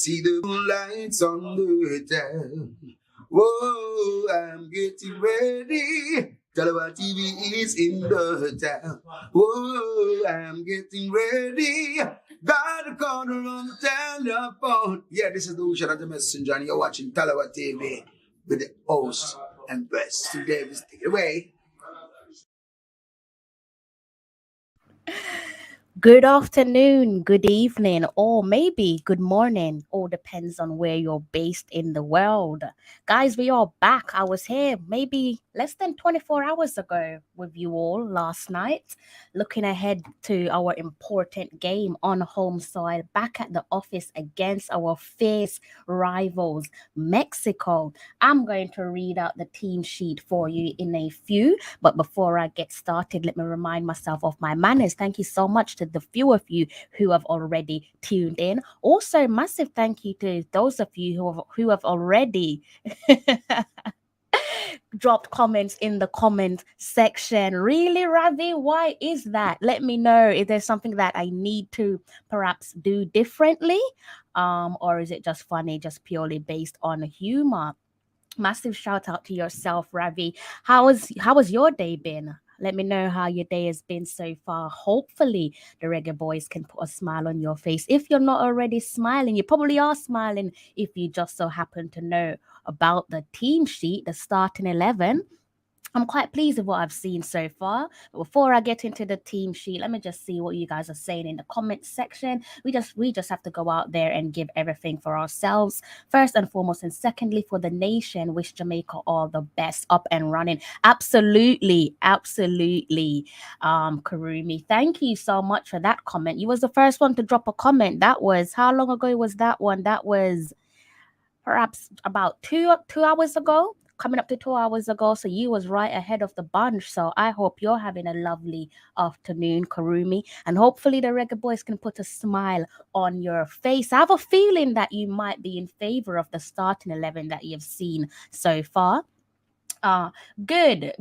See the lights on the town. Whoa, I'm getting ready. Tallawah TV is in the town. Whoa, I'm getting ready. Got a corner on the telephone. Yeah, this is the Ocean of the Messenger, and you're watching Tallawah TV with the host and best. So Davis, take it away. Good afternoon, good evening, or maybe good morning. All depends on where you're based in the world. Guys, we are back. I was here maybe less than 24 hours ago with you all last night, looking ahead to our important game on home soil, back at the office against our fierce rivals, Mexico. I'm going to read out the team sheet for you in a few. But before I get started, let me remind myself of my manners. Thank you so much to the few of you who have already tuned in. Also, massive thank you to those of you who have already dropped comments in the comment section. Really, Ravi? Why is that? Let me know if there's something that I need to perhaps do differently. Or is it just funny, just purely based on humor? Massive shout out to yourself, Ravi. How has your day been? Let me know how your day has been so far. Hopefully, the Reggae Boys can put a smile on your face. If you're not already smiling, you probably are smiling if you just so happen to know about the team sheet, the starting 11. I'm quite pleased with what I've seen so far. But before I get into the team sheet, let me just see what you guys are saying in the comments section. We just have to go out there and give everything for ourselves, first and foremost, and secondly for the nation. Wish Jamaica all the best, up and running. Absolutely, absolutely. Karumi, thank you so much for that comment. You was the first one to drop a comment. That was how long ago was that one? That was perhaps about two hours ago, coming up to 2 hours ago. So you was right ahead of the bunch. So I hope you're having a lovely afternoon, Karumi, and hopefully the Reggae Boys can put a smile on your face. I have a feeling that you might be in favor of the starting 11 that you've seen so far. uh Good.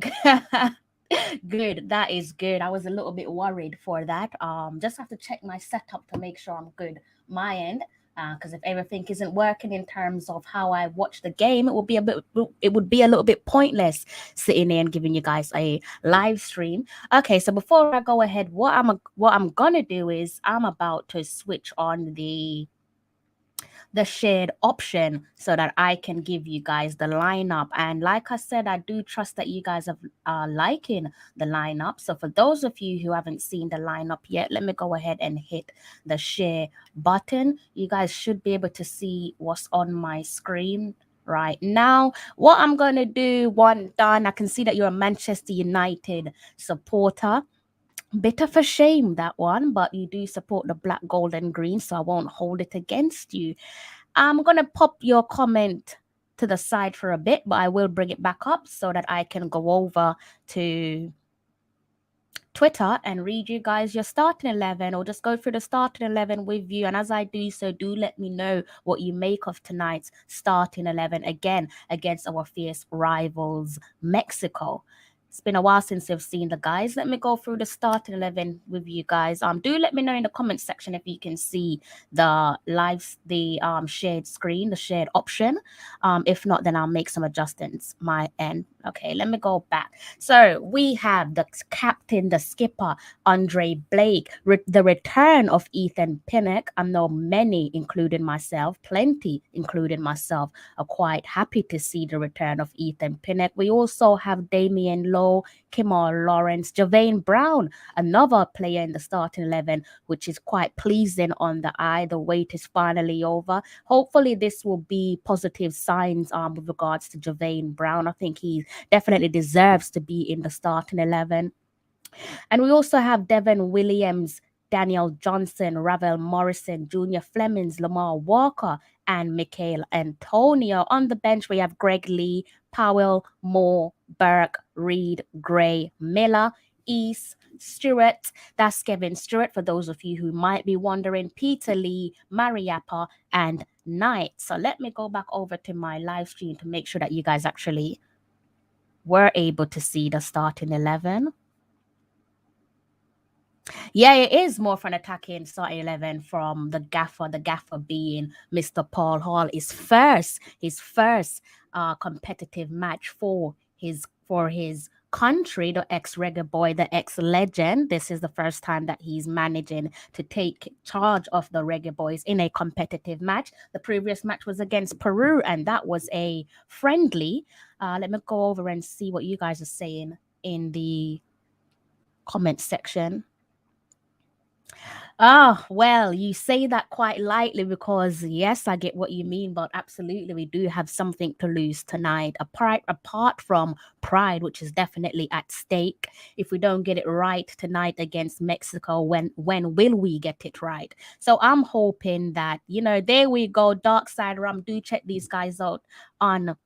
Good, that is good. I was a little bit worried for that. Just have to check my setup to make sure I'm good my end. Because if everything isn't working in terms of how I watch the game, it would be a little bit pointless sitting there and giving you guys a live stream. Okay, so before I go ahead, what I'm gonna do is I'm about to switch on the shared option so that I can give you guys the lineup. And like I said, I do trust that you guys are liking the lineup. So for those of you who haven't seen the lineup yet, let me go ahead and hit the share button. You guys should be able to see what's on my screen right now. What I'm going to do, one done, I can see that you're a Manchester United supporter. Bit of a shame that one, but you do support the black, gold, and green, so I won't hold it against you. I'm gonna pop your comment to the side for a bit, but I will bring it back up so that I can go over to Twitter and read you guys your starting 11, or just go through the starting 11 with you. And as I do so, do let me know what you make of tonight's starting 11 again against our fierce rivals, Mexico. It's been a while since I've seen the guys. Let me go through the starting 11 with you guys. Do let me know in the comment section if you can see the shared screen, the shared option. If not, then I'll make some adjustments my end. Okay, let me go back. So we have the captain, the skipper, Andre Blake, the return of Ethan Pinnock. I know many, including myself, plenty, including myself, are quite happy to see the return of Ethan Pinnock. We also have Damian Lowe, Kimal Lawrence, Javane Brown, another player in the starting 11, which is quite pleasing on the eye. The wait is finally over. Hopefully, this will be positive signs with regards to Javane Brown. I think he definitely deserves to be in the starting 11. And we also have Devon Williams, Daniel Johnson, Ravel Morrison, Junior Flemings, Lamar Walker, and Mikhail Antonio. On the bench, we have Greg Lee, Powell, Moore, Burke, Reed, Gray, Miller, East, Stewart. That's Kevin Stewart, for those of you who might be wondering. Peter Lee, Mariappa, and Knight. So let me go back over to my live stream to make sure that you guys actually were able to see the starting 11. Yeah, it is more for an attacking starting 11 from the gaffer being Mr. Paul Hall. His first competitive match for his country, the ex-reggae boy, the ex-legend. This is the first time that he's managing to take charge of the reggae boys in a competitive match. The previous match was against Peru, and that was a friendly. Let me go over and see what you guys are saying in the comment section. Ah, well, you say that quite lightly because, yes, I get what you mean, but absolutely, we do have something to lose tonight. Apart from pride, which is definitely at stake. If we don't get it right tonight against Mexico, when will we get it right? So I'm hoping that, there we go. Dark Side Rum, do check these guys out on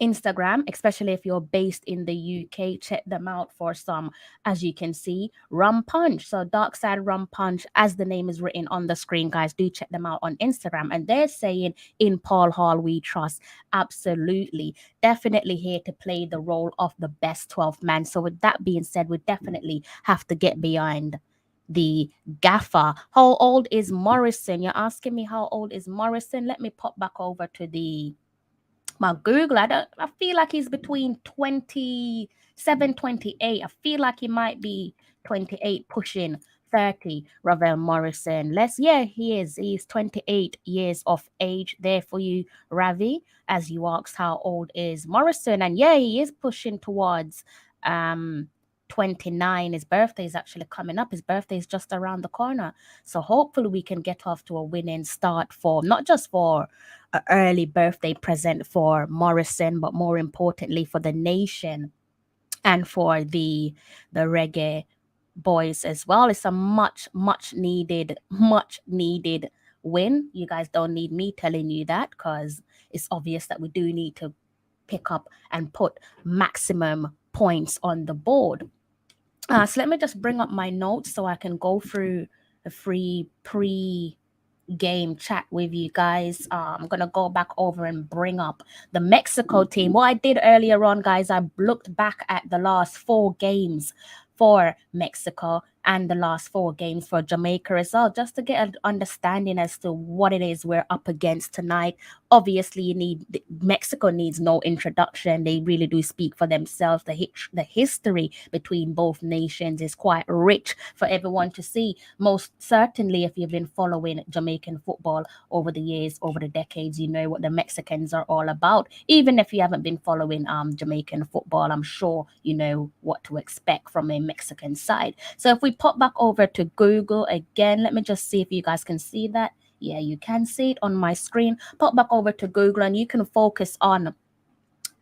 Instagram, especially if you're based in the UK. Check them out for some, as you can see, Rum Punch. So Dark Side Rum Punch, as the name is written on the screen, guys, do check them out on Instagram. And they're saying, in Paul Hall we trust. Absolutely. Definitely here to play the role of the best 12th man. So with that being said, we definitely have to get behind the gaffer. How old is Morrison? You're asking me how old is Morrison? Let me pop back over to my Google. I feel like he's between 27, 28. I feel like he might be 28 pushing 30. Ravel Morrison. Yeah, he is. He's 28 years of age there for you, Ravi, as you asked how old is Morrison. And yeah, he is pushing towards um 29. His birthday is actually coming up. His birthday is just around the corner. So hopefully we can get off to a winning start for not just for an early birthday present for Morrison, but more importantly for the nation and for the reggae boys as well. It's a much needed win. You guys don't need me telling you that because it's obvious that we do need to pick up and put maximum points on the board. So let me just bring up my notes so I can go through the free pre game chat with you guys. I'm gonna go back over and bring up the Mexico team. What I did earlier on, guys, I looked back at the last 4 games for Mexico and the last 4 games for Jamaica as well, just to get an understanding as to what it is we're up against tonight. Obviously, Mexico needs no introduction. They really do speak for themselves. The history between both nations is quite rich for everyone to see. Most certainly, if you've been following Jamaican football over the years, over the decades, you know what the Mexicans are all about. Even if you haven't been following Jamaican football, I'm sure you know what to expect from a Mexican side. So if we pop back over to Google again, let me just see if you guys can see that. Yeah, you can see it on my screen. Pop back over to Google and you can focus on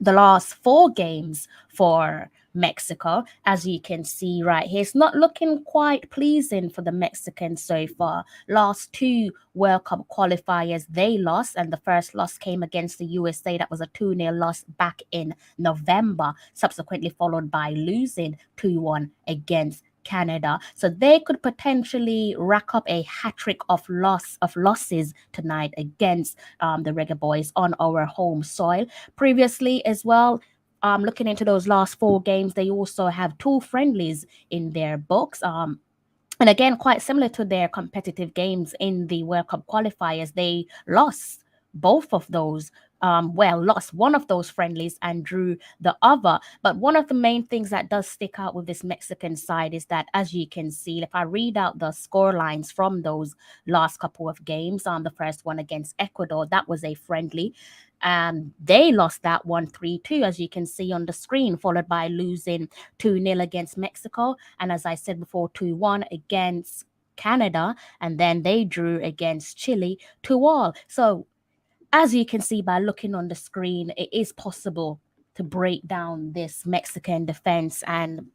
the last 4 games for Mexico. As you can see right here, it's not looking quite pleasing for the Mexicans so far. Last 2 World Cup qualifiers, they lost, and the first loss came against the USA. That was a 2-0 loss back in November, subsequently followed by losing 2-1 against Canada. So they could potentially rack up a hat trick of losses tonight against the Reggae Boys on our home soil. Previously as well, looking into those last 4 games, they also have 2 friendlies in their books. And again, quite similar to their competitive games in the World Cup qualifiers, they lost both of those. Lost one of those friendlies and drew the other. But one of the main things that does stick out with this Mexican side is that, as you can see, if I read out the score lines from those last couple of games, the first one against Ecuador, that was a friendly. They lost that one 3-2, as you can see on the screen, followed by losing 2-0 against Mexico. And as I said before, 2-1 against Canada. And then they drew against Chile 2-all. So as you can see by looking on the screen, it is possible to break down this Mexican defense and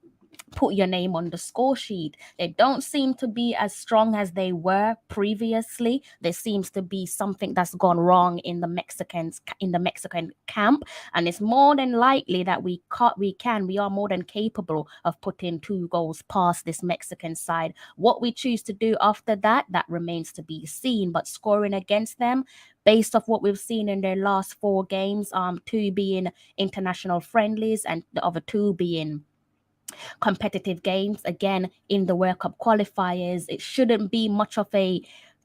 put your name on the score sheet. They don't seem to be as strong as they were previously. There seems to be something that's gone wrong in the Mexican camp, and it's more than likely that we are more than capable of putting 2 goals past this Mexican side. What we choose to do after that remains to be seen. But scoring against them, based off what we've seen in their last 4 games, 2 being international friendlies and the other 2 being competitive games. Again, in the World Cup qualifiers, it shouldn't be much of a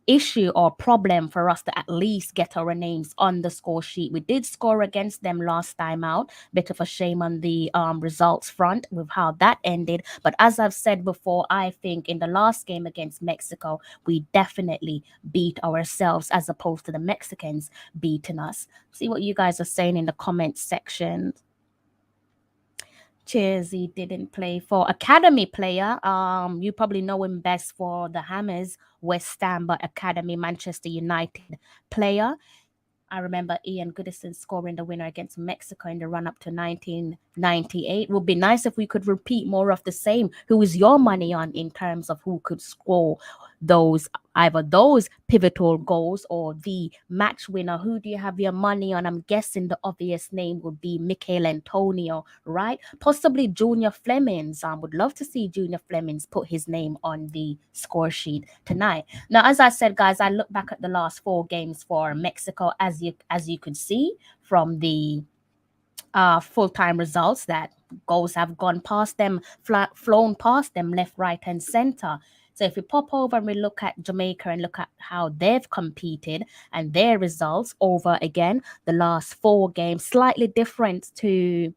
issue or problem for us to at least get our names on the score sheet. We did score against them last time out. Bit of a shame on the results front with how that ended. But as I've said before, I think in the last game against Mexico, we definitely beat ourselves as opposed to the Mexicans beating us. See what you guys are saying in the comments section. Cheers, he didn't play for academy player. You probably know him best for the Hammers, West Ham, but academy Manchester United player. I remember Ian Goodison scoring the winner against Mexico in the run up to 1998. Would be nice if we could repeat more of the same. Who is your money on in terms of who could score those, either those pivotal goals or the match winner? Who do you have your money on? I'm guessing the obvious name would be Michael Antonio, right? Possibly Junior Flemings. Would love to see Junior Flemings put his name on the score sheet tonight. Now, as I said, guys, I look back at the last 4 games for Mexico, as you could see from the full-time results, that goals have gone past them, flown past them left, right, and center. So if we pop over and we look at Jamaica and look at how they've competed and their results over, again, the last 4 games, slightly different to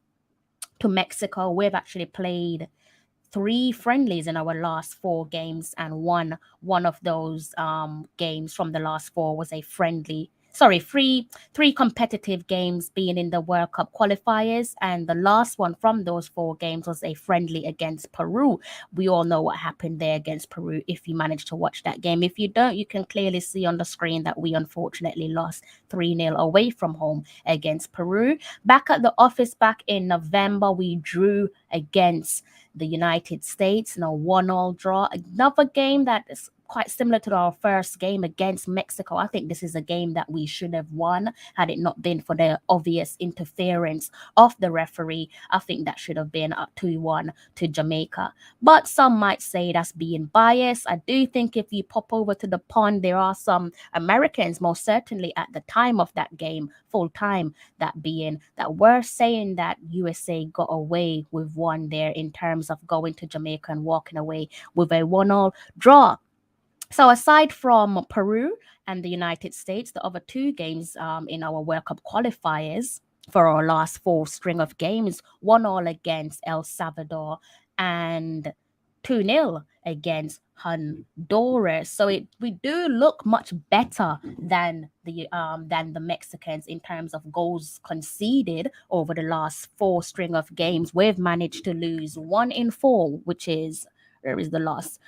Mexico. We've actually played 3 friendlies in our last 4 games, and one of those games from the last 4 was a friendly. Sorry, three competitive games being in the World Cup qualifiers, and the last one from those 4 games was a friendly against Peru. We all know what happened there against Peru if you managed to watch that game. If you don't, you can clearly see on the screen that we unfortunately lost 3-0 away from home against Peru. Back at the office back in November, we drew against the United States in a 1-1 draw. Another game that is quite similar to our first game against Mexico. I think this is a game that we should have won had it not been for the obvious interference of the referee. I think that should have been a 2-1 to Jamaica. But some might say that's being biased. I do think if you pop over to the pond, there are some Americans, most certainly at the time of that game, full time, that were saying that USA got away with one there in terms of going to Jamaica and walking away with a 1-1 draw. So aside from Peru and the United States, the other 2 games in our World Cup qualifiers for our last 4 string of games, 1-1 against El Salvador and 2-0 against Honduras. So we do look much better than the Mexicans in terms of goals conceded over the last 4 string of games. We've managed to lose 1 in 4, which is, where is the loss?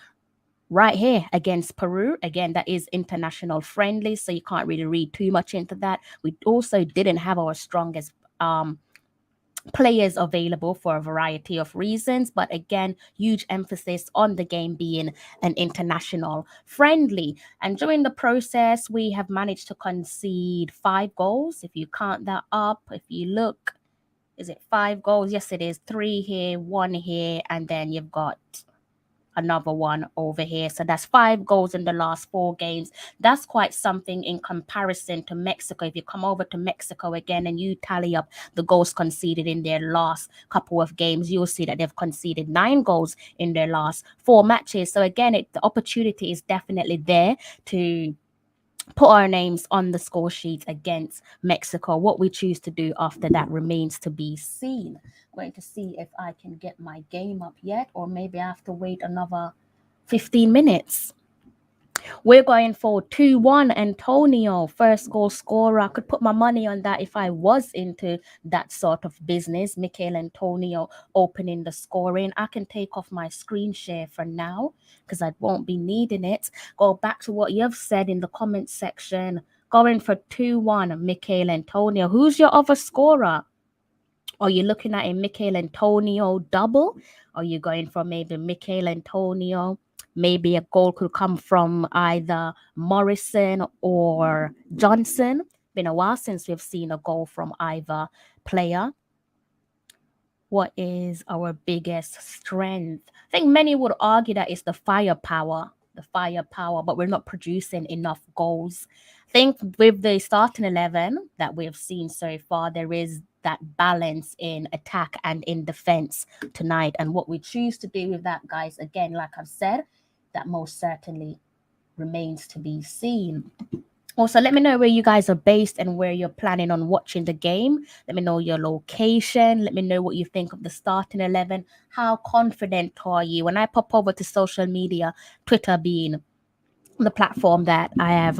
Right here against Peru. Again, that is international friendly, so you can't really read too much into that. We also didn't have our strongest players available for a variety of reasons, but again, huge emphasis on the game being an international friendly. And during the process, we have managed to concede 5 goals. If you count that up, if you look, is it 5 goals? Yes, it is. 3 here, 1 here, and then you've got another one over here. So that's 5 goals in the last 4 games. That's quite something in comparison to Mexico. If you come over to Mexico again and you tally up the goals conceded in their last couple of games, you'll see that they've conceded 9 goals in their last 4 matches. So again, the opportunity is definitely there to put our names on the score sheet against Mexico. What we choose to do after that remains to be seen. Going to see if I can get my game up yet, or maybe I have to wait another 15 minutes. We're going for 2-1 Antonio, first goal scorer. I could put my money on that if I was into that sort of business. Michael Antonio opening the scoring. I can take off my screen share for now because I won't be needing it. Go back to what you've said in the comment section. Going for 2-1 Michael Antonio. Who's your other scorer? Are you looking at a Michael Antonio double? Are you going for maybe Michael Antonio? Maybe a goal could come from either Morrison or Johnson. Been a while since we've seen a goal from either player. What is our biggest strength? I think many would argue that it's the firepower, but we're not producing enough goals. I think with the starting 11 that we've seen so far, there is that balance in attack and in defense tonight. And what we choose to do with that, guys, again, like I've said, that most certainly remains to be seen. Also, let me know where you guys are based and where you're planning on watching the game. Let me know your location. Let me know what you think of the starting 11. How confident are you? When I pop over to social media, Twitter being the platform that I have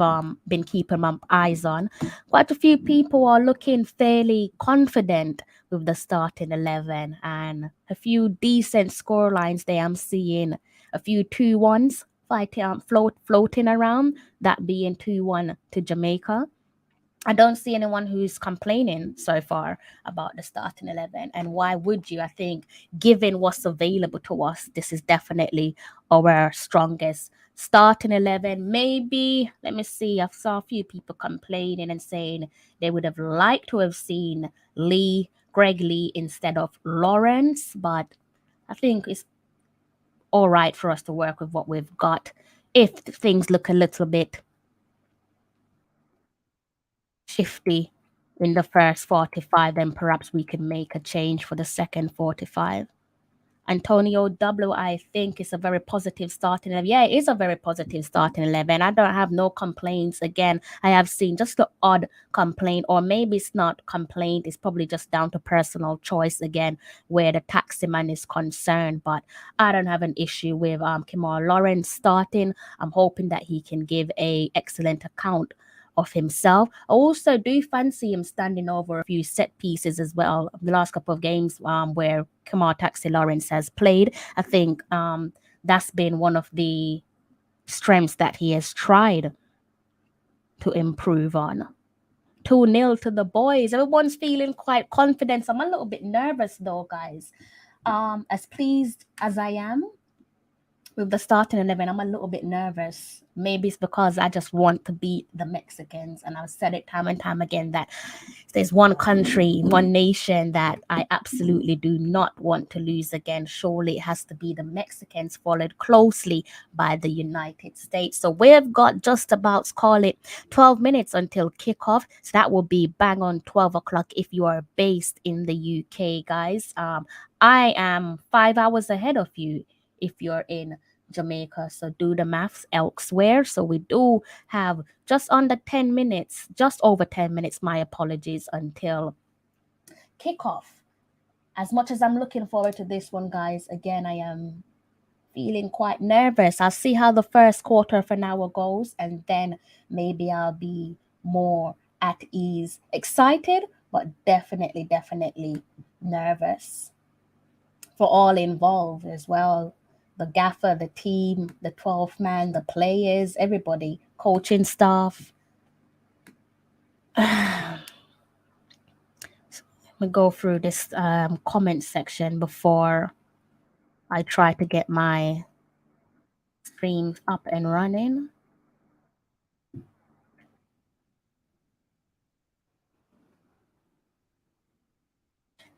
been keeping my eyes on, quite a few people are looking fairly confident with the starting 11, and a few decent score lines there. I'm seeing a few 2-1s fighting floating around, that being 2-1 to Jamaica. I don't see anyone who's complaining so far about the starting 11. And why would you? I think, given what's available to us, this is definitely our strongest starting 11. Maybe, let me see, I saw a few people complaining and saying they would have liked to have seen Greg Lee instead of Lawrence. But I think it's all right for us to work with what we've got. If things look a little bit shifty in the first 45, then perhaps we can make a change for the second 45. Antonio W, I think, is a very positive starting 11. Yeah, it is a very positive starting 11. I don't have no complaints. Again, I have seen just the odd complaint, or maybe it's not complaint. It's probably just down to personal choice again, where the taxi man is concerned. But I don't have an issue with Kimar Lawrence starting. I'm hoping that he can give a excellent account of himself. I also do fancy him standing over a few set pieces as well. The last couple of games where Kamar Taxi Lawrence has played, I think that's been one of the strengths that he has tried to improve on. 2-0 to the boys. Everyone's feeling quite confident. I'm a little bit nervous though, guys. As pleased as I am with the starting 11, I'm a little bit nervous. Maybe it's because I just want to beat the Mexicans. And I've said it time and time again that there's one country, one nation that I absolutely do not want to lose again. Surely it has to be the Mexicans, followed closely by the United States. So we've got just about, call it 12 minutes until kickoff. So that will be bang on 12 o'clock if you are based in the UK, guys. I am 5 hours ahead of you if you're in Jamaica. So do the maths elsewhere. So we do have just under 10 minutes, just over 10 minutes, my apologies, until kickoff. As much as I'm looking forward to this one, guys, again, I am feeling quite nervous. I'll see how the first quarter of an hour goes, and then maybe I'll be more at ease. Excited, but definitely nervous for all involved as well. The gaffer, the team, the 12th man, the players, everybody, coaching staff. Let me go through this comment section before I try to get my stream up and running.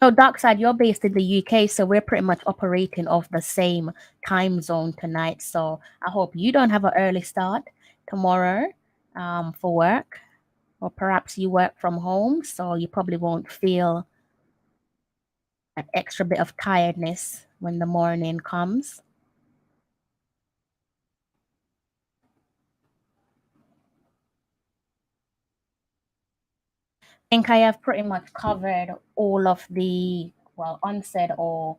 Oh, Darkside, you're based in the UK, so we're pretty much operating off the same time zone tonight. So I hope you don't have an early start tomorrow for work, or perhaps you work from home, so you probably won't feel an extra bit of tiredness when the morning comes. I think I have pretty much covered all of the, well, unsaid or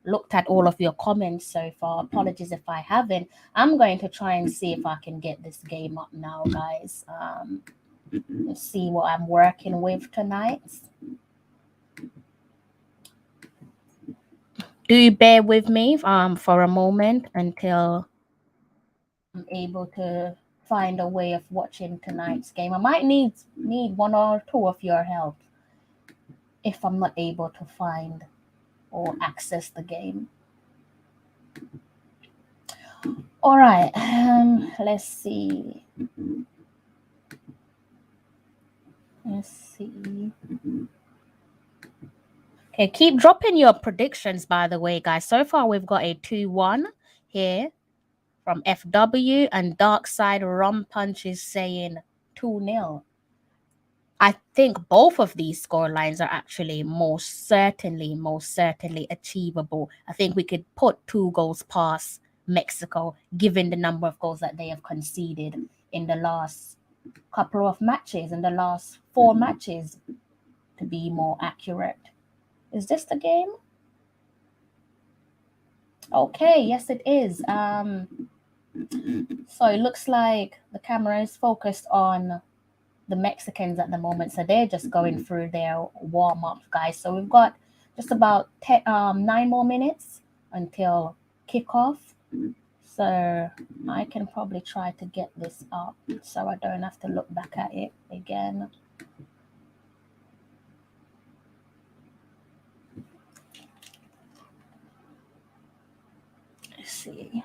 looked at all of your comments so far. Apologies if I haven't. I'm going to try and see if I can get this game up now, guys. Let's see what I'm working with tonight. Do bear with me for a moment until I'm able to find a way of watching tonight's game. I might need one or two of your help if I'm not able to find or access the game. All right, let's see. Okay, keep dropping your predictions, by the way, guys. So far, we've got a 2-1 here from FW, and Darkside Rum Punch is saying 2-0. I think both of these score lines are actually most certainly achievable. I think we could put 2 goals past Mexico, given the number of goals that they have conceded in the last couple of matches, in the last 4 matches, to be more accurate. Is this the game? Okay, yes, it is. So it looks like the camera is focused on the Mexicans at the moment, so they're just going through their warm up, guys. So we've got just about 9 more minutes until kickoff. So I can probably try to get this up so I don't have to look back at it again. Let's see.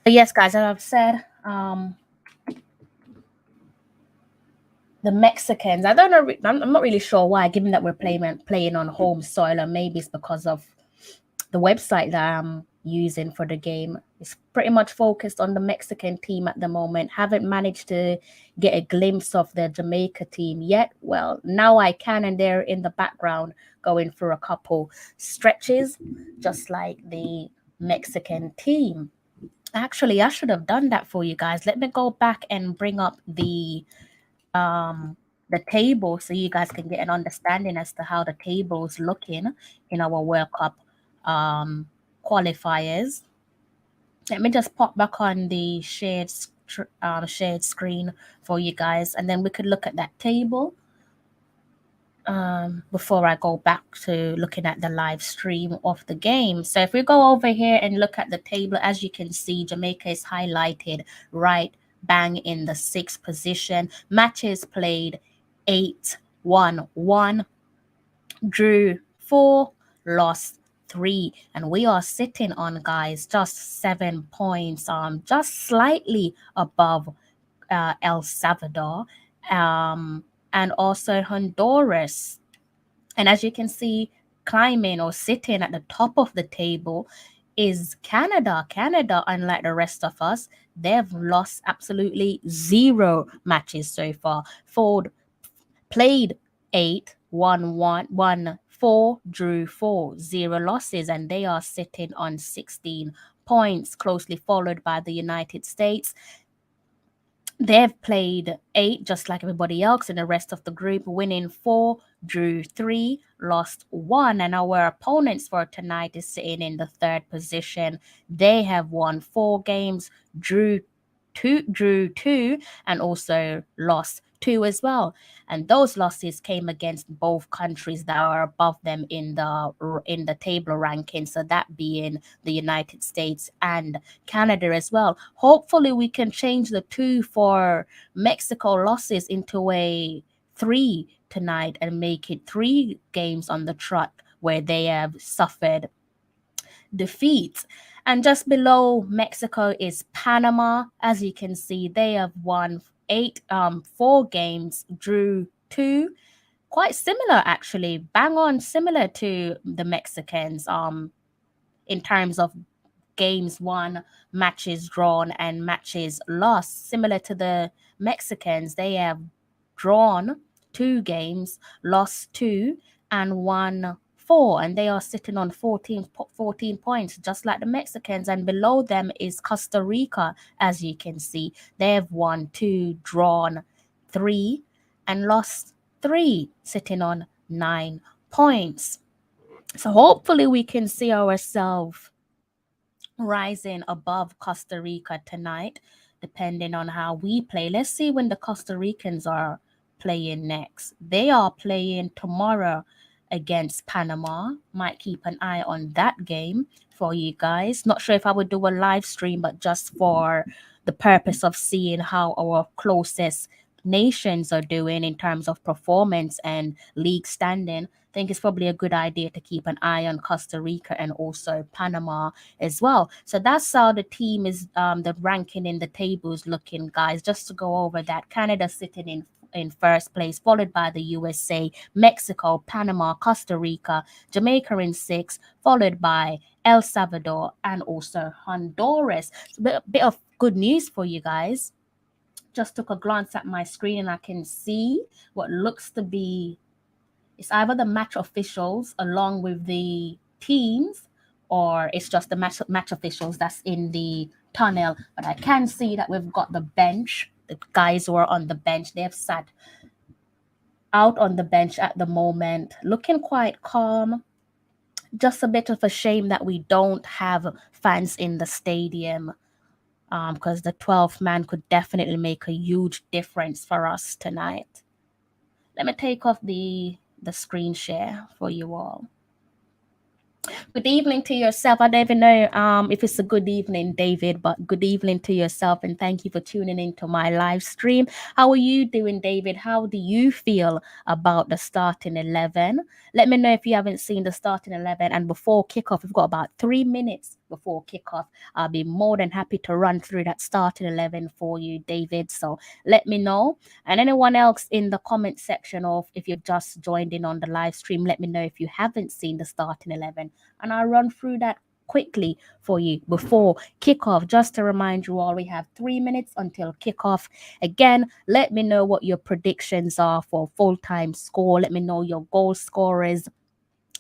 But yes, guys, as I've said, the Mexicans. I don't know. I'm not really sure why, given that we're playing on home soil, or maybe it's because of the website that I'm using for the game. It's pretty much focused on the Mexican team at the moment. Haven't managed to get a glimpse of the Jamaica team yet. Well, now I can, and they're in the background going through a couple stretches, just like the Mexican team. Actually, I should have done that for you guys. Let me go back and bring up um the table so you guys can get an understanding as to how the table is looking in our World Cup qualifiers. Let me just pop back on the shared screen for you guys, and then we could look at that table before I go back to looking at the live stream of the game. So if we go over here and look at the table, as you can see, Jamaica is highlighted right bang in the 6th position. Matches played 8-1-1, drew 4, lost 3, and we are sitting on, guys, just 7 points, just slightly above El Salvador, and also Honduras. And as you can see, climbing or sitting at the top of the table is Canada. Canada, unlike the rest of us, they've lost absolutely 0 matches so far. Ford played 8, won 4, drew 4, 0 losses, and they are sitting on 16 points, closely followed by the United States. They've played 8, just like everybody else in the rest of the group, winning 4, drew 3, lost 1. And our opponents for tonight is sitting in the 3rd position. They have won 4 games, drew 2, and also lost 2 as well. And those losses came against both countries that are above them in the table ranking, so that being the United States and Canada as well. Hopefully we can change the 2 for Mexico losses into a 3 tonight and make it 3 games on the trot where they have suffered defeat. And just below Mexico is Panama. As you can see, they have won 4 games, drew 2. Quite similar, actually, bang on similar to the Mexicans in terms of games won, matches drawn, and matches lost. Similar to the Mexicans, they have drawn 2 games, lost 2, and won 4, and they are sitting on 14 points, just like the Mexicans. And below them is Costa Rica. As you can see, they have won 2, drawn 3, and lost 3, sitting on 9 points. So hopefully we can see ourselves rising above Costa Rica tonight, depending on how we play. Let's see when the Costa Ricans are playing next. They are playing tomorrow against Panama. Might keep an eye on that game for you guys. Not sure if I would do a live stream, but just for the purpose of seeing how our closest nations are doing in terms of performance and league standing, I think it's probably a good idea to keep an eye on Costa Rica and also Panama as well. So that's how the team is, the ranking in the tables looking, guys. Just to go over that, Canada sitting in first place, followed by the USA, Mexico, Panama, Costa Rica, Jamaica in sixth, followed by El Salvador and also Honduras. So a bit of good news for you guys. Just took a glance at my screen and I can see what looks to be, it's either the match officials along with the teams, or it's just the match officials that's in the tunnel. But I can see that we've got the bench. The guys who are on the bench, they've sat out on the bench at the moment, looking quite calm. Just a bit of a shame that we don't have fans in the stadium, because the 12th man could definitely make a huge difference for us tonight. Let me take off the screen share for you all. Good evening to yourself. I don't even know if it's a good evening, David, but good evening to yourself, and thank you for tuning into my live stream. How are you doing, David? How do you feel about the starting 11? Let me know if you haven't seen the starting 11. And before kickoff, we've got about 3 minutes before kickoff. I'll be more than happy to run through that starting 11 for you, David. So let me know. And anyone else in the comment section, or if you've just joined in on the live stream, let me know if you haven't seen the starting 11. And I'll run through that quickly for you before kickoff. Just to remind you all, we have 3 minutes until kickoff. Again, let me know what your predictions are for full-time score. Let me know your goal scorers.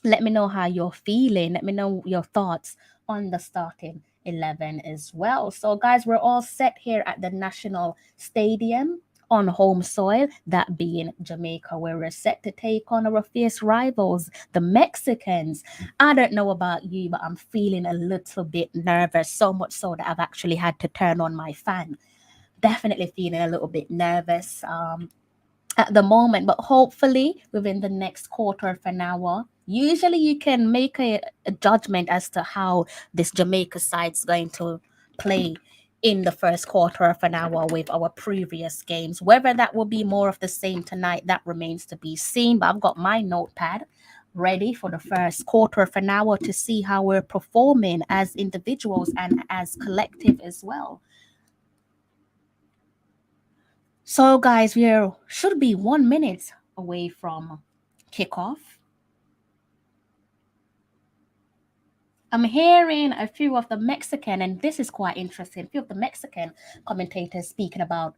Let me know how you're feeling. Let me know your thoughts on the starting 11 as well. So, guys, we're all set here at the National Stadium on home soil, that being Jamaica, where we're set to take on our fierce rivals, the Mexicans. I don't know about you, but I'm feeling a little bit nervous, so much so that I've actually had to turn on my fan. Definitely feeling a little bit nervous at the moment, but hopefully within the next quarter of an hour, usually you can make a judgment as to how this Jamaica side's going to play in the first quarter of an hour with our previous games. Whether that will be more of the same tonight, that remains to be seen. But I've got my notepad ready for the first quarter of an hour to see how we're performing as individuals and as collective as well. So, guys, we should be 1 minute away from kickoff. I'm hearing a few of the Mexican, and this is quite interesting, a few of the Mexican commentators speaking about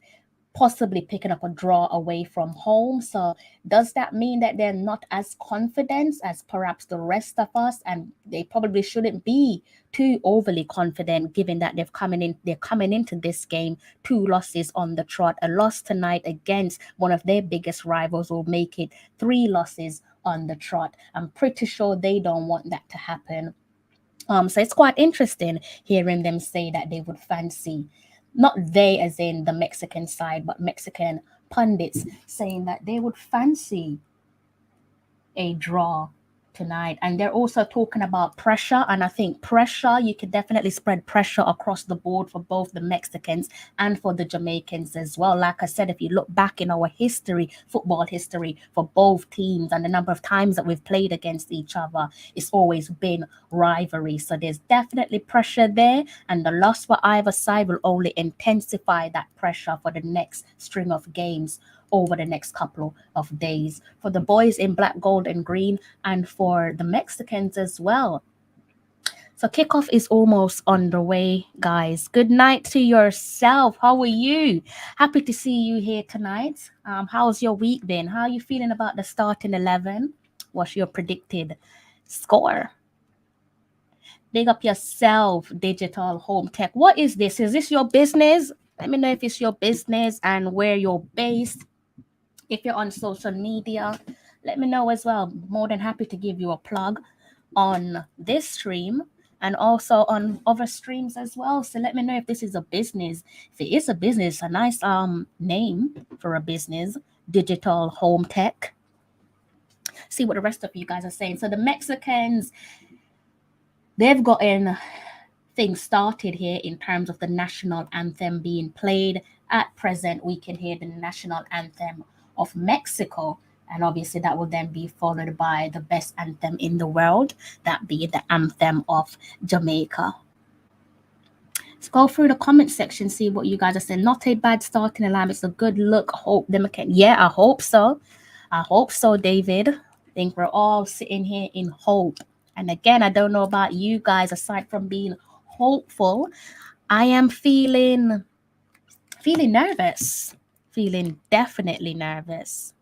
possibly picking up a draw away from home. So does that mean that they're not as confident as perhaps the rest of us, and they probably shouldn't be too overly confident given that they're coming into this game 2 losses on the trot? A loss tonight against one of their biggest rivals will make it 3 losses on the trot. I'm pretty sure they don't want that to happen. So it's quite interesting hearing them say that they would fancy, not they as in the Mexican side, but Mexican pundits saying that they would fancy a draw tonight. And they're also talking about pressure, and I think pressure, you could definitely spread pressure across the board for both the Mexicans and for the Jamaicans as well. Like I said, if you look back in our history, football history, for both teams and the number of times that we've played against each other, it's always been rivalry. So there's definitely pressure there, and the loss for either side will only intensify that pressure for the next string of games over the next couple of days for the boys in black, gold, and green, and for the Mexicans as well. So kickoff is almost underway, guys. Good night to yourself. How are you? Happy to see you here tonight. How's your week been? How are you feeling about the starting 11? What's your predicted score? Big up yourself, Digital Home Tech. What is this? Is this your business? Let me know if it's your business and where you're based. If you're on social media, let me know as well. More than happy to give you a plug on this stream and also on other streams as well. So let me know if this is a business. If it is a business, a nice name for a business, Digital Home Tech. See what the rest of you guys are saying. So the Mexicans, they've gotten things started here in terms of the national anthem being played. at present, we can hear the national anthem of Mexico. And obviously, that will then be followed by the best anthem in the world, that be the anthem of Jamaica. Let's go through the comment section, see what you guys are saying. Not a bad starting alignment. It's a good look. Hope them can. Yeah, I hope so. I hope so, David. I think we're all sitting here in hope. And again, I don't know about you guys, aside from being hopeful, I am feeling nervous. Feeling definitely nervous.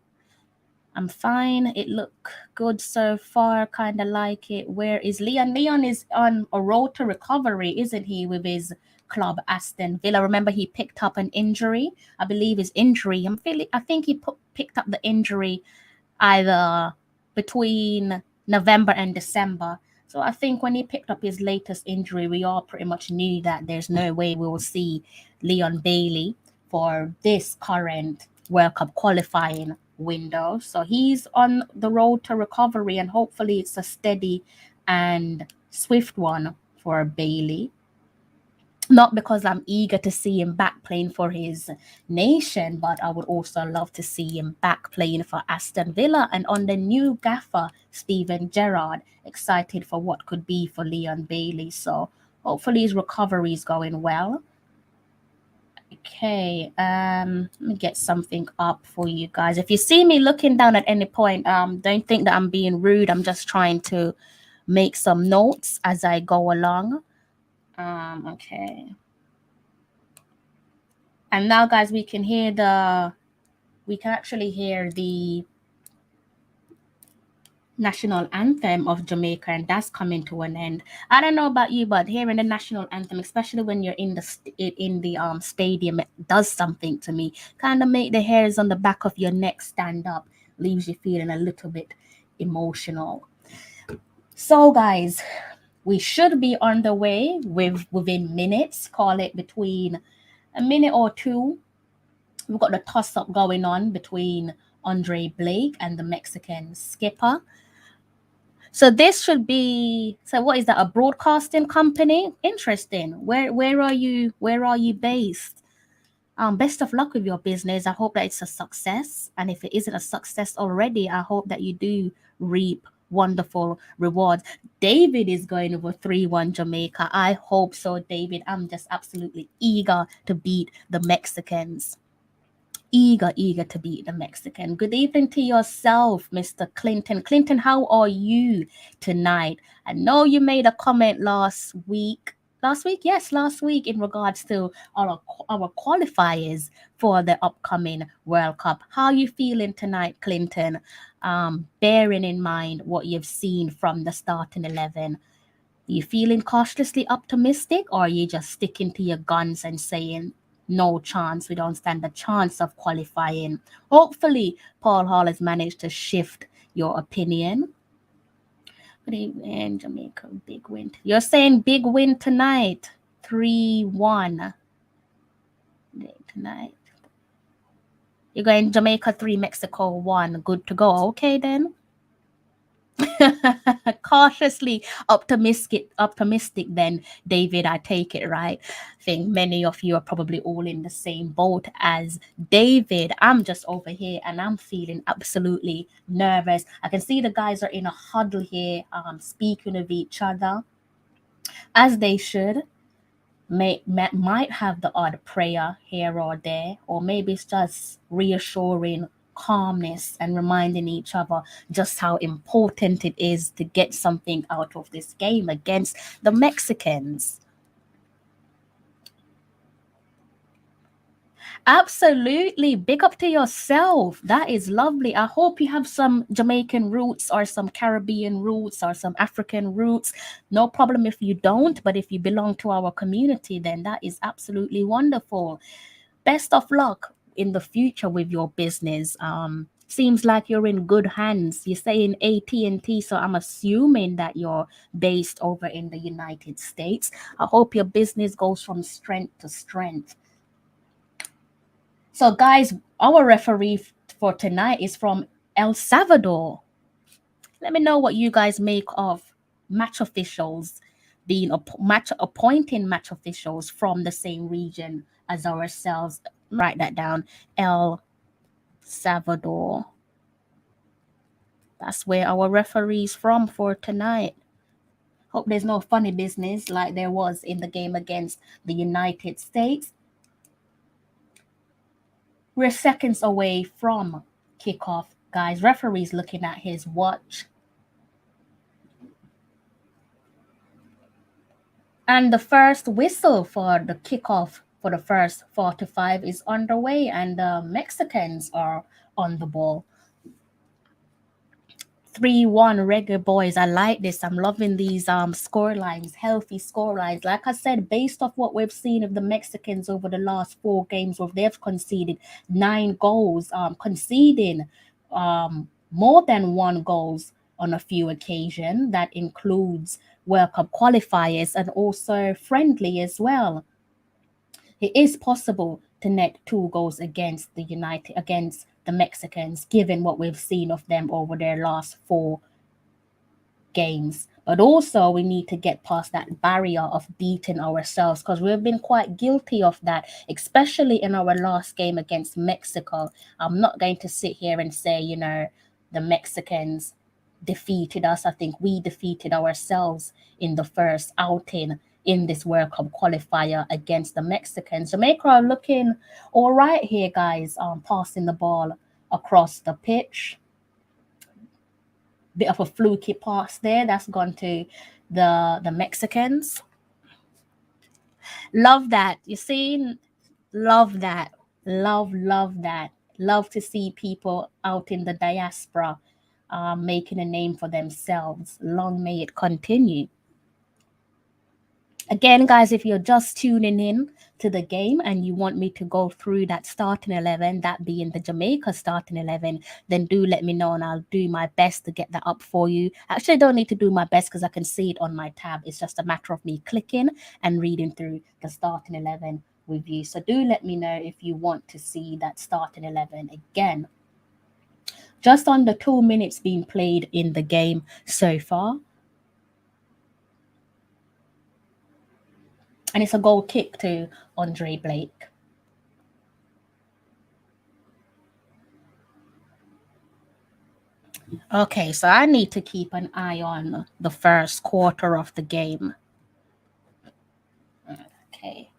I'm fine. It look good so far. Kind of like it. Where is Leon? Leon is on a road to recovery, isn't he, with his club Aston Villa? Remember, he picked up an injury. I believe his injury. I think he picked up the injury either between November and December. So I think when he picked up his latest injury, we all pretty much knew that there's no way we will see Leon Bailey for this current World Cup qualifying window. So he's on the road to recovery, and hopefully it's a steady and swift one for Bailey. Not because I'm eager to see him back playing for his nation, but I would also love to see him back playing for Aston Villa and on the new gaffer, Steven Gerrard. Excited for what could be for Leon Bailey. So hopefully his recovery is going well. Okay, let me get something up for you guys. If you see me looking down at any point, don't think that I'm being rude. I'm just trying to make some notes as I go along. Okay. And now, guys, we can actually hear the national anthem of Jamaica, and that's coming to an end. I don't know about you, but hearing the national anthem, especially when you're in the stadium, it does something to me. Kind of make the hairs on the back of your neck stand up, leaves you feeling a little bit emotional. So, guys, we should be on the way within minutes. Call it between a minute or two. We've got the toss-up going on between Andre Blake and the Mexican skipper. So this should be, so what is that, a broadcasting company? Interesting. Where are you based? Best of luck with your business. I hope that it's a success. And if it isn't a success already, I hope that you do reap wonderful rewards. David is going over 3-1 Jamaica. I hope so, David. I'm just absolutely eager to beat the Mexicans. Eager to beat the Mexican. Good evening to yourself, Mr. Clinton. Clinton, how are you tonight? I know you made a comment last week. Yes, last week in regards to our qualifiers for the upcoming World Cup. How are you feeling tonight, Clinton? Bearing in mind what you've seen from the starting 11. Are you feeling cautiously optimistic, or are you just sticking to your guns and saying, no chance, we don't stand a chance of qualifying? Hopefully, Paul Hall has managed to shift your opinion. Good evening, Jamaica, big win. You're saying big win tonight, 3-1 tonight. You're going Jamaica 3, Mexico 1. Good to go. Okay, then. Cautiously optimistic then, David. I take it, right? I think many of you are probably all in the same boat as David. I'm just over here and I'm feeling absolutely nervous. I can see the guys are in a huddle here, speaking with each other as they should. Might have the odd prayer here or there, or maybe it's just reassuring calmness and reminding each other just how important it is to get something out of this game against the Mexicans. Absolutely. Big up to yourself. That is lovely. I hope you have some Jamaican roots or some Caribbean roots or some African roots. No problem if you don't, but if you belong to our community, then that is absolutely wonderful. Best of luck in the future with your business. Seems like you're in good hands. You're saying AT&T, so I'm assuming that you're based over in the United States. I hope your business goes from strength to strength. So, guys, our referee for tonight is from El Salvador. Let me know what you guys make of match officials being appointing match officials from the same region as ourselves. Write that down. El Salvador. That's where our referee's from for tonight. Hope there's no funny business like there was in the game against the United States. We're seconds away from kickoff, guys. Referee's looking at his watch. And the first whistle for the kickoff for the first 45 is underway, and the Mexicans are on the ball. 3-1 Reggae Boys. I like this. I'm loving these score lines, healthy score lines. Like I said, based off what we've seen of the Mexicans over the last 4 games, where they've conceded 9 goals, conceding more than 1 goals on a few occasions. That includes World Cup qualifiers and also friendly as well. It is possible to net 2 goals against the Mexicans, given what we've seen of them over their last 4 games. But also we need to get past that barrier of beating ourselves, because we've been quite guilty of that, especially in our last game against Mexico. I'm not going to sit here and say, the Mexicans defeated us. I think we defeated ourselves in the first outing in this World Cup qualifier against the Mexicans. Jamaica are looking all right here, guys, passing the ball across the pitch. Bit of a fluky pass there. That's gone to the Mexicans. Love that. You see? Love that. Love that. Love to see people out in the diaspora making a name for themselves. Long may it continue. Again, guys, if you're just tuning in to the game and you want me to go through that starting 11, that being the Jamaica starting 11, then do let me know and I'll do my best to get that up for you. Actually, I don't need to do my best because I can see it on my tab. It's just a matter of me clicking and reading through the starting 11 with you. So do let me know if you want to see that starting 11 again. Just under 2 minutes being played in the game so far. And it's a goal kick to Andre Blake. Okay, so I need to keep an eye on the first quarter of the game. Okay.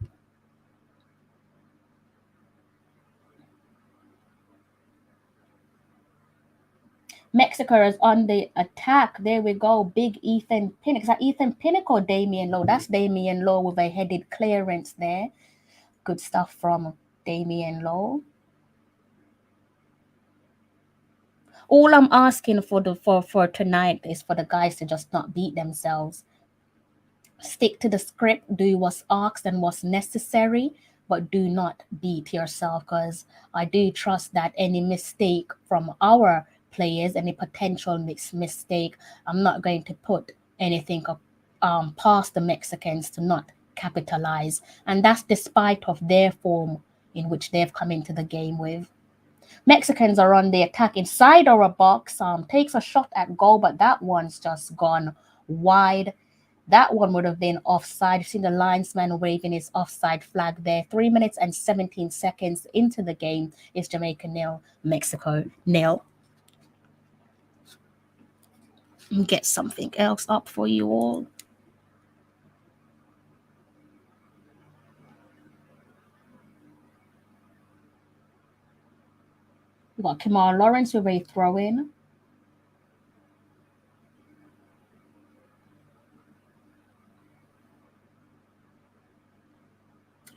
Mexico is on the attack. There we go. Big Ethan Pinnock. Is that Ethan Pinnock or Damian Lowe? That's Damian Lowe with a headed clearance there. Good stuff from Damian Lowe. All I'm asking for tonight is for the guys to just not beat themselves. Stick to the script, do what's asked and what's necessary, but do not beat yourself, because I do trust that any mistake from our players, any potential mistake, I'm not going to put anything past the Mexicans to not capitalize. And that's despite of their form in which they've come into the game with. Mexicans are on the attack inside our box, takes a shot at goal, but that one's just gone wide. That one would have been offside. You've seen the linesman waving his offside flag there. 3 minutes and 17 seconds into the game. It's Jamaica 0, Mexico 0. Get something else up for you all. We've got Kamal Lawrence with a throw-in.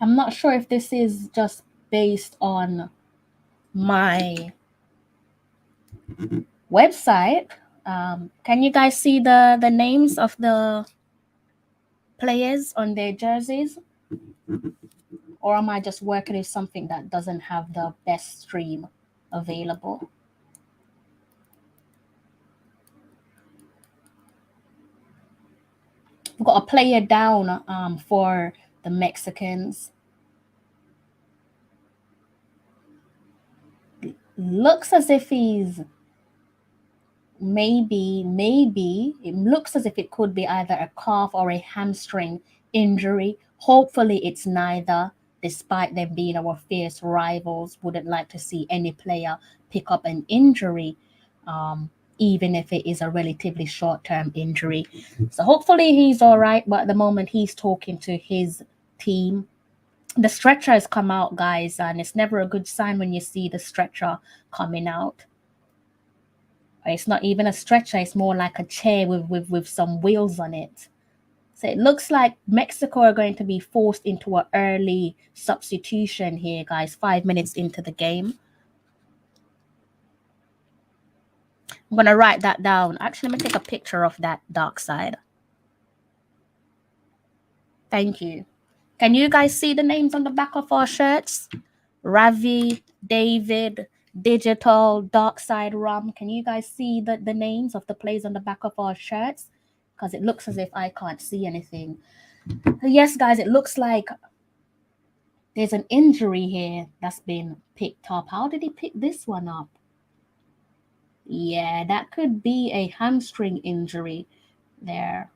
I'm not sure if this is just based on my website. Can you guys see the names of the players on their jerseys? Or am I just working with something that doesn't have the best stream available? We've got a player down for the Mexicans. Looks as if he's maybe it looks as if it could be either a calf or a hamstring injury. Hopefully it's neither. despite them being our fierce rivals, wouldn't like to see any player pick up an injury, even if it is a relatively short-term injury. So hopefully he's all right, but at the moment he's talking to his team. The stretcher has come out, guys, and it's never a good sign when you see the stretcher coming out. It's not even a stretcher, it's more like a chair with some wheels on it. So it looks like Mexico are going to be forced into an early substitution here, guys, 5 minutes into the game. I'm going to write that down. Actually, let me take a picture of that dark side. Thank you. Can you guys see the names on the back of our shirts? Ravi, David, Digital, Dark Side Rum. Can you guys see the names of the players on the back of our shirts? Because it looks as if I can't see anything. Yes, guys, it looks like there's an injury here that's been picked up. How did he pick this one up? Yeah, that could be a hamstring injury there.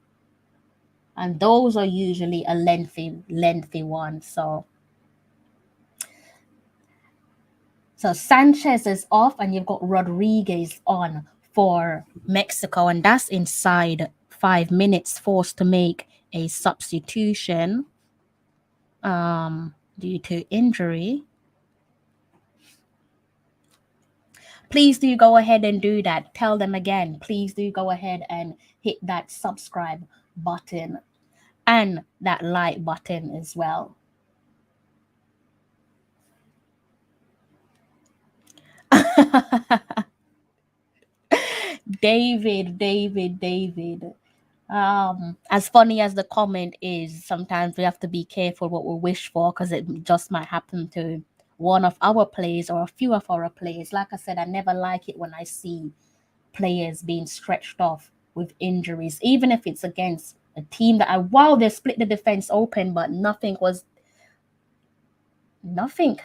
And those are usually a lengthy one. So Sanchez is off and you've got Rodriguez on for Mexico. And that's inside 5 minutes, forced to make a substitution due to injury. Please do go ahead and do that. Tell them again. Please do go ahead and hit that subscribe button and that like button as well. David. As funny as the comment is, sometimes we have to be careful what we wish for because it just might happen to one of our players or a few of our players. Like I said, I never like it when I see players being stretched off with injuries, even if it's against a team that they split the defense open, but nothing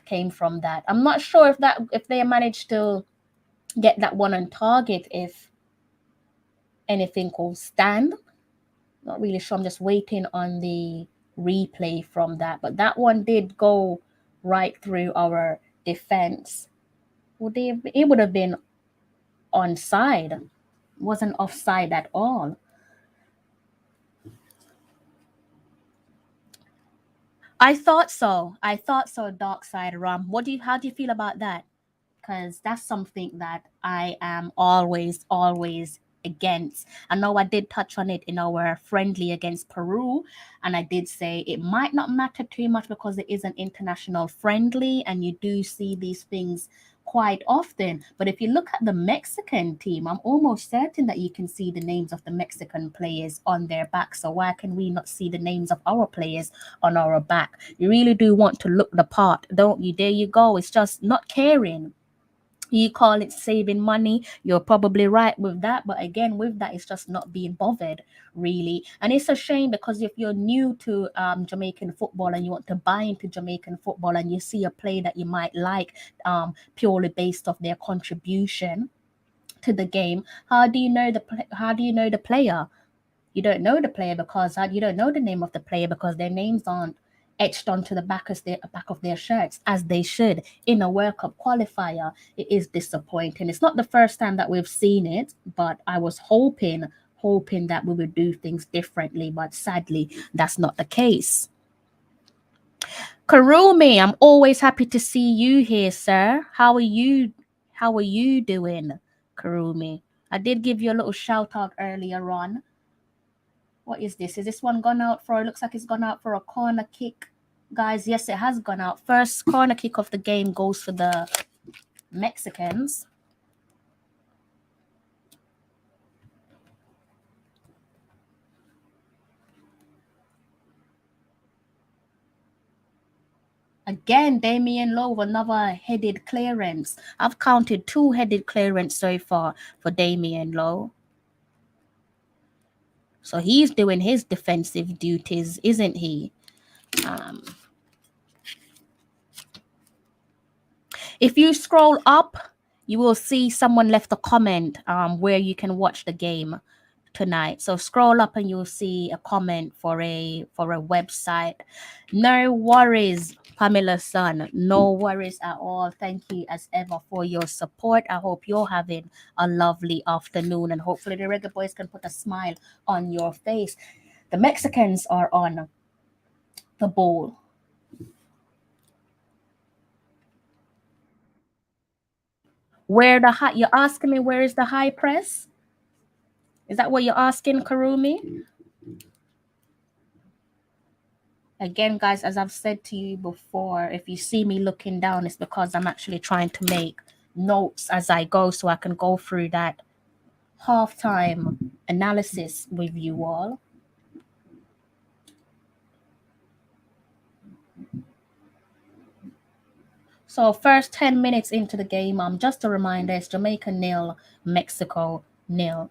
came from that. I'm not sure if they managed to get that one on target, if anything will stand. Not really sure. I'm just waiting on the replay from that. But that one did go right through our defense. It would have been onside. It wasn't offside at all. I thought so, Dark Side Rum. How do you feel about that? Because that's something that I am always against. I know I did touch on it in our friendly against Peru, and I did say it might not matter too much because it is an international friendly and you do see these things quite often. But if you look at the Mexican team, I'm almost certain that you can see the names of the Mexican players on their back. So why can we not see the names of our players on our back? You really do want to look the part, don't you? There you go. It's just not caring. You call it saving money. You're probably right with that. But again, with that, it's just not being bothered, really. And it's a shame because if you're new to Jamaican football and you want to buy into Jamaican football and you see a play that you might like purely based off their contribution to the game, how do you know the player? You don't know the player because you don't know the name of the player because their names aren't etched onto the back of their shirts as they should in a World Cup qualifier. It is disappointing. It's not the first time that we've seen it, but I was hoping that we would do things differently, but sadly that's not the case. Karumi, I'm always happy to see you here, sir. How are you doing, Karumi? I did give you a little shout out earlier on. What is this? Is this one gone out for? It looks like it's gone out for a corner kick. Guys, yes, it has gone out. First corner kick of the game goes for the Mexicans. Again, Damian Lowe, another headed clearance. I've counted 2 headed clearance so far for Damian Lowe. So he's doing his defensive duties, isn't he? If you scroll up, you will see someone left a comment where you can watch the game. tonight. So scroll up and you'll see a comment for a website. No worries, Pamela Son. No worries at all. Thank you as ever for your support. I hope you're having a lovely afternoon, and hopefully the Reggae Boys can put a smile on your face. The Mexicans are on the ball. You're asking me where is the high press? Is that what you're asking, Karumi? Again, guys, as I've said to you before, if you see me looking down, it's because I'm actually trying to make notes as I go so I can go through that halftime analysis with you all. So first 10 minutes into the game, just a reminder, it's Jamaica 0, Mexico 0.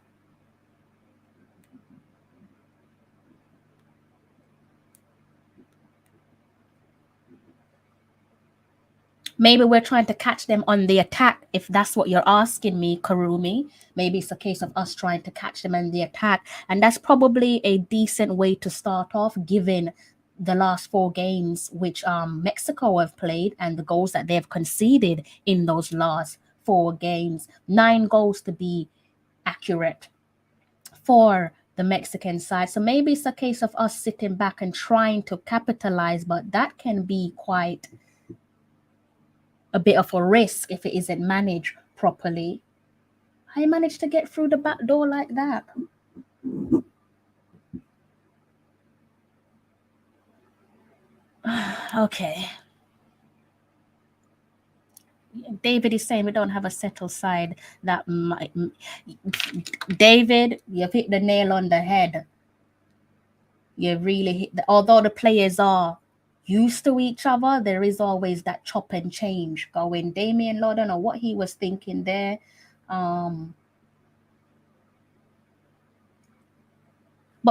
Maybe we're trying to catch them on the attack, if that's what you're asking me, Karumi. Maybe it's a case of us trying to catch them on the attack. And that's probably a decent way to start off, given the last 4 games which Mexico have played and the goals that they've conceded in those last 4 games. 9 goals to be accurate for the Mexican side. So maybe it's a case of us sitting back and trying to capitalize, but that can be quite a bit of a risk if it isn't managed properly. I managed to get through the back door like that. Okay. David is saying we don't have a settled side. That might... David, you've hit the nail on the head. You really hit although the players are used to each other, there is always that chop and change going. Damian Law, I don't know what he was thinking there. But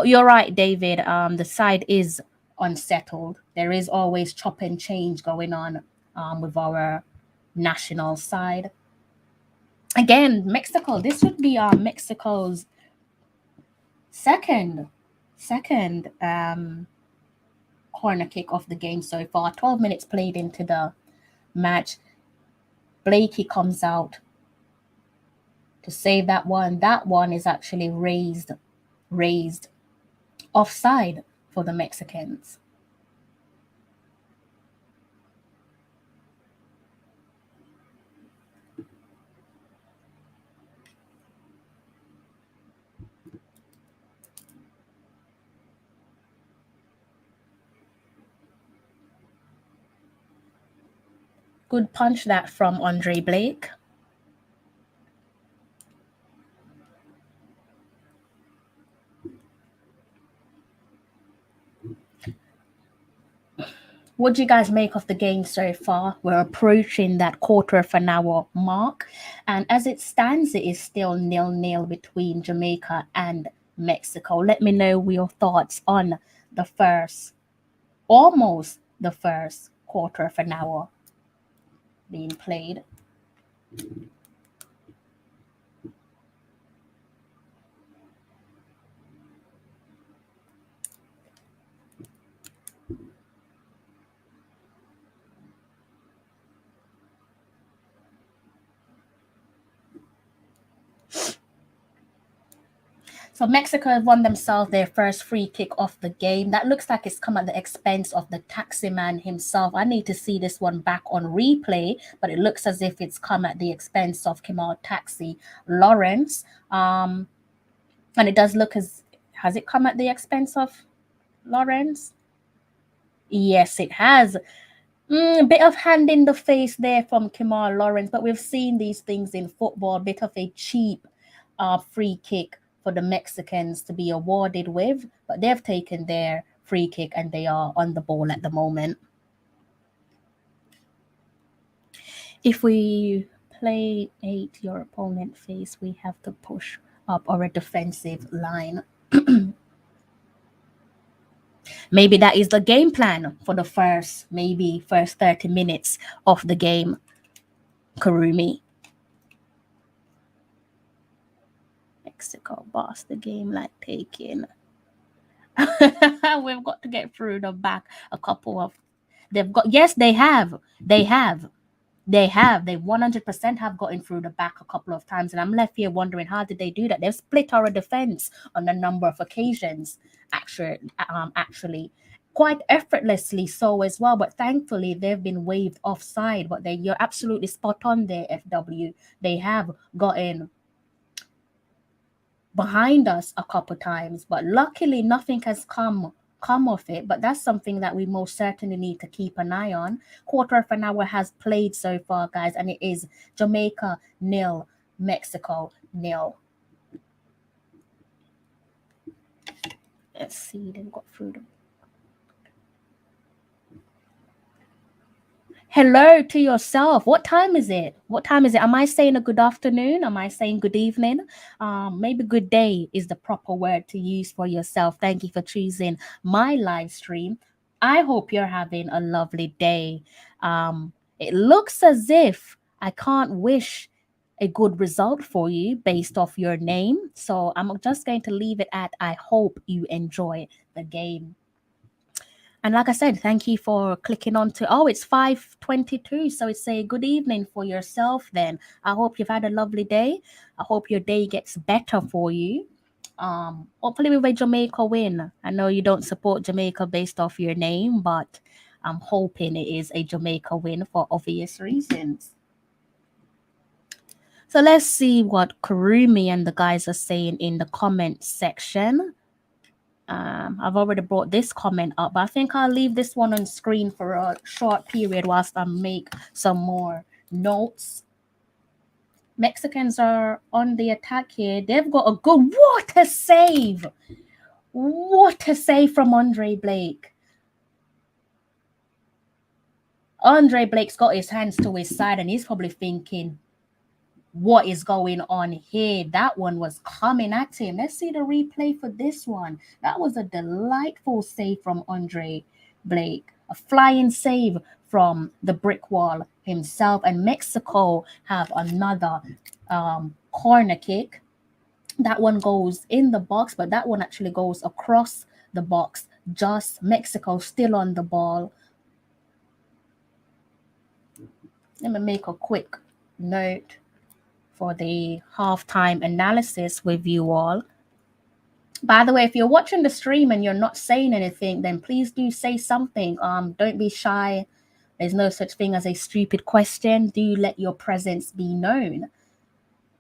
you're right, David. The side is unsettled. There is always chop and change going on with our national side. Again, Mexico. This would be Mexico's second corner kick of the game so far. 12 minutes played into the match. Blakey comes out to save that one. That one is actually raised offside for the Mexicans. Good punch that from Andre Blake. What do you guys make of the game so far? We're approaching that quarter of an hour mark. And as it stands, it is still 0-0 between Jamaica and Mexico. Let me know your thoughts on almost the first quarter of an hour being played. So Mexico have won themselves their first free kick of the game. That looks like it's come at the expense of the taxi man himself. I need to see this one back on replay, but it looks as if it's come at the expense of Kemal Taxi Lawrence. And it does look has it come at the expense of Lawrence? Yes, it has. A bit of hand in the face there from Kemal Lawrence, but we've seen these things in football, a bit of a cheap free kick for the Mexicans to be awarded with, but they've taken their free kick and they are on the ball at the moment. If we play 8 your opponent face, we have to push up our defensive line. Maybe that is the game plan for the first 30 minutes of the game, Karumi. Mexico boss the game like taking. We've got to get through the back a couple of. They've got, yes, they have. They have. They have. They 100% have gotten through the back a couple of times. And I'm left here wondering, how did they do that? They've split our defense on a number of occasions, actually quite effortlessly so as well. But thankfully, they've been waved offside. But you're absolutely spot on there, FW. They have gotten behind us a couple times, but luckily nothing has come of it. But that's something that we most certainly need to keep an eye on. Quarter of an hour has played so far, guys, and it is Jamaica 0, Mexico 0. Let's see, they've got through the. Hello to yourself. What time is it? What time is it? Am I saying a good afternoon? Am I saying good evening? Maybe good day is the proper word to use for yourself. Thank you for choosing my live stream. I hope you're having a lovely day. It looks as if I can't wish a good result for you based off your name. So I'm just going to leave it at I hope you enjoy the game. And like I said, thank you for clicking on to, it's 5:22. So it's a good evening for yourself then. I hope you've had a lovely day. I hope your day gets better for you. Hopefully with a Jamaica win. I know you don't support Jamaica based off your name, but I'm hoping it is a Jamaica win for obvious reasons. So let's see what Karumi and the guys are saying in the comment section. I've already brought this comment up, but I think I'll leave this one on screen for a short period whilst I make some more notes. Mexicans are on the attack here. They've got a good, what a save! What a save from Andre Blake. Andre Blake's got his hands to his side and he's probably thinking, what is going on here? That one was coming at him. Let's see the replay for this one. That was a delightful save from Andre Blake. A flying save from the brick wall himself. And Mexico have another corner kick. That one goes in the box, but that one actually goes across the box. Just Mexico still on the ball. Let me make a quick note for the halftime analysis with you all. By the way, if you're watching the stream and you're not saying anything, then please do say something. Don't be shy. There's no such thing as a stupid question. Do let your presence be known.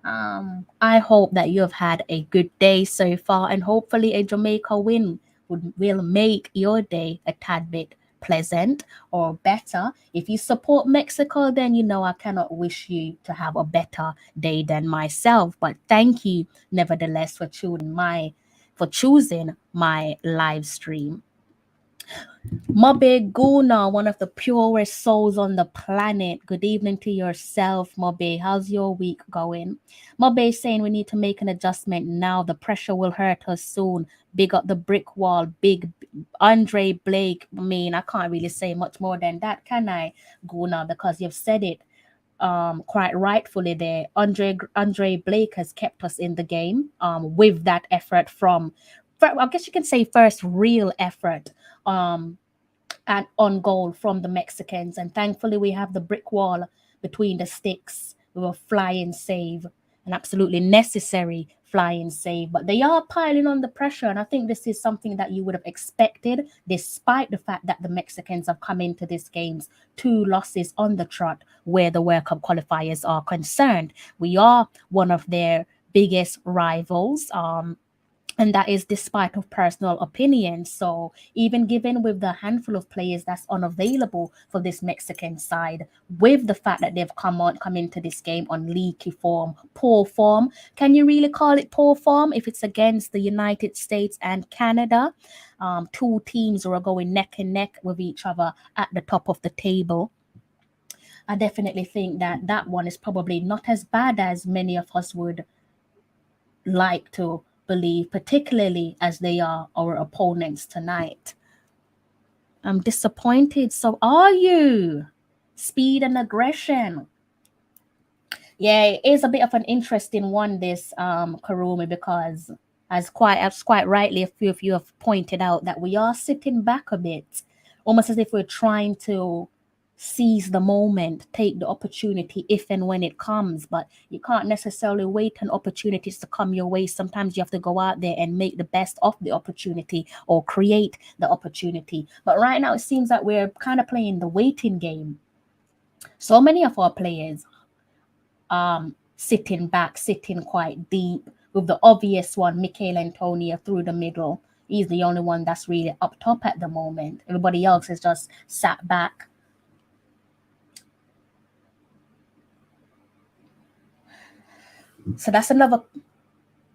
I hope that you have had a good day so far, and hopefully a Jamaica win will make your day a tad bit pleasant or better. If you support Mexico, then you know I cannot wish you to have a better day than myself. But thank you nevertheless for choosing my live stream. Mobe Guna, one of the purest souls on the planet. Good evening to yourself, Mobe. How's your week going? Mobe is saying we need to make an adjustment now. The pressure will hurt us soon. Big up the brick wall. Big Andre Blake. I mean, I can't really say much more than that, can I, Guna? Because you've said it quite rightfully there. Andre Blake has kept us in the game with that effort from, I guess you can say, first real effort and on goal from the Mexicans. And thankfully we have the brick wall between the sticks with a flying save, an absolutely necessary flying save. But they are piling on the pressure, and I think this is something that you would have expected, despite the fact that the Mexicans have come into this games 2 losses on the trot where the World Cup qualifiers are concerned. We are one of their biggest rivals, and that is despite of personal opinions. So even given with the handful of players that's unavailable for this Mexican side, with the fact that they've come into this game on leaky form, poor form, can you really call it poor form if it's against the United States and Canada? 2 teams who are going neck and neck with each other at the top of the table. I definitely think that one is probably not as bad as many of us would like to believe, particularly as they are our opponents tonight. I'm disappointed. So are you? Speed and aggression. Yeah, it is a bit of an interesting one, this Karumi, because as quite rightly a few of you have pointed out that we are sitting back a bit, almost as if we're trying to seize the moment, take the opportunity if and when it comes. But you can't necessarily wait on opportunities to come your way. Sometimes you have to go out there and make the best of the opportunity or create the opportunity. But right now it seems that we're kind of playing the waiting game. So many of our players sitting back, sitting quite deep, with the obvious one, Michael Antonio through the middle. He's the only one that's really up top at the moment. Everybody else is just sat back. So that's another.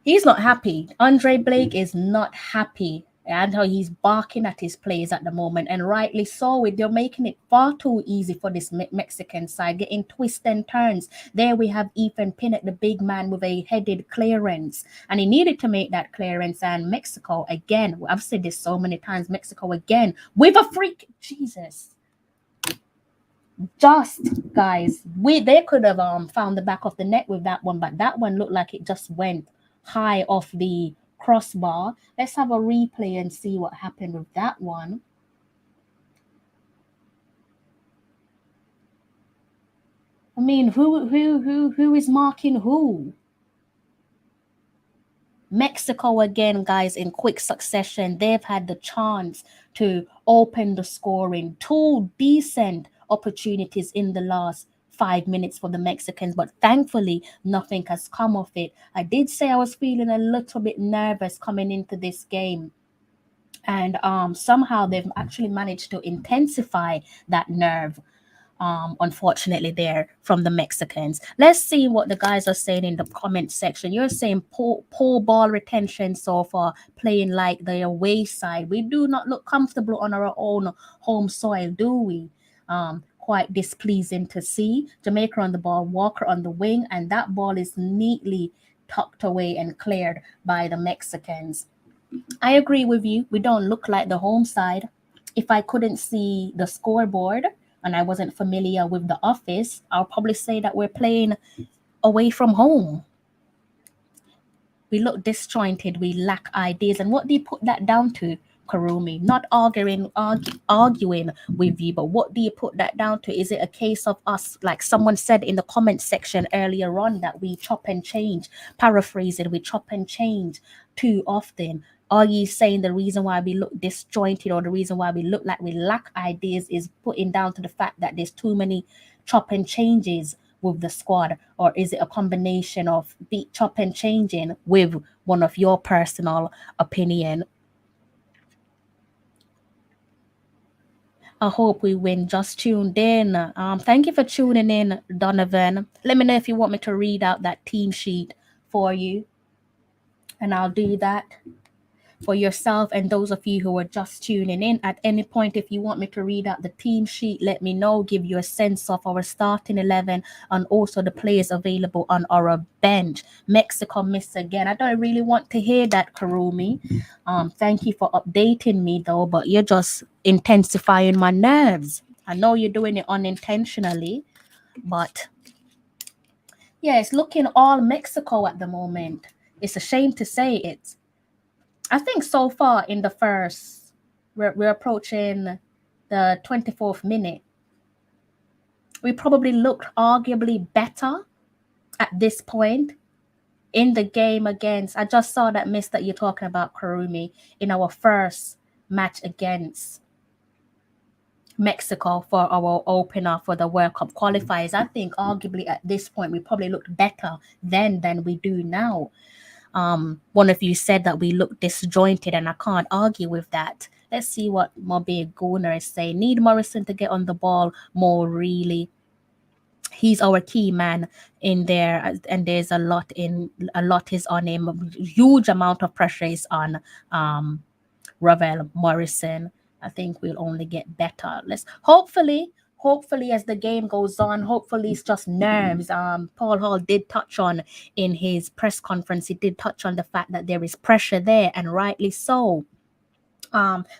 He's not happy. Andre Blake is not happy. And how he's barking at his players at the moment, and rightly so. They're making it far too easy for this Mexican side, getting twists and turns. There we have Ethan Pinnock, the big man, with a headed clearance, and he needed to make that clearance. And Mexico again, I've said this so many times, Mexico again with a freak. Jesus, just guys, they could have found the back of the net with that one, but that one looked like it just went high off the crossbar. Let's have a replay and see what happened with that one. I mean, who is marking who? Mexico again, guys, in quick succession. They've had the chance to open the scoring. Two decent opportunities in the last 5 minutes for the Mexicans, but thankfully nothing has come of it. I did say I was feeling a little bit nervous coming into this game, and somehow they've actually managed to intensify that nerve, unfortunately, there from the Mexicans. Let's see what the guys are saying in the comment section. You're saying poor ball retention so far, playing like the away side. We do not look comfortable on our own home soil, do we? Quite displeasing to see. Jamaica on the ball, Walker on the wing, and that ball is neatly tucked away and cleared by the Mexicans. I agree with you. We don't look like the home side. If I couldn't see the scoreboard and I wasn't familiar with the office, I'll probably say that we're playing away from home. We look disjointed. We lack ideas. And what do you put that down to, Karumi? Not arguing with you, but what do you put that down to? Is it a case of us, like someone said in the comment section earlier on, that we chop and change? Paraphrasing, we chop and change too often. Are you saying the reason why we look disjointed, or the reason why we look like we lack ideas, is putting down to the fact that there's too many chop and changes with the squad? Or is it a combination of the chop and changing with one of your personal opinion? I hope we win. Just tuned in. Thank you for tuning in, Donovan. Let me know if you want me to read out that team sheet for you, and I'll do that for yourself and those of you who are just tuning in. At any point, if you want me to read out the team sheet, let me know, give you a sense of our starting 11 and also the players available on our bench. Mexico missed again. I don't really want to hear that, Karumi. Thank you for updating me though, but you're just intensifying my nerves. I know you're doing it unintentionally, but yeah, it's looking all Mexico at the moment. It's a shame to say it. I think so far in the first, we're approaching the 24th minute. We probably looked arguably better at this point in the game against. I just saw that miss that you're talking about, Karumi, in our first match against Mexico for our opener for the World Cup qualifiers. I think arguably at this point we probably looked better then than we do now. One of you said that we look disjointed, and I can't argue with that. Let's see what Mobe Gunner is saying. Need Morrison to get on the ball more, really. He's our key man in there, and there's a lot is on him. Huge amount of pressure is on Ravel Morrison. I think we'll only get better. Let's hopefully as the game goes on, hopefully it's just nerves. Paul Hall did touch on in his press conference, he did touch on the fact that there is pressure there, and rightly so.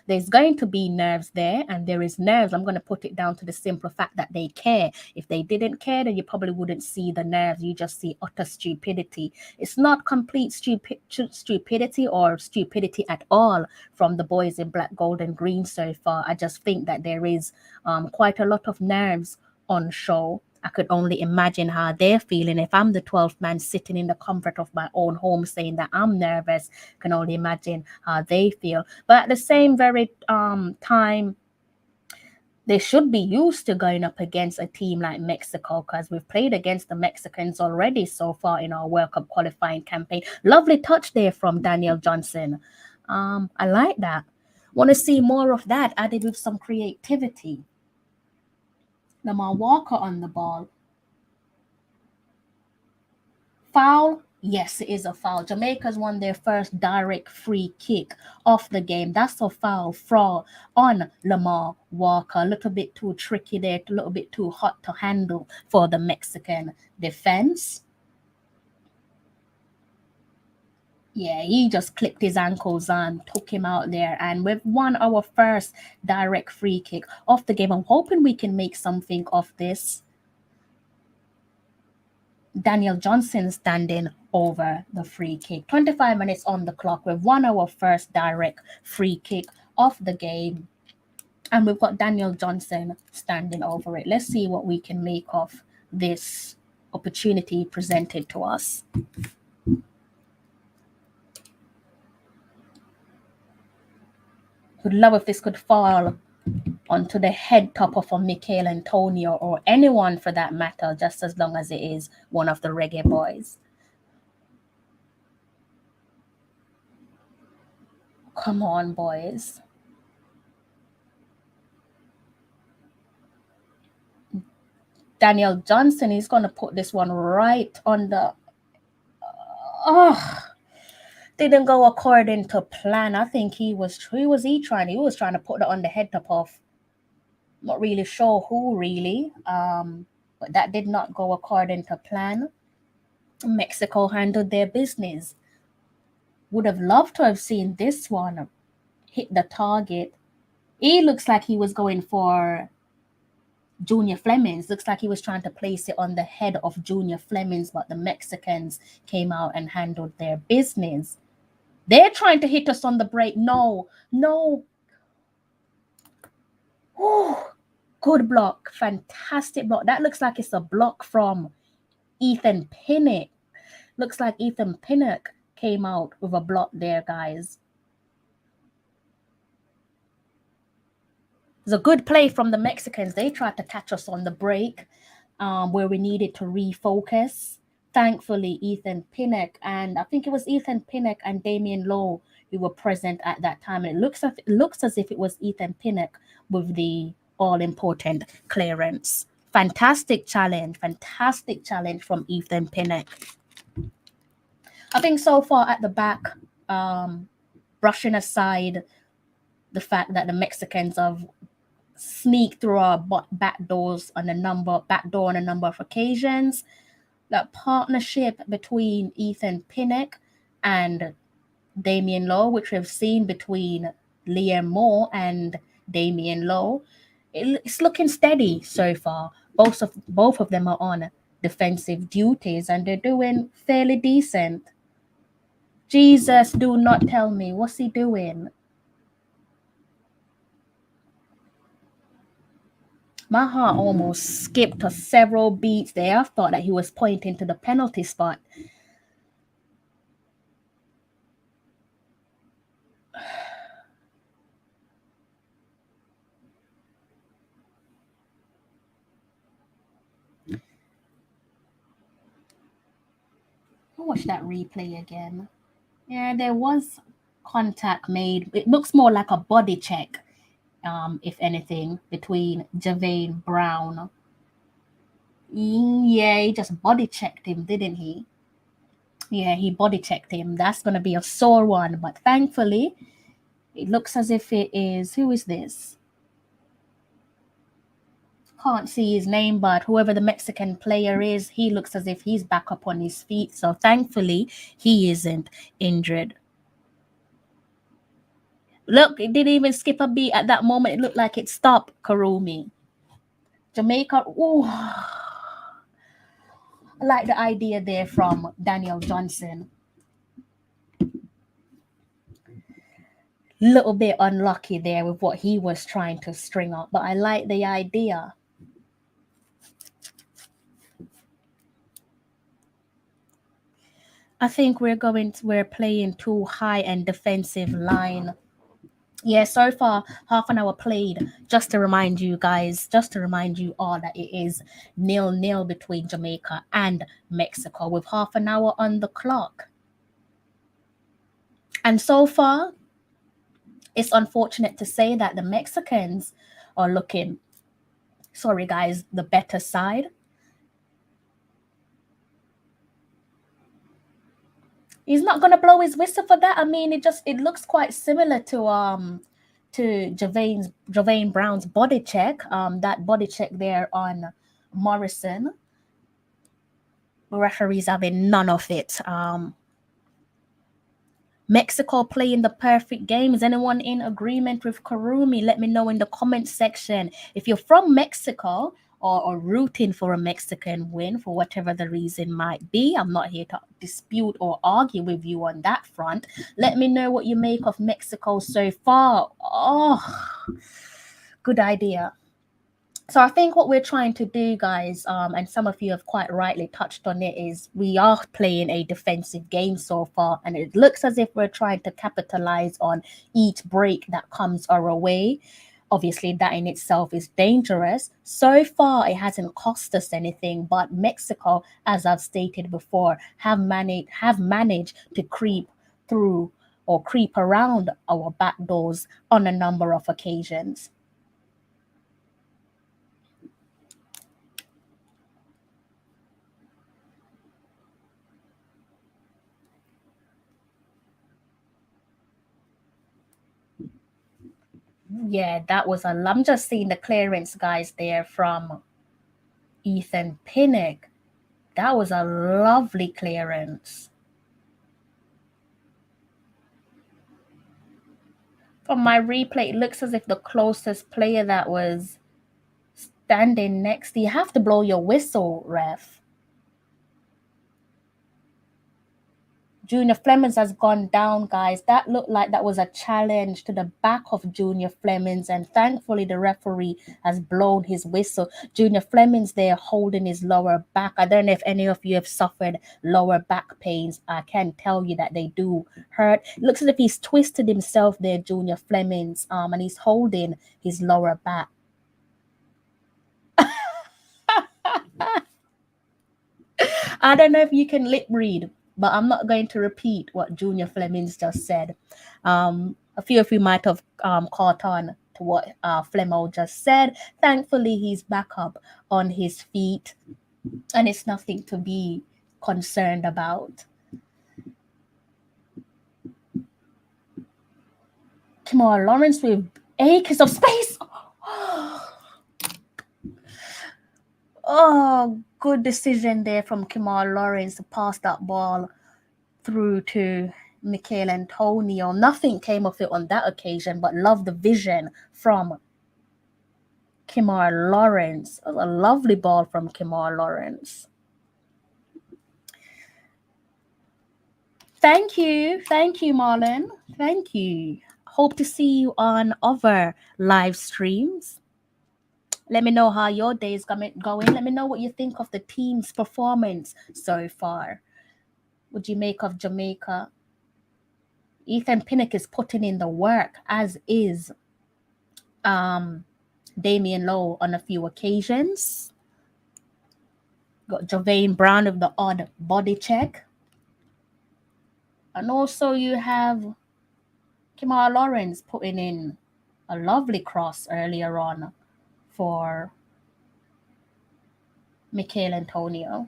There's going to be nerves there, and there is nerves. I'm going to put it down to the simple fact that they care. If they didn't care, then you probably wouldn't see the nerves. You just see utter stupidity. It's not complete stupidity or stupidity at all from the boys in black, gold, and green so far. I just think that there is quite a lot of nerves on show. I could only imagine how they're feeling. If I'm the 12th man sitting in the comfort of my own home saying that I'm nervous, I can only imagine how they feel. But at the same very time, they should be used to going up against a team like Mexico, because we've played against the Mexicans already so far in our World Cup qualifying campaign. Lovely touch there from Daniel Johnson. I like that. Want to see more of that added with some creativity. Lamar Walker on the ball. Foul? Yes, it is a foul. Jamaica's won their first direct free kick of the game. That's a foul on Lamar Walker. A little bit too tricky there, a little bit too hot to handle for the Mexican defense. Yeah, he just clipped his ankles and took him out there. And we've won our first direct free kick of the game. I'm hoping we can make something of this. Daniel Johnson standing over the free kick. 25 minutes on the clock. We've won our first direct free kick of the game. And we've got Daniel Johnson standing over it. Let's see what we can make of this opportunity presented to us. Would love if this could fall onto the head top of a Michael Antonio or anyone for that matter, just as long as it is one of the reggae boys. Come on, boys. Daniel Johnson is going to put this one right on the... didn't go according to plan. I think he was trying to put it on the head top of... Not really sure who really, but that did not go according to plan. Mexico handled their business. Would have loved to have seen this one hit the target. It looks like he was going for Junior Flemings. Looks like he was trying to place it on the head of Junior Flemings, but the Mexicans came out and handled their business. They're trying to hit us on the break. No. Oh, good block. Fantastic block. That looks like it's a block from Ethan Pinnock. Looks like Ethan Pinnock came out with a block there, guys. It's a good play from the Mexicans. They tried to catch us on the break where we needed to refocus. Thankfully, Ethan Pinnock, and I think it was Ethan Pinnock and Damian Lowe who were present at that time. And it looks as if it was Ethan Pinnock with the all-important clearance. Fantastic challenge from Ethan Pinnock. I think so far at the back, brushing aside the fact that the Mexicans have sneaked through our back door on a number of occasions. That partnership between Ethan Pinnock and Damian Lowe, which we've seen between Liam Moore and Damian Lowe, it's looking steady so far. Both of them are on defensive duties and they're doing fairly decent. Jesus, do not tell me. What's he doing? My heart almost skipped to several beats there. I thought that he was pointing to the penalty spot. I'll watch that replay again. Yeah, there was contact made. It looks more like a body check, if anything, between Javane Brown. Yeah, he just body checked him, didn't he? Yeah, he body checked him. That's going to be a sore one. But thankfully, it looks as if it is... Who is this? Can't see his name, but whoever the Mexican player is, he looks as if he's back up on his feet. So thankfully, he isn't injured. Look, it didn't even skip a beat at that moment. It looked like it stopped, Karumi. Jamaica, ooh. I like the idea there from Daniel Johnson. Little bit unlucky there with what he was trying to string up, but I like the idea. I think we're playing too high and defensive line. Yeah, so far half an hour played. Just to remind you guys, just to remind you all that it is 0-0 between Jamaica and Mexico with half an hour on the clock. And so far, it's unfortunate to say that the Mexicans are looking, sorry guys, the better side. He's not gonna blow his whistle for that. I mean, it looks quite similar to Javain Brown's body check. That body check there on Morrison. The referees having none of it. Mexico playing the perfect game. Is anyone in agreement with Karumi? Let me know in the comment section. If you're from Mexico or rooting for a Mexican win for whatever the reason might be, I'm not here to dispute or argue with you on that front. Let me know what you make of Mexico so far. Oh, good idea. So I think what we're trying to do, guys, and some of you have quite rightly touched on it, is we are playing a defensive game so far, and it looks as if we're trying to capitalize on each break that comes our way. Obviously, that in itself is dangerous. So far, it hasn't cost us anything, but Mexico, as I've stated before, have managed to creep through or creep around our back doors on a number of occasions. Yeah, that was I'm just seeing the clearance, guys, there from Ethan Pinnock. That was a lovely clearance. From my replay, it looks as if the closest player that was standing next, you have to blow your whistle, ref. Junior Flemings has gone down, guys. That looked like that was a challenge to the back of Junior Flemings, and thankfully the referee has blown his whistle. Junior Flemings there holding his lower back. I don't know if any of you have suffered lower back pains. I can tell you that they do hurt. It looks as if he's twisted himself there, Junior Flemings, and he's holding his lower back. I don't know if you can lip read, but I'm not going to repeat what Junior Flemings just said. A few of you might have caught on to what Flemo just said. Thankfully, he's back up on his feet, and it's nothing to be concerned about. Kimora Lawrence with acres of space. Oh, good decision there from Kimora Lawrence to pass that ball through to Michael Antonio. Nothing came of it on that occasion, but love the vision from Kimora Lawrence. It was a lovely ball from Kimora Lawrence. Thank you, Marlon. Thank you. Hope to see you on other live streams. Let me know how your day is going. Let me know what you think of the team's performance so far. What do you make of Jamaica? Ethan Pinnock is putting in the work, as is Damian Lowe on a few occasions. Got Javain Brown of the odd body check. And also you have Kimora Lawrence putting in a lovely cross earlier on for Michael Antonio.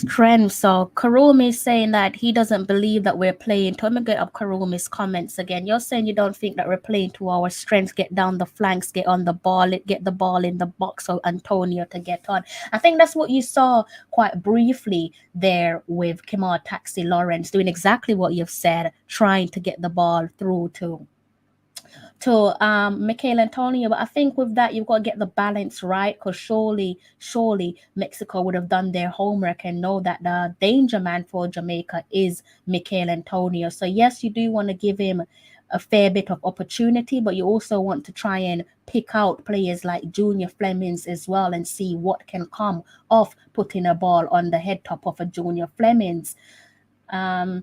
strength. So Karumi is saying that he doesn't believe that we're playing. Let me get up Karumi's comments again. You're saying you don't think that we're playing to our strengths, get down the flanks, get on the ball, get the ball in the box so Antonio to get on. I think that's what you saw quite briefly there with Kimar Taxi Lawrence doing exactly what you've said, trying to get the ball through to Michael Antonio. But I think with that you've got to get the balance right, because surely Mexico would have done their homework and know that the danger man for Jamaica is Michael Antonio. So yes, you do want to give him a fair bit of opportunity, but you also want to try and pick out players like Junior Flemings as well and see what can come off putting a ball on the head top of a Junior Flemings. So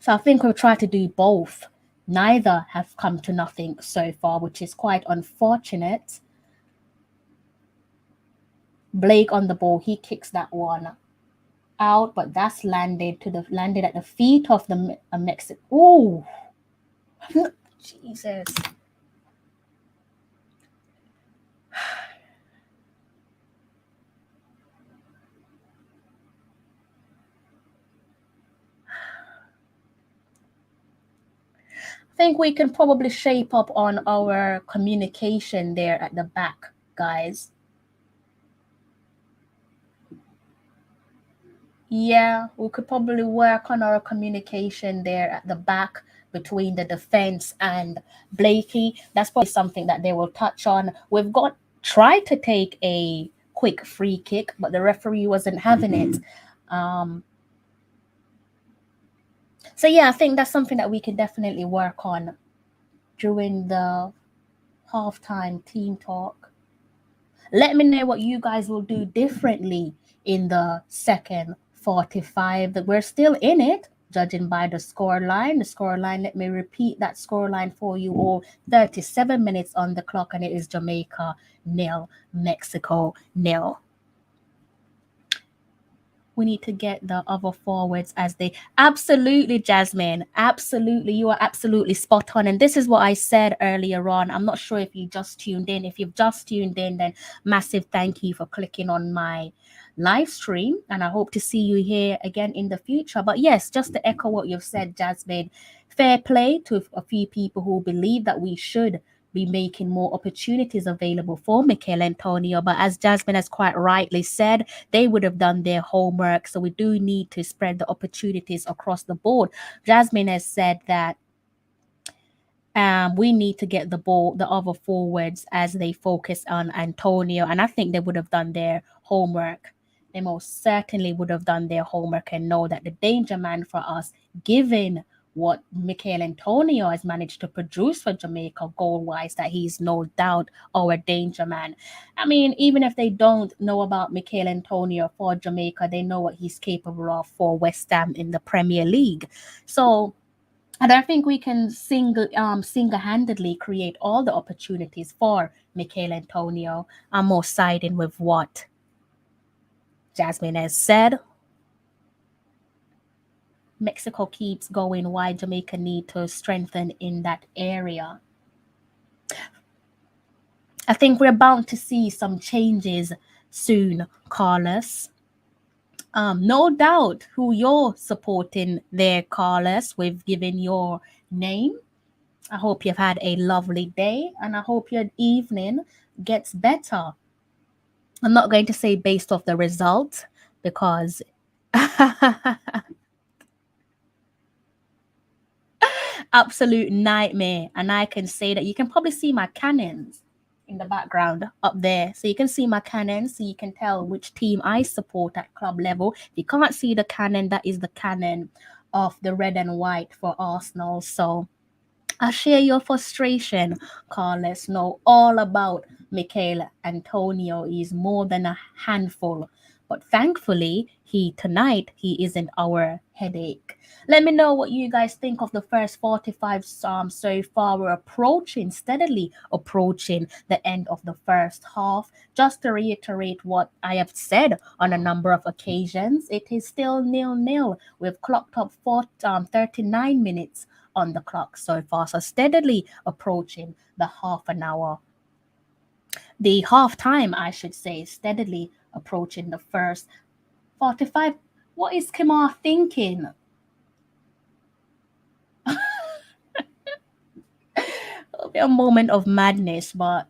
I think we'll try to do both. Neither have come to nothing so far, which is quite unfortunate. Blake on the ball, he kicks that one out, but that's landed at the feet of the Mexican. Oh, Jesus! I think we can probably shape up on our communication there at the back, guys. Yeah, we could probably work on our communication there at the back between the defense and Blakey. That's probably something that they will touch on. We've got tried to take a quick free kick, but the referee wasn't having it. So yeah, I think that's something that we can definitely work on during the halftime team talk. Let me know what you guys will do differently in the second 45. That we're still in it, judging by the score line. The score line, let me repeat that score line for you all. 37 minutes on the clock, and it is Jamaica 0, Mexico 0. We need to get the other forwards as they absolutely, Jasmine, absolutely, you are absolutely spot on. And this is what I said earlier on. I'm not sure if you just tuned in. If you've just tuned in, then massive thank you for clicking on my live stream, and I hope to see you here again in the future. But yes, just to echo what you've said, Jasmine, fair play to a few people who believe that we should be making more opportunities available for Michael Antonio. But as Jasmine has quite rightly said, they would have done their homework. So we do need to spread the opportunities across the board. Jasmine has said that we need to get the other forwards as they focus on Antonio. And I think they would have done their homework. They most certainly would have done their homework and know that the danger man for us, given what Michael Antonio has managed to produce for Jamaica goal-wise, that he's no doubt our danger man. I mean, even if they don't know about Michael Antonio for Jamaica, they know what he's capable of for West Ham in the Premier League. So, and I think we can single-handedly create all the opportunities for Michael Antonio. I'm more siding with what Jasmine has said. Mexico keeps going. Why Jamaica need to strengthen in that area? I think we're bound to see some changes soon, Carlos. No doubt who you're supporting there, Carlos. We've given your name. I hope you've had a lovely day, and I hope your evening gets better. I'm not going to say based off the result, because absolute nightmare. And I can say that you can probably see my cannons in the background up there. So you can see my cannons, so you can tell which team I support at club level. If you can't see the cannon, that is the cannon of the red and white for Arsenal. So I share your frustration, Carlos. Know all about Michael Antonio. Is more than a handful. But thankfully, tonight he isn't our headache. Let me know what you guys think of the first 45 so far. We're steadily approaching the end of the first half. Just to reiterate what I have said on a number of occasions, it is still 0-0. We've clocked up 39 minutes on the clock so far, so steadily approaching the half time, I should say, steadily approaching the first 45. What is Kimar thinking? It'll be a moment of madness, but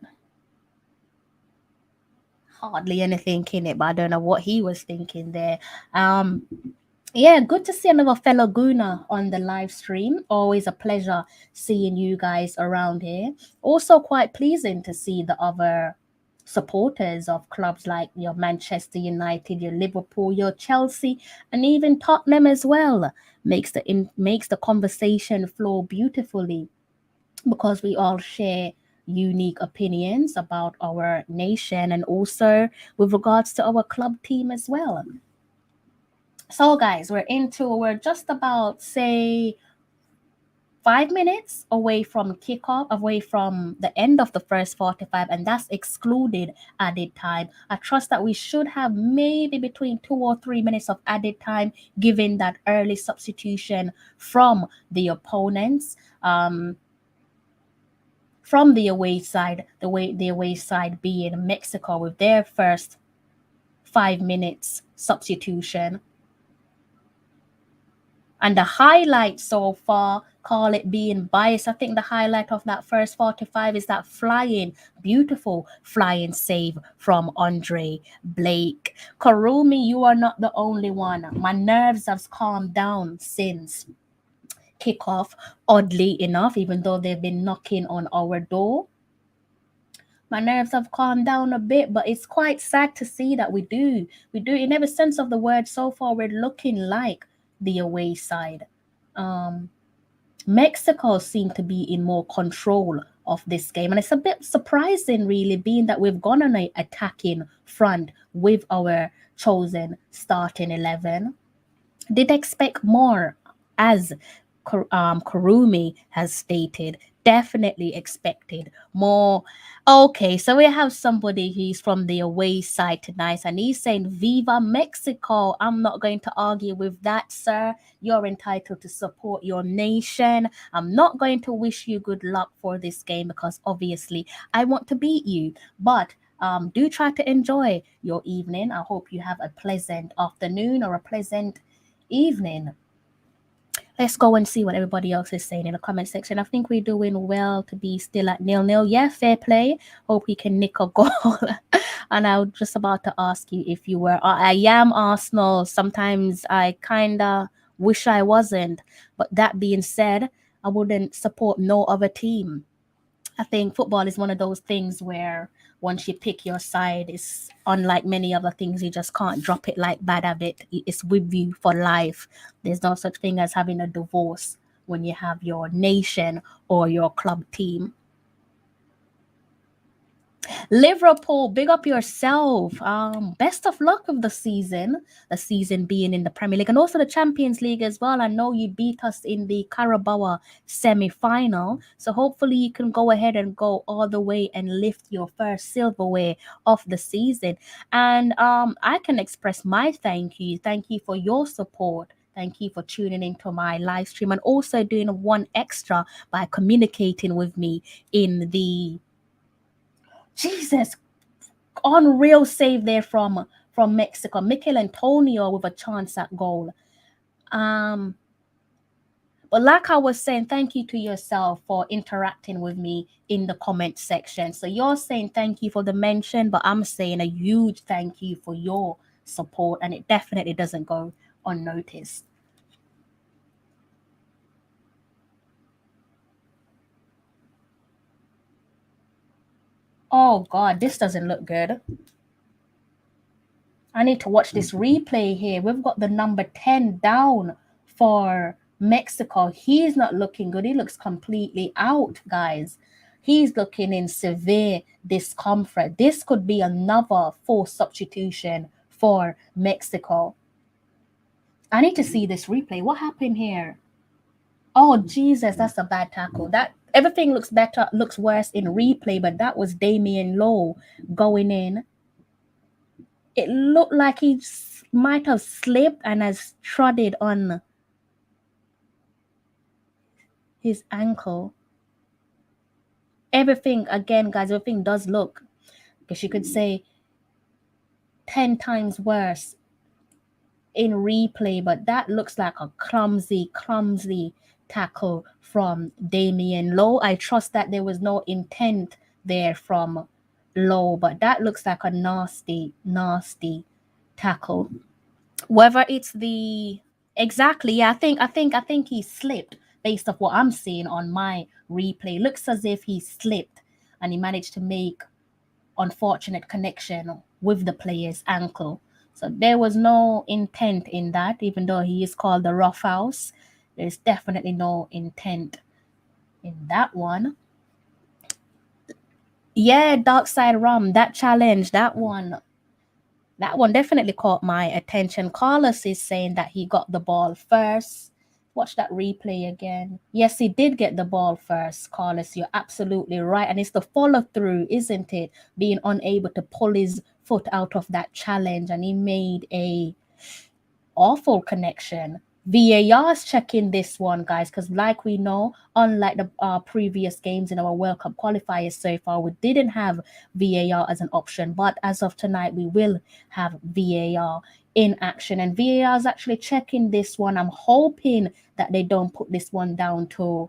hardly anything in it. But I don't know what he was thinking there. Yeah, good to see another fellow Gooner on the live stream. Always a pleasure seeing you guys around here. Also, quite pleasing to see the other supporters of clubs like your Manchester United, your Liverpool, your Chelsea, and even Tottenham as well. Makes the conversation flow beautifully because we all share unique opinions about our nation and also with regards to our club team as well. So, guys, we're just about, say, 5 minutes away from kickoff, away from the end of the first 45, and that's excluded added time. I trust that we should have maybe between 2 or 3 minutes of added time, given that early substitution from the opponents. From the away side, the away side being Mexico with their first 5 minutes substitution. And the highlight so far, call it being biased, I think the highlight of that first 45 is that beautiful flying save from Andre Blake. Karumi, you are not the only one. My nerves have calmed down since kickoff, oddly enough, even though they've been knocking on our door. My nerves have calmed down a bit, but it's quite sad to see that we do in every sense of the word. So far, we're looking like the away side. Mexico seem to be in more control of this game, and it's a bit surprising, really, being that we've gone on an attacking front with our chosen starting 11. Did expect more, as Kurumi has stated. Definitely expected more. Okay, so we have somebody who's from the away side tonight, and he's saying, Viva Mexico. I'm not going to argue with that, sir. You're entitled to support your nation. I'm not going to wish you good luck for this game because obviously I want to beat you. But do try to enjoy your evening. I hope you have a pleasant afternoon or a pleasant evening. Let's go and see what everybody else is saying in the comment section. I think we're doing well to be still at 0-0. Yeah, fair play. Hope we can nick a goal. And I was just about to ask you if you were. I am Arsenal. Sometimes I kind of wish I wasn't. But that being said, I wouldn't support no other team. I think football is one of those things where once you pick your side, it's unlike many other things. You just can't drop it like bad habit. It's with you for life. There's no such thing as having a divorce when you have your nation or your club team. Liverpool, big up yourself. Best of luck with the season being in the Premier League and also the Champions League as well. I know you beat us in the Carabao semi-final, so hopefully you can go ahead and go all the way and lift your first silverware of the season. And I can express my thank you for your support. Thank you for tuning into my live stream and also doing one extra by communicating with me in the Jesus, unreal save there from Mexico. Mikel Antonio with a chance at goal. But like I was saying, thank you to yourself for interacting with me in the comment section. So you're saying thank you for the mention, but I'm saying a huge thank you for your support, and it definitely doesn't go unnoticed. Oh God, this doesn't look good. I need to watch this replay here. We've got the number 10 down for Mexico. He's not looking good. He looks completely out, guys. He's looking in severe discomfort. This could be another forced substitution for Mexico. I need to see this replay. What happened here? Oh, Jesus, that's a bad tackle. That everything looks worse in replay, but that was Damian Lowe going in. It looked like he might have slipped and has trodden on his ankle. Everything, again, guys, everything does look, because you could say 10 times worse in replay, but that looks like a clumsy tackle from Damian Lowe. I trust that there was no intent there from Lowe, but that looks like a nasty tackle. Whether it's the exactly, yeah, I think he slipped based off what I'm seeing on my replay. Looks as if he slipped and he managed to make unfortunate connection with the player's ankle. So there was no intent in that, even though he is called the rough house. There's definitely no intent in that one. Yeah, Dark Side Rum, that challenge, that one definitely caught my attention. Carlos is saying that he got the ball first. Watch that replay again. Yes, he did get the ball first, Carlos. You're absolutely right. And it's the follow through, isn't it? Being unable to pull his foot out of that challenge. And he made a awful connection. VAR's checking this one, guys, because like we know, unlike the previous games in our World Cup qualifiers so far, we didn't have VAR as an option. But as of tonight, we will have VAR in action. And VAR is actually checking this one. I'm hoping that they don't put this one down to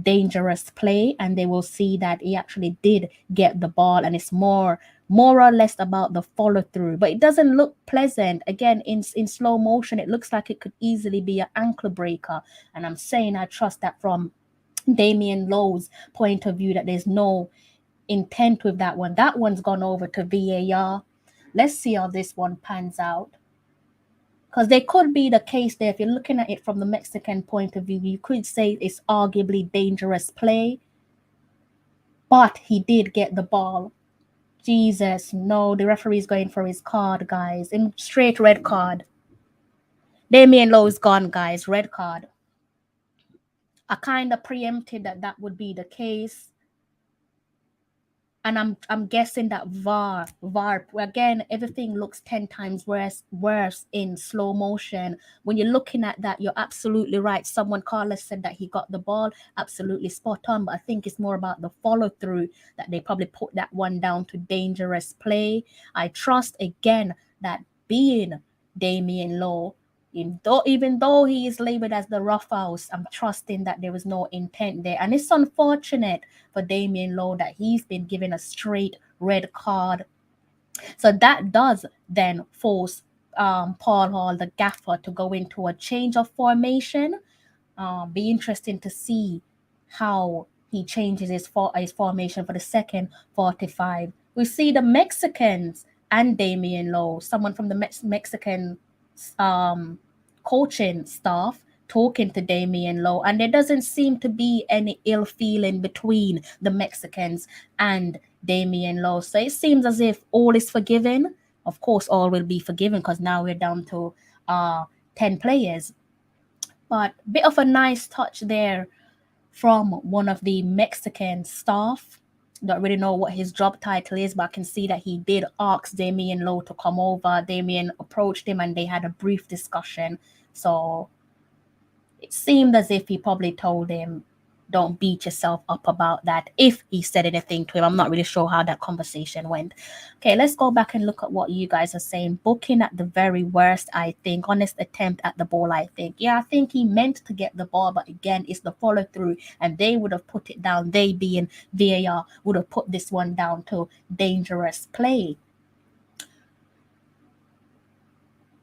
dangerous play, and they will see that he actually did get the ball, and it's more or less about the follow through, but it doesn't look pleasant. Again, in slow motion, it looks like it could easily be an ankle breaker. And I'm saying I trust that from Damian Lowe's point of view, that there's no intent with that one. That one's gone over to VAR. Let's see how this one pans out. Because there could be the case there, if you're looking at it from the Mexican point of view, you could say it's arguably dangerous play, but he did get the ball. Jesus, no, the referee's going for his card, guys. In straight red card. Damian Lowe's gone, guys. Red card. I kind of preempted that would be the case. And I'm guessing that VAR, again, everything looks 10 times worse in slow motion. When you're looking at that, you're absolutely right. Someone, Carlos, said that he got the ball, absolutely spot on. But I think it's more about the follow through, that they probably put that one down to dangerous play. I trust again that being Damian Lowe, even though he is labeled as the rough house, I'm trusting that there was no intent there. And it's unfortunate for Damian Lowe that he's been given a straight red card. So that does then force Paul Hall, the gaffer, to go into a change of formation. Be interesting to see how he changes his formation for the second 45. We see the Mexicans and Damian Lowe, someone from the Mexican coaching staff, talking to Damian Lowe, and there doesn't seem to be any ill feeling between the Mexicans and Damian Lowe. So it seems as if all is forgiven. Of course, all will be forgiven because now we're down to 10 players. But a bit of a nice touch there from one of the Mexican staff. Don't really know what his job title is, but I can see that he did ask Damian Lowe to come over. Damian approached him and they had a brief discussion. So it seemed as if he probably told him, don't beat yourself up about that, if he said anything to him. I'm not really sure how that conversation went. Okay, let's go back and look at what you guys are saying. Booking at the very worst, I think. Honest attempt at the ball, I think. Yeah, I think he meant to get the ball, but again, it's the follow through, and they would have put it down. They, being VAR, would have put this one down to dangerous play.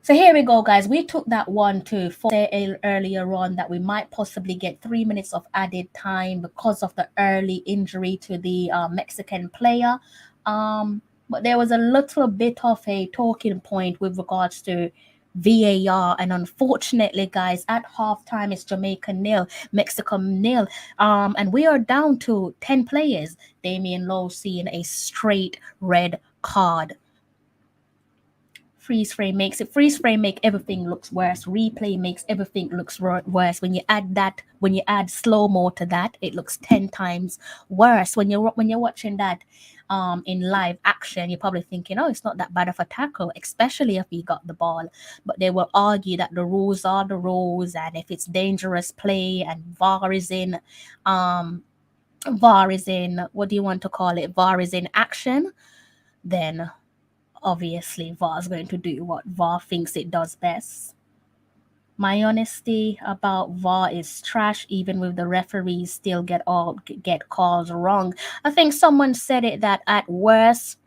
So here we go, guys. We took that one to say earlier on that we might possibly get 3 minutes of added time because of the early injury to the Mexican player. But there was a little bit of a talking point with regards to VAR, and unfortunately, guys, at halftime it's Jamaica 0, Mexico 0, and we are down to 10 players. Damian Lowe seeing a straight red card. Freeze frame makes everything looks worse. Replay makes everything looks worse. When you add slow mo to that, it looks 10 times worse. When you're watching that in live action, you're probably thinking, oh, it's not that bad of a tackle, especially if he got the ball. But they will argue that the rules are the rules, and if it's dangerous play and VAR is in what do you want to call it? VAR is in action, then Obviously, VAR is going to do what VAR thinks it does best. My honesty about VAR is trash. Even with the referees, still get calls wrong. I think someone said it that at worst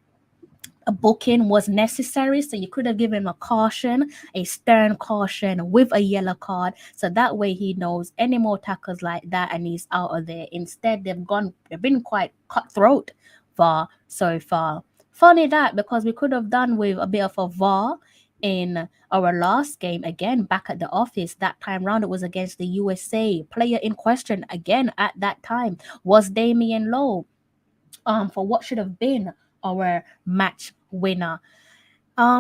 a booking was necessary, so you could have given him a caution, a stern caution with a yellow card, so that way he knows any more tackles like that and he's out of there. Instead, they've been quite cutthroat VAR so far. Funny that, because we could have done with a bit of a VAR in our last game again back at the office. That time round it was against the USA. Player in question again at that time was Damian Lowe, for what should have been our match winner.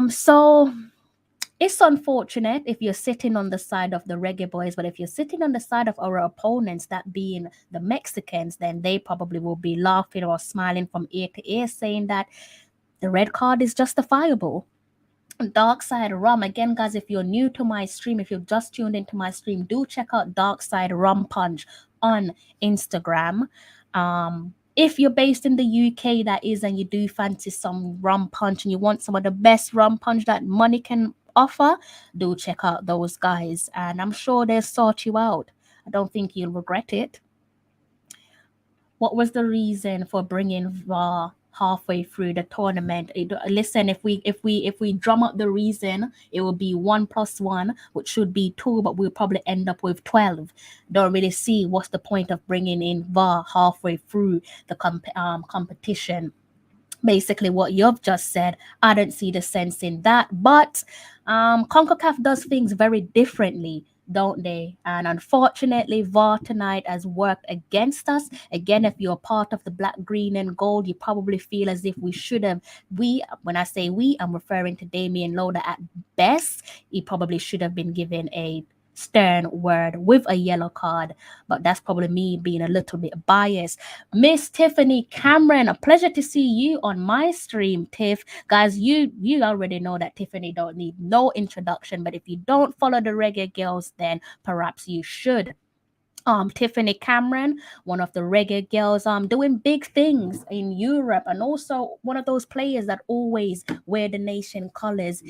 So it's unfortunate if you're sitting on the side of the Reggae Boys, but if you're sitting on the side of our opponents, that being the Mexicans, then they probably will be laughing or smiling from ear to ear, saying that the red card is justifiable. Dark Side Rum. Again, guys, if you're new to my stream, if you've just tuned into my stream, do check out Dark Side Rum Punch on Instagram. If you're based in the UK, that is, and you do fancy some rum punch and you want some of the best rum punch that money can offer, do check out those guys, and I'm sure they'll sort you out. I don't think you'll regret it. What was the reason for bringing VAR halfway through the tournament? Listen, if we drum up the reason, it will be 1+1, which should be 2, but we'll probably end up with 12. Don't really see what's the point of bringing in VAR halfway through the competition. Basically what you've just said, I don't see the sense in that. But CONCACAF does things very differently, don't they? And unfortunately, VAR tonight has worked against us. Again, if you're part of the black, green, and gold, you probably feel as if we should have. When I say we, I'm referring to Damian Lowe. At best, he probably should have been given a stern word with a yellow card, but that's probably me being a little bit biased. Miss Tiffany Cameron, a pleasure to see you on my stream, Tiff. Guys, you already know that Tiffany don't need no introduction, but if you don't follow the Reggae Girls, then perhaps you should. Tiffany Cameron, one of the reggae girls, doing big things in Europe, and also one of those players that always wear the nation colors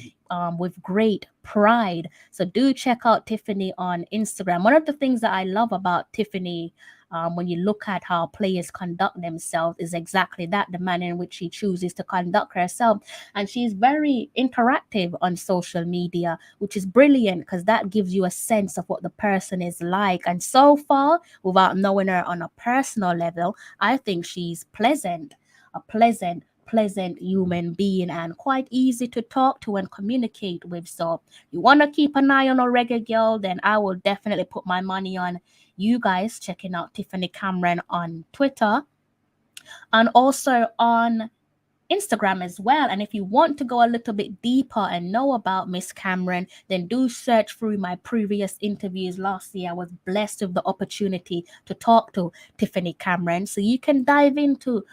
with great pride. So do check out Tiffany on Instagram. One of the things that I love about Tiffany, when you look at how players conduct themselves, is exactly that, the manner in which she chooses to conduct herself. And she's very interactive on social media, which is brilliant because that gives you a sense of what the person is like. And so far, without knowing her on a personal level, I think she's a pleasant human being and quite easy to talk to and communicate with. So you want to keep an eye on a reggae girl, then I will definitely put my money on you guys checking out Tiffany Cameron on Twitter and also on Instagram as well. And if you want to go a little bit deeper and know about Miss Cameron, then do search through my previous interviews. Last year, I was blessed with the opportunity to talk to Tiffany Cameron. So you can dive into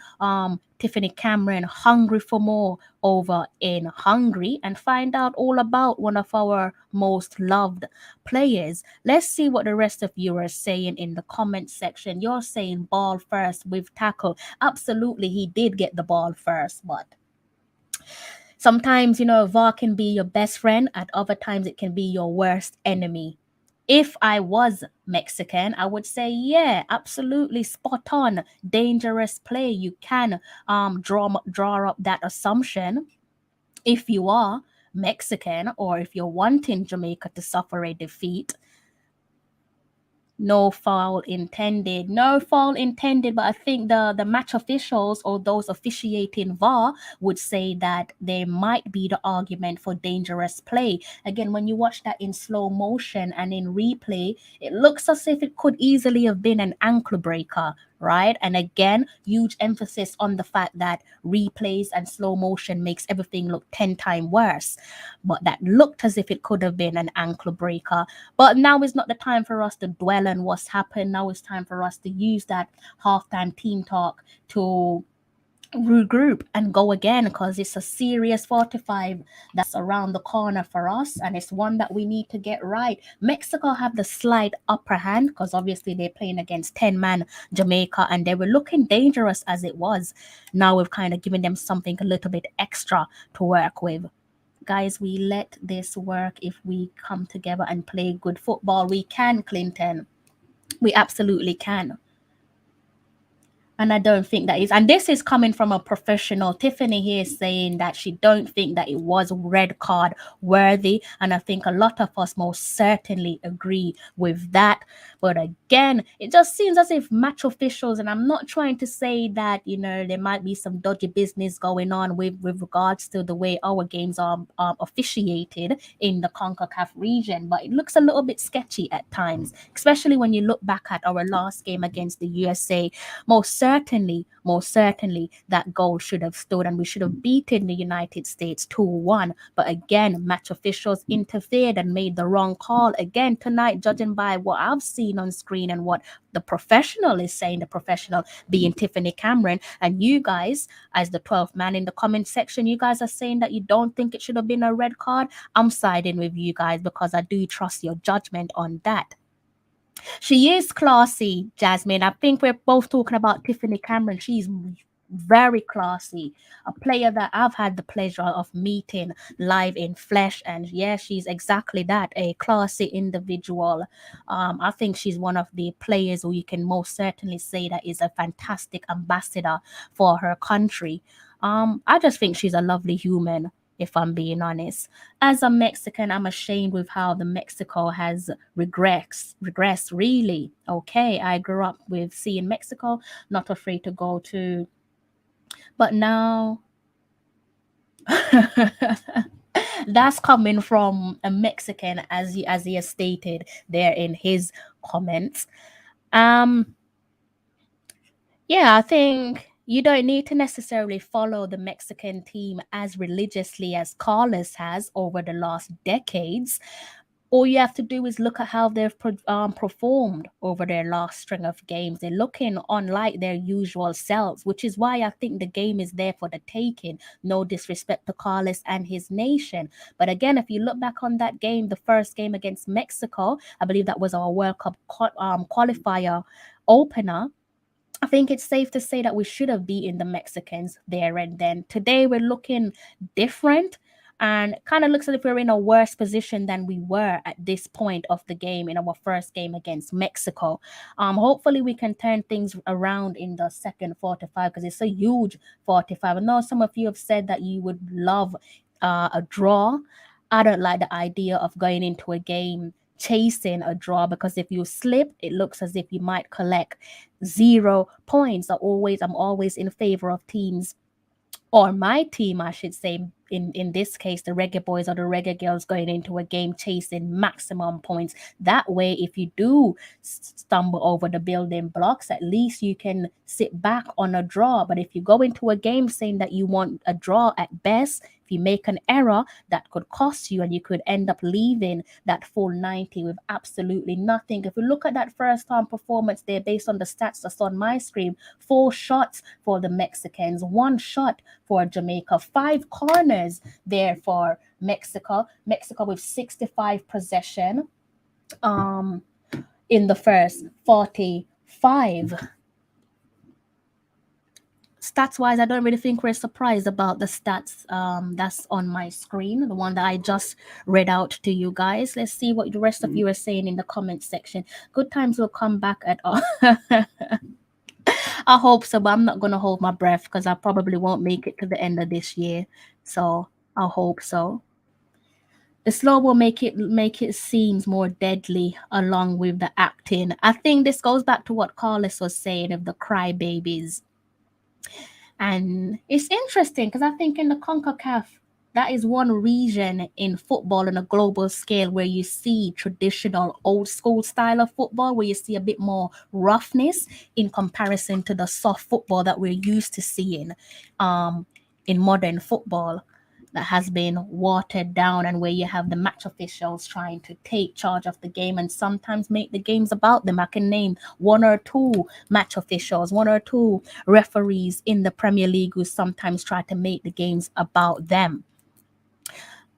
Tiffany Cameron, Hungry for More, over in Hungary and find out all about one of our most loved players. Let's see what the rest of you are saying in the comment section. You're saying ball first with tackle. Absolutely, he did get the ball first, but sometimes, VAR can be your best friend. At other times, it can be your worst enemy. If I was Mexican, I would say, yeah, absolutely spot on. Dangerous play. You can draw up that assumption if you are Mexican or if you're wanting Jamaica to suffer a defeat. No foul intended. No foul intended, but I think the match officials or those officiating VAR would say that there might be the argument for dangerous play. Again, when you watch that in slow motion and in replay, it looks as if it could easily have been an ankle breaker, right? And again, huge emphasis on the fact that replays and slow motion makes everything look 10 times worse. But that looked as if it could have been an ankle breaker. But now is not the time for us to dwell on what's happened. Now it's time for us to use that halftime team talk to regroup and go again, because it's a serious 45 that's around the corner for us, and it's one that we need to get right. Mexico have the slight upper hand because obviously they're playing against 10-man Jamaica, and they were looking dangerous as it was. Now we've kind of given them something a little bit extra to work with. Guys, we let this work. If we come together and play good football, we can, Clinton. We absolutely can. And I don't think that is, and this is coming from a professional. Tiffany here saying that she don't think that it was red card worthy, and I think a lot of us most certainly agree with that. But again, it just seems as if match officials, and I'm not trying to say that, you know, there might be some dodgy business going on with regards to the way our games are officiated in the CONCACAF region, but it looks a little bit sketchy at times, especially when you look back at our last game against the USA. Most certainly, that goal should have stood, and we should have beaten the United States 2-1. But again, match officials interfered and made the wrong call. Again, tonight, judging by what I've seen on screen and what the professional is saying, the professional being Tiffany Cameron, and you guys, as the 12th man in the comment section, you guys are saying that you don't think it should have been a red card. I'm siding with you guys because I do trust your judgment on that. She is classy, Jasmine. I think we're both talking about Tiffany Cameron. She's very classy, a player that I've had the pleasure of meeting live in flesh, and yeah, she's exactly that, a classy individual. I think she's one of the players who you can most certainly say that is a fantastic ambassador for her country. I just think she's a lovely human, if I'm being honest. As a Mexican, I'm ashamed with how the Mexico has regressed really. Okay, I grew up with seeing Mexico, not afraid to go to, but now that's coming from a Mexican, as he has stated there in his comments. Um, yeah, I think you don't need to necessarily follow the Mexican team as religiously as Carlos has over the last decades. All you have to do is look at how they've performed over their last string of games. They're looking unlike their usual selves, which is why I think the game is there for the taking. No disrespect to Carlos and his nation. But again, if you look back on that game, the first game against Mexico, I believe that was our World Cup qualifier opener. I think it's safe to say that we should have beaten the Mexicans there and then. Today we're looking different, and kind of looks as if we're in a worse position than we were at this point of the game in our first game against Mexico. Hopefully we can turn things around in the second 45, because it's a huge 45. I know some of you have said that you would love a draw. I don't like the idea of going into a game chasing a draw, because if you slip, it looks as if you might collect 0 points. I'm always in favor of teams, or my team, I should say, in this case, the Reggae Boys or the Reggae Girls, going into a game chasing maximum points. That way, if you do stumble over the building blocks, at least you can sit back on a draw. But if you go into a game saying that you want a draw at best, if you make an error, that could cost you, and you could end up leaving that full 90 with absolutely nothing. If we look at that first time performance there, based on the stats that's on my screen, 4 shots for the Mexicans, 1 shot for Jamaica, 5 corners there for Mexico. Mexico with 65 possession in the first 45. Stats wise, I don't really think we're surprised about the stats that's on my screen, the one that I just read out to you guys. Let's see what the rest of you are saying in the comment section. Good times will come back at all. I hope so, but I'm not going to hold my breath because I probably won't make it to the end of this year. So I hope so. The slow will make it seems more deadly along with the acting. I think this goes back to what Carlos was saying of the crybabies. And it's interesting because I think in the CONCACAF, that is one region in football on a global scale where you see traditional old school style of football, where you see a bit more roughness in comparison to the soft football that we're used to seeing in modern football. that has been watered down, and where you have the match officials trying to take charge of the game and sometimes make the games about them. I can name one or two match officials, one or two referees in the Premier League who sometimes try to make the games about them.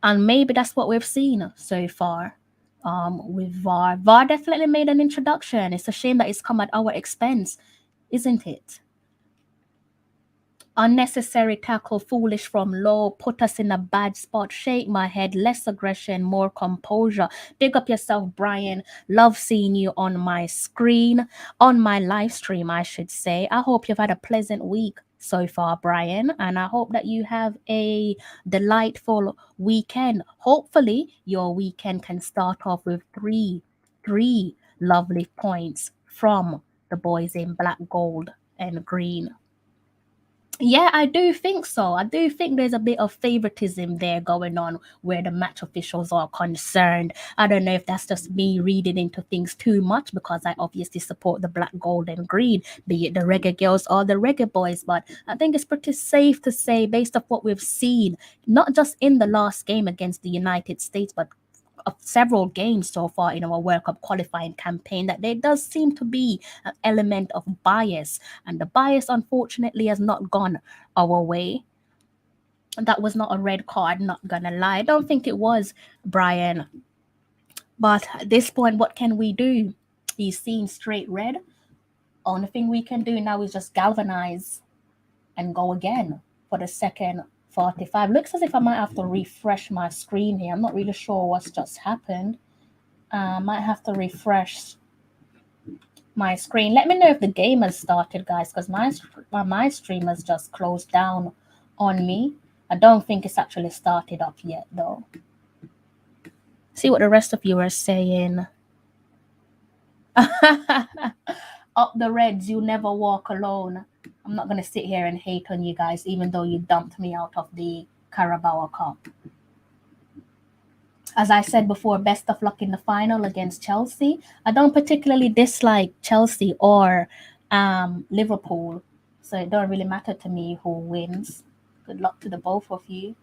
And maybe that's what we've seen so far with VAR. VAR definitely made an introduction. It's a shame that it's come at our expense, isn't it? Unnecessary tackle, foolish from low, put us in a bad spot. Shake my head, less aggression, more composure. Big up yourself, Brian. Love seeing you on my screen, on my live stream, I should say. I hope you've had a pleasant week so far, Brian, and I hope that you have a delightful weekend. Hopefully, your weekend can start off with three lovely points from the boys in black, gold, and green. Yeah, I do think so. I do think there's a bit of favoritism there going on where the match officials are concerned. I don't know if that's just me reading into things too much, because I obviously support the black, gold, and green, be it the reggae girls or the reggae boys. But I think it's pretty safe to say, based off what we've seen, not just in the last game against the United States, but of several games so far in our World Cup qualifying campaign, that there does seem to be an element of bias, and the bias unfortunately has not gone our way. That was not a red card, not gonna lie. I don't think it was, Brian. But at this point, what can we do? He's seen straight red. Only thing we can do now is just galvanize and go again for the second 45. Looks as if I might have to refresh my screen here. I'm not really sure what's just happened. Might have to refresh my screen. Let me know if the game has started, guys, because my stream has just closed down on me. I don't think it's actually started up yet, though. See what the rest of you are saying. Up the Reds, you never walk alone. I'm not going to sit here and hate on you guys, even though you dumped me out of the Carabao Cup. As I said before, best of luck in the final against Chelsea. I don't particularly dislike Chelsea or Liverpool, so it don't really matter to me who wins. Good luck to the both of you.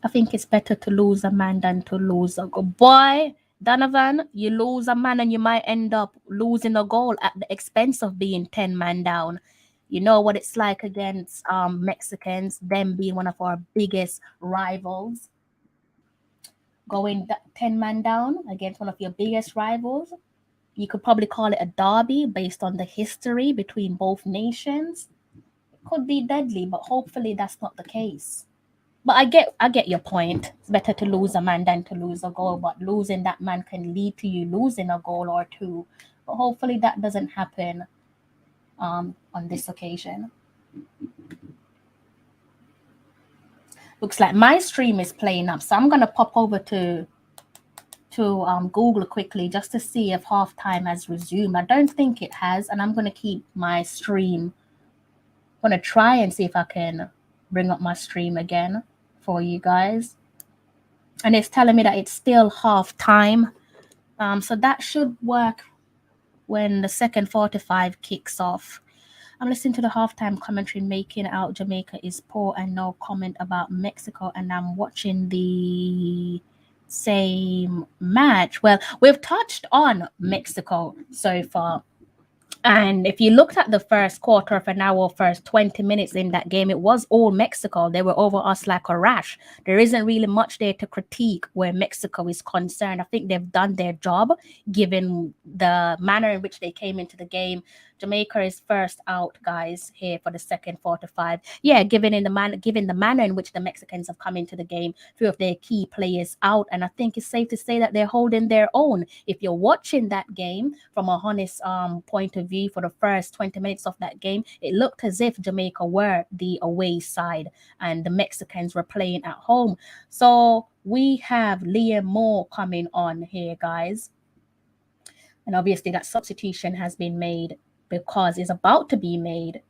I think it's better to lose a man than to lose a goal. Boy, Donovan, you lose a man and you might end up losing a goal at the expense of being 10 man down. You know what it's like against Mexicans, them being one of our biggest rivals. Going 10 man down against one of your biggest rivals. You could probably call it a derby based on the history between both nations. It could be deadly, but hopefully that's not the case. But I get your point. It's better to lose a man than to lose a goal, but losing that man can lead to you losing a goal or two. But hopefully that doesn't happen on this occasion. Looks like my stream is playing up, so I'm gonna pop over to Google quickly just to see if halftime has resumed. I don't think it has, and I'm gonna keep my stream. I'm gonna try and see if I can bring up my stream again for you guys. And it's telling me that it's still halftime. So that should work when the second 45 kicks off. I'm listening to the halftime commentary, making out Jamaica is poor and no comment about Mexico, and I'm watching the same match. Well, we've touched on Mexico so far. And if you looked at the first quarter of an hour, first 20 minutes in that game, it was all Mexico. They were over us like a rash. There isn't really much there to critique where Mexico is concerned. I think they've done their job, given the manner in which they came into the game. Jamaica is first out, guys, here for the second 45. Yeah, given the manner in which the Mexicans have come into the game, few of their key players out, and I think it's safe to say that they're holding their own. If you're watching that game from a honest point of view, for the first 20 minutes of that game, it looked as if Jamaica were the away side and the Mexicans were playing at home. So we have Liam Moore coming on here, guys. And obviously that substitution has been made because it's about to be made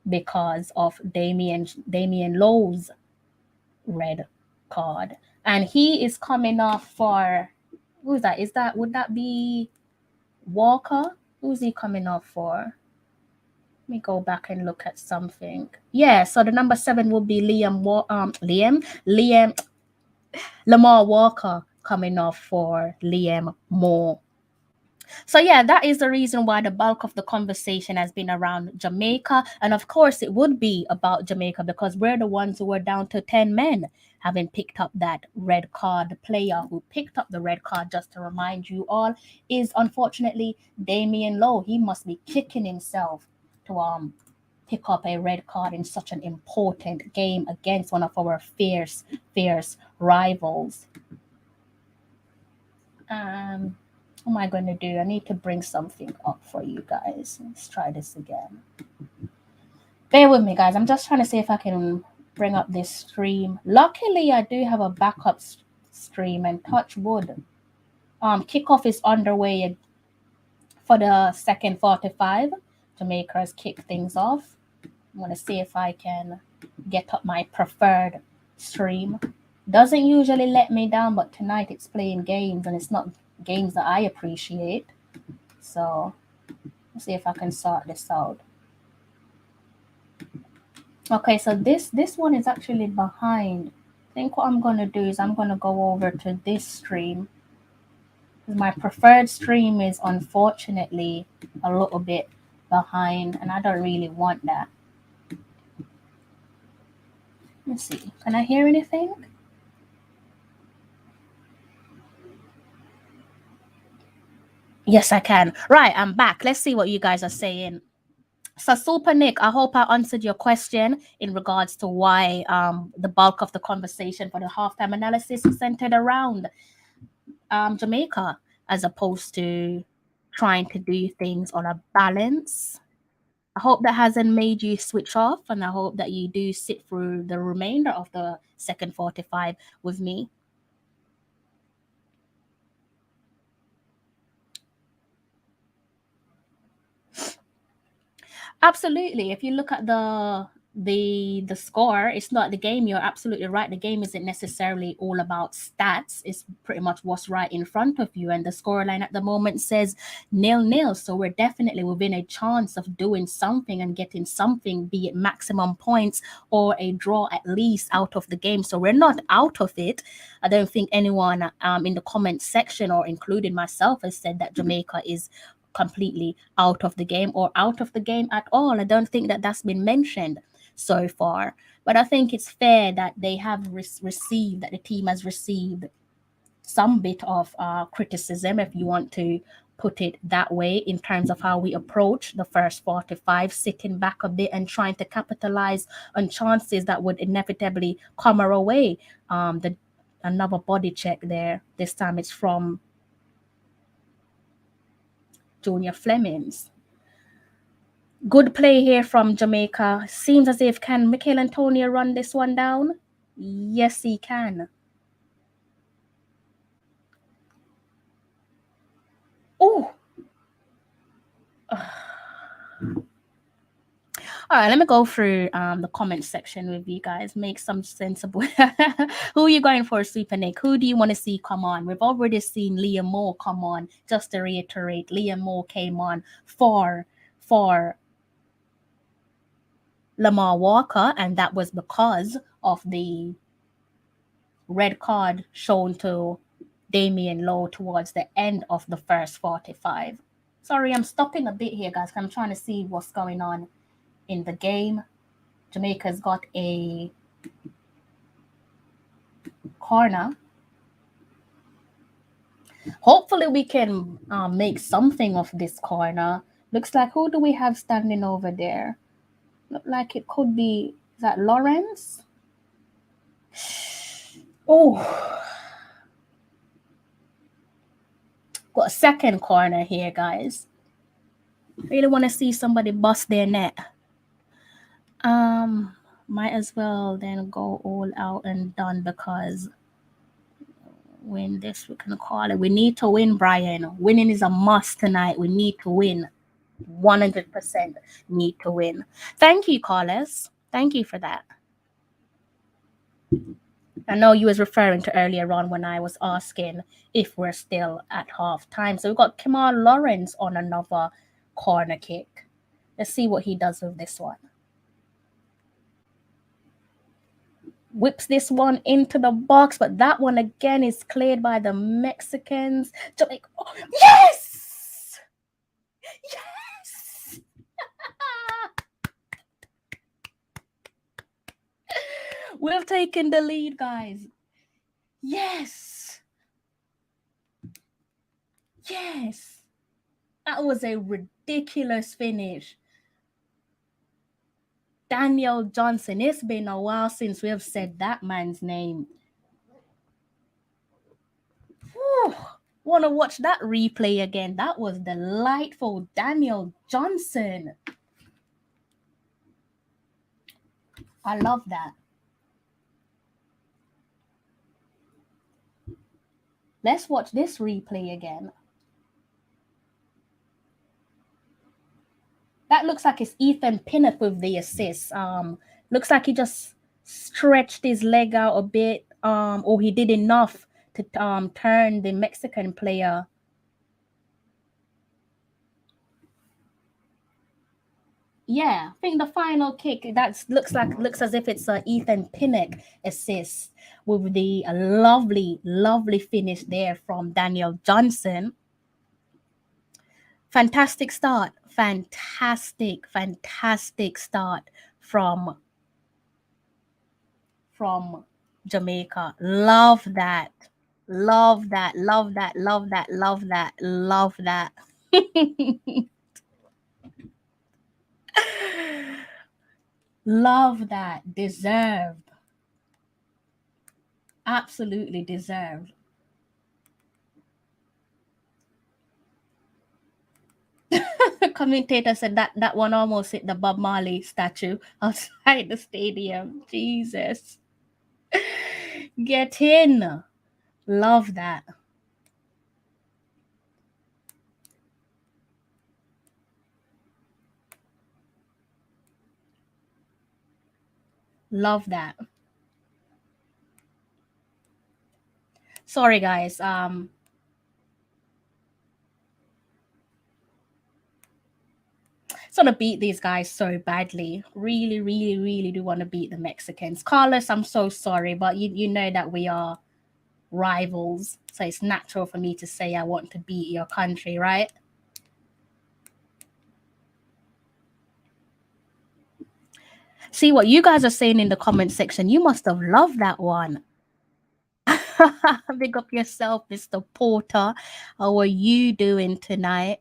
because of Damien Lowe's red card. And he is coming off for, who's that? Would that be Walker? Who's he coming off for? me go back and look at something. Yeah, so the number 7 will be Lamar Walker coming off for Liam Moore. So yeah, that is the reason why the bulk of the conversation has been around Jamaica. And of course it would be about Jamaica because we're the ones who were down to 10 men having picked up that red card. The player who picked up the red card, just to remind you all, is unfortunately Damian Lowe. He must be kicking himself to pick up a red card in such an important game against one of our fierce rivals. What am I going to do? I need to bring something up for you guys. Let's try this again. Bear with me, guys. I'm just trying to see if I can bring up this stream. Luckily, I do have a backup stream, and touch wood. Kickoff is underway for the second 45. Jamaica has kicked things off. I'm going to see if I can get up my preferred stream. Doesn't usually let me down, but tonight it's playing games, and it's not games that I appreciate. So let's see if I can sort this out. Okay, so this one is actually behind. I think what I'm going to do is I'm going to go over to this stream. My preferred stream is unfortunately a little bit behind, and I don't really want that. Let's see. Can I hear anything? Yes, I can. Right, I'm back. Let's see what you guys are saying. So, Super Nick, I hope I answered your question in regards to why the bulk of the conversation for the halftime analysis is centered around Jamaica as opposed to trying to do things on a balance. I hope that hasn't made you switch off, and I hope that you do sit through the remainder of the second 45 with me. Absolutely. If you look at the score, it's not the game. You're absolutely right. The game isn't necessarily all about stats. It's pretty much what's right in front of you. And the scoreline at the moment says 0-0. So we're definitely within a chance of doing something and getting something, be it maximum points or a draw at least out of the game. So we're not out of it. I don't think anyone in the comment section, or including myself, has said that Jamaica is completely out of the game or out of the game at all. I don't think that that's been mentioned so far, but I think it's fair that they have received, that the team has received some bit of criticism, if you want to put it that way, in terms of how we approach the first 45, sitting back a bit and trying to capitalize on chances that would inevitably come our way. Another body check there. This time it's from Junior Flemings. Good play here from Jamaica. Seems as if, can Michael Antonio run this one down? Yes, he can. Oh. All right, let me go through the comment section with you guys. Make some sensible. Who are you going for, Super Nick? Who do you want to see come on? We've already seen Liam Moore come on. Just to reiterate, Liam Moore came on for Lamar Walker, and that was because of the red card shown to Damian Lowe towards the end of the first 45. Sorry, I'm stopping a bit here, guys. I'm trying to see what's going on in the game. Jamaica's got a corner. Hopefully we can make something of this corner. Looks like, who do we have standing over there? Look like it could be, is that Lawrence? Oh, got a second corner here, guys. Really want to see somebody bust their net. Might as well then go all out and done, because win this, we can call it. We need to win, Brian. Winning is a must tonight. We need to win. 100% need to win. Thank you, Carlos. Thank you for that. I know you was referring to earlier on when I was asking if we're still at half time. So we've got Kamal Lawrence on another corner kick. Let's see what he does with this one. Whips this one into the box, but that one again is cleared by the Mexicans. Jamaica. Oh, yes! Yes! We've taken the lead, guys. Yes. Yes. That was a ridiculous finish. Daniel Johnson. It's been a while since we have said that man's name. Want to watch that replay again. That was delightful. Daniel Johnson. I love that. Let's watch this replay again. That looks like it's Ethan Pinnock with the assist. Looks like he just stretched his leg out a bit, or he did enough to turn the Mexican player. Yeah, I think the final kick looks as if it's a Ethan Pinnock assist with the lovely finish there from Daniel Johnson. Fantastic start. Fantastic start from Jamaica. Love that. Love that. Love that. Love that. Love that. Love that. Love that. Deserved. Absolutely deserved. Commentator said that one almost hit the Bob Marley statue outside the stadium. Jesus. Get in. Love that. Love that. Sorry, guys. Just want to beat these guys so badly. Really do want to beat the Mexicans. Carlos, I'm so sorry, but you know that we are rivals. So it's natural for me to say I want to beat your country, right? See what you guys are saying in the comment section. You must have loved that one. Big up yourself, Mr. Porter. How are you doing tonight?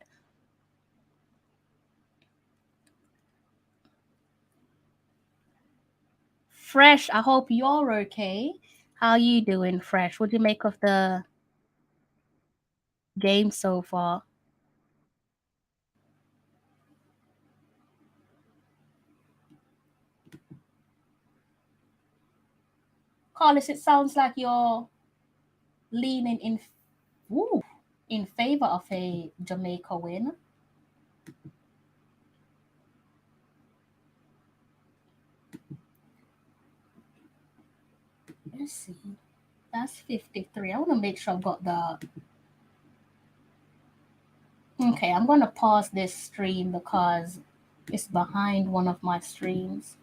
Fresh, I hope you're okay. How are you doing, Fresh? What do you make of the game so far? Carlos, it sounds like you're leaning in favor of a Jamaica win. Let's see. That's 53. I want to make sure I've got the... Okay, I'm going to pause this stream because it's behind one of my streams.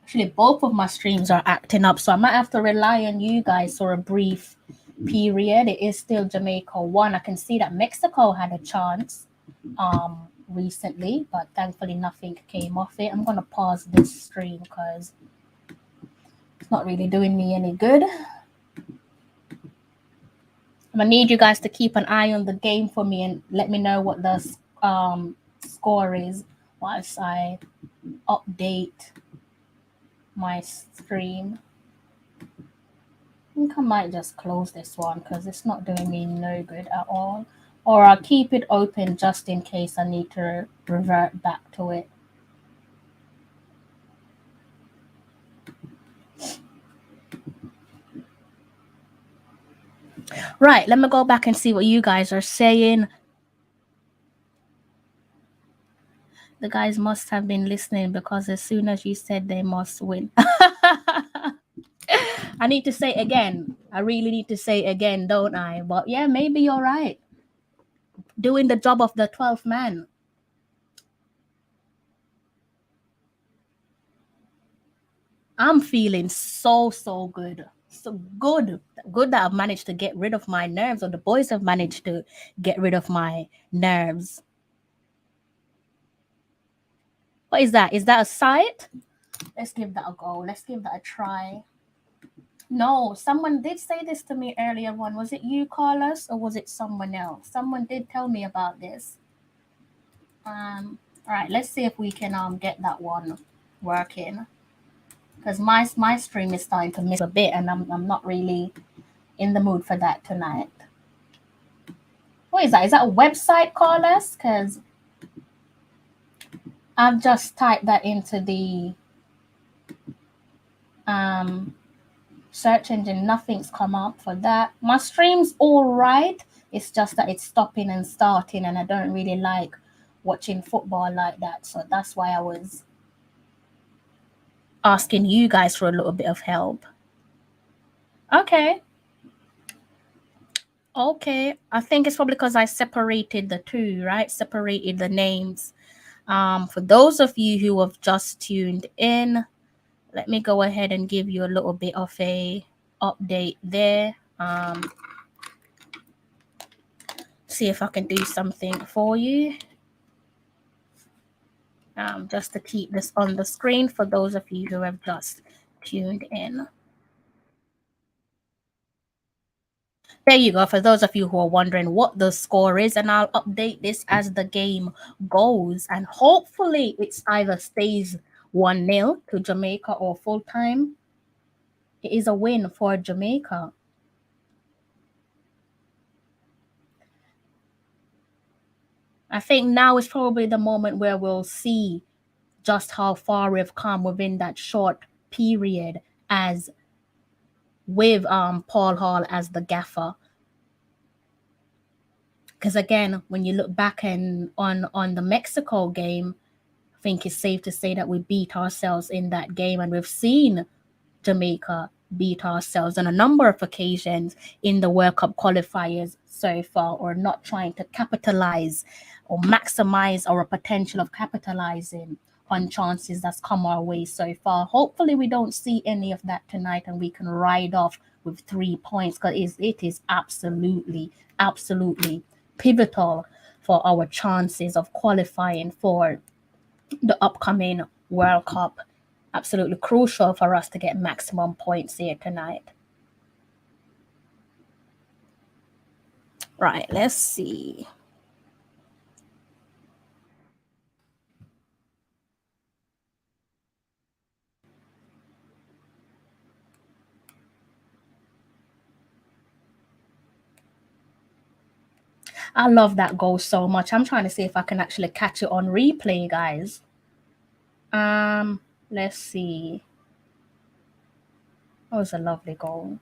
Actually, both of my streams are acting up, so I might have to rely on you guys for a brief period. It is still Jamaica 1. I can see that Mexico had a chance recently, but thankfully nothing came of it. I'm going to pause this stream because it's not really doing me any good. I'm going to need you guys to keep an eye on the game for me and let me know what the score is whilst I update my stream. I think I might just close this one because it's not doing me no good at all. Or I'll keep it open just in case I need to revert back to it. Right, let me go back and see what you guys are saying. The guys must have been listening because as soon as you said they must win. I need to say again. I really need to say again, don't I? But yeah, maybe you're right. Doing the job of the 12th man. I'm feeling so good. So good. Good that I've managed to get rid of my nerves, or the boys have managed to get rid of my nerves. What is that? Is that a site? Let's give that a go. Let's give that a try. No, someone did say this to me earlier on. Was it you, Carlos, or was it someone else? Someone did tell me about this. All right, let's see if we can get that one working. Because my stream is starting to miss a bit, and I'm not really in the mood for that tonight. What is that? Is that a website, Carlos? Because I've just typed that into the search engine. Nothing's come up for that. My stream's all right. It's just that it's stopping and starting, and I don't really like watching football like that. So that's why I was asking you guys for a little bit of help. Okay. I think it's probably because I separated the two, right? Separated the names. For those of you who have just tuned in, let me go ahead and give you a little bit of a update there. See if I can do something for you. Just to keep this on the screen for those of you who have just tuned in. There you go. For those of you who are wondering what the score is, and I'll update this as the game goes. And hopefully it's either stays 1-0 to Jamaica or full time. It is a win for Jamaica. I think now is probably the moment where we'll see just how far we've come within that short period, as with Paul Hall as the gaffer. Because again, when you look back on the Mexico game, I think it's safe to say that we beat ourselves in that game, and we've seen Jamaica beat ourselves on a number of occasions in the World Cup qualifiers so far, or not trying to capitalize or maximize our potential of capitalizing on chances that's come our way so far. Hopefully we don't see any of that tonight, and we can ride off with 3 points, because it is absolutely pivotal for our chances of qualifying for the upcoming World Cup. Absolutely crucial for us to get maximum points here tonight. Right, let's see. I love that goal so much. I'm trying to see if I can actually catch it on replay, guys. Let's see. That was a lovely goal.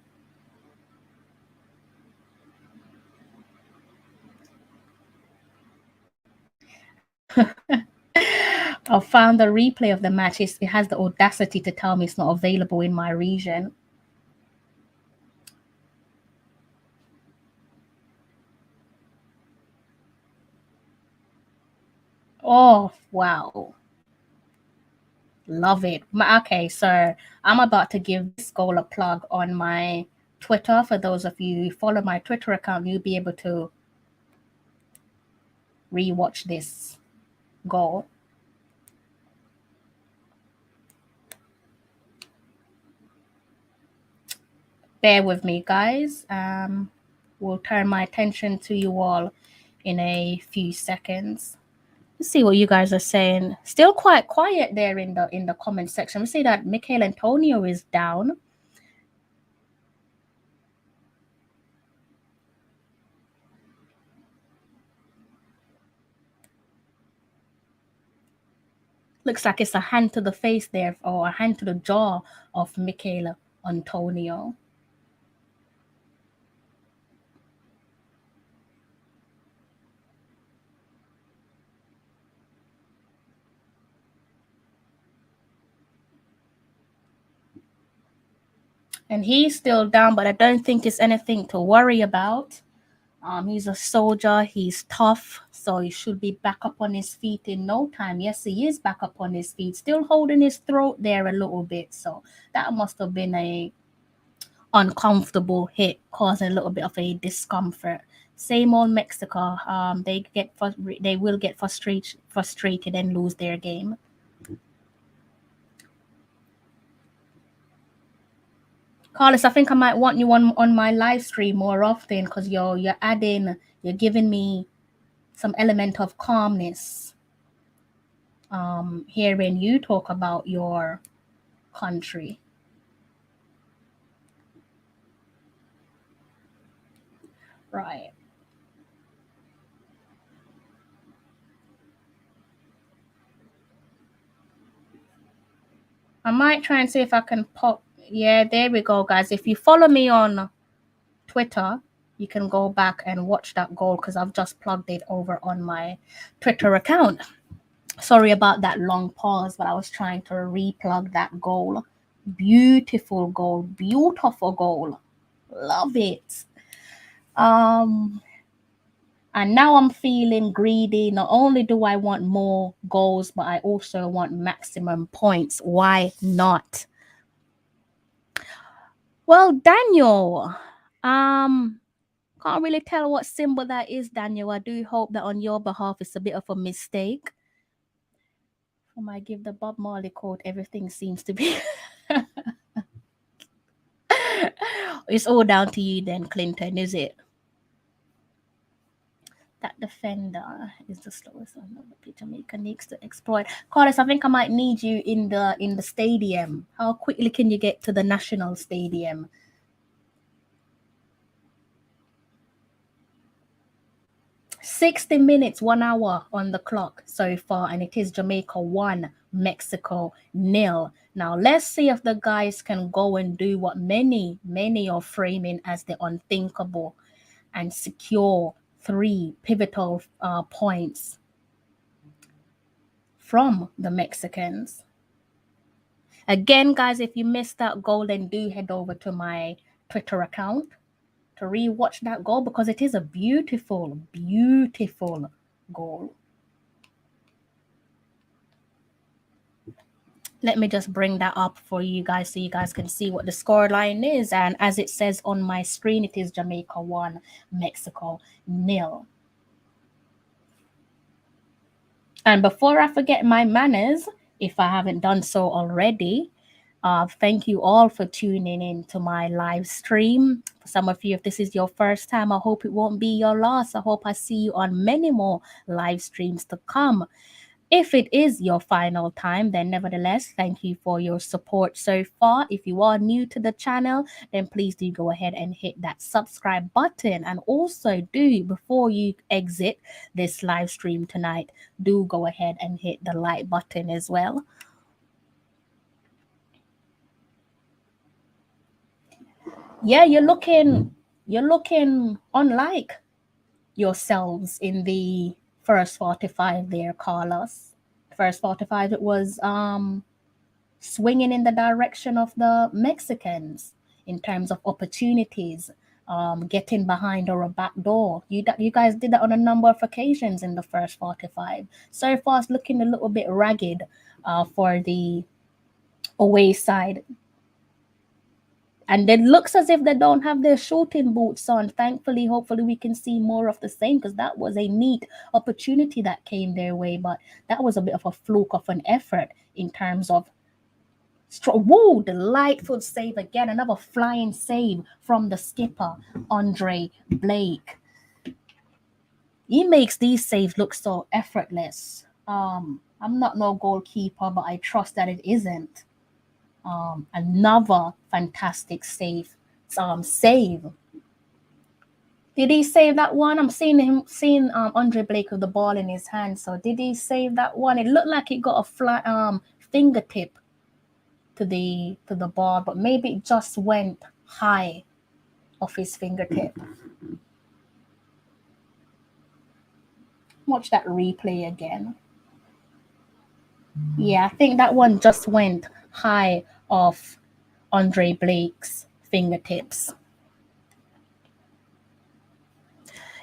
I found the replay of the match. It has the audacity to tell me it's not available in my region. Oh, wow. Love it. Okay, so I'm about to give this goal a plug on my Twitter. For those of you who follow my Twitter account, you'll be able to rewatch this goal. Bear with me, guys. We'll turn my attention to you all in a few seconds. Let's see what you guys are saying. Still quite quiet there in the comment section. We see that Michael Antonio is down. Looks like it's a hand to the face there, or a hand to the jaw of Michael Antonio. And he's still down, but I don't think it's anything to worry about. He's a soldier. He's tough, so he should be back up on his feet in no time. Yes, he is back up on his feet, still holding his throat there a little bit. So that must have been a uncomfortable hit, causing a little bit of a discomfort. Same old Mexico. They will get frustrated and lose their game. Carlos, I think I might want you on my live stream more often because you're giving me some element of calmness. Hearing you talk about your country. Right. I might try and see if I can pop. Yeah, there we go, guys. If you follow me on Twitter, you can go back and watch that goal because I've just plugged it over on my Twitter account. Sorry about that long pause, but I was trying to replug that goal. Beautiful goal, beautiful goal. Love it. And now I'm feeling greedy. Not only do I want more goals, but I also want maximum points. Why not? Well, Daniel, can't really tell what symbol that is, Daniel. I do hope that on your behalf it's a bit of a mistake. I might give the Bob Marley quote, everything seems to be. It's all down to you then, Clinton, is it? That defender is the slowest one that Jamaica needs to exploit. Carlos, I think I might need you in the stadium. How quickly can you get to the national stadium? "60 minutes, 1 hour on the clock so far, and it is Jamaica 1, Mexico 0. Now let's see if the guys can go and do what many are framing as the unthinkable and secure 3 pivotal points from the Mexicans. Again, guys, if you missed that goal, then do head over to my Twitter account to rewatch that goal because it is a beautiful, beautiful goal. Let me just bring that up for you guys so you guys can see what the scoreline is. And as it says on my screen, it is Jamaica 1, Mexico 0. And before I forget my manners, if I haven't done so already, thank you all for tuning in to my live stream. For some of you, if this is your first time, I hope it won't be your last. I hope I see you on many more live streams to come. If it is your final time, then nevertheless, thank you for your support so far. If you are new to the channel, then please do go ahead and hit that subscribe button. And also do, before you exit this live stream tonight, do go ahead and hit the like button as well. Yeah, you're looking unlike yourselves in the first 45 there, Carlos. First 45, it was swinging in the direction of the Mexicans in terms of opportunities, getting behind or a back door. You guys did that on a number of occasions in the first 45. So far, it's looking a little bit ragged for the away side. And it looks as if they don't have their shooting boots on. Thankfully, hopefully we can see more of the same because that was a neat opportunity that came their way. But that was a bit of a fluke of an effort in terms of whoa, delightful save again. Another flying save from the skipper, Andre Blake. He makes these saves look so effortless. I'm not no goalkeeper, but I trust that it isn't. Another fantastic save. Did he save that one? I'm seeing Andre Blake with the ball in his hand. So did he save that one? It looked like he got a flat fingertip to the ball, but maybe it just went high off his fingertip. Watch that replay again. Yeah, I think that one just went high off Andre Blake's fingertips.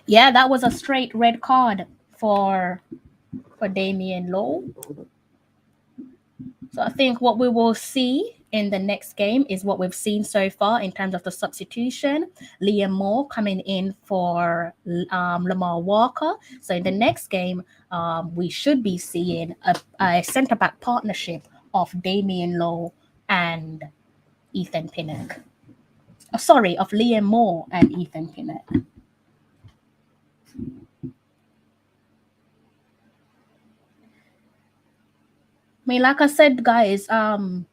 Yeah, that was a straight red card for Damian Lowe. So I think what we will see in the next game is what we've seen so far in terms of the substitution. Liam Moore coming in for Lamar Walker. So in the next game, we should be seeing a centre back partnership of Damian Lowe and Ethan Pinnock. Oh, sorry, of Liam Moore and Ethan Pinnock. I mean, like I said, guys,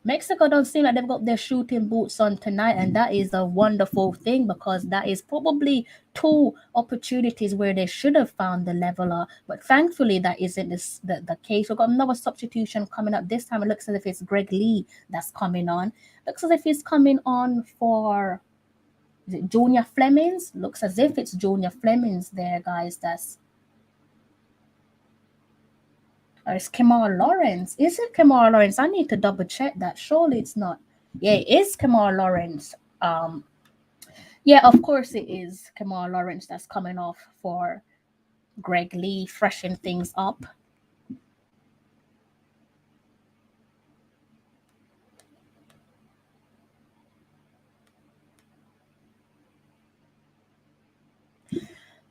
Mexico don't seem like they've got their shooting boots on tonight, and that is a wonderful thing because that is probably two opportunities where they should have found the leveler. But thankfully, that isn't the case. We've got another substitution coming up. This time, it looks as if it's Greg Lee that's coming on. Looks as if he's coming on for is it Junior Flemings. Looks as if it's Junior Flemings there, guys. Or it's Kemar Lawrence. Is it Kemar Lawrence? I need to double check that. Surely it's not. Yeah, it is Kemar Lawrence. Yeah, of course it is Kemar Lawrence that's coming off for Greg Lee, freshen things up.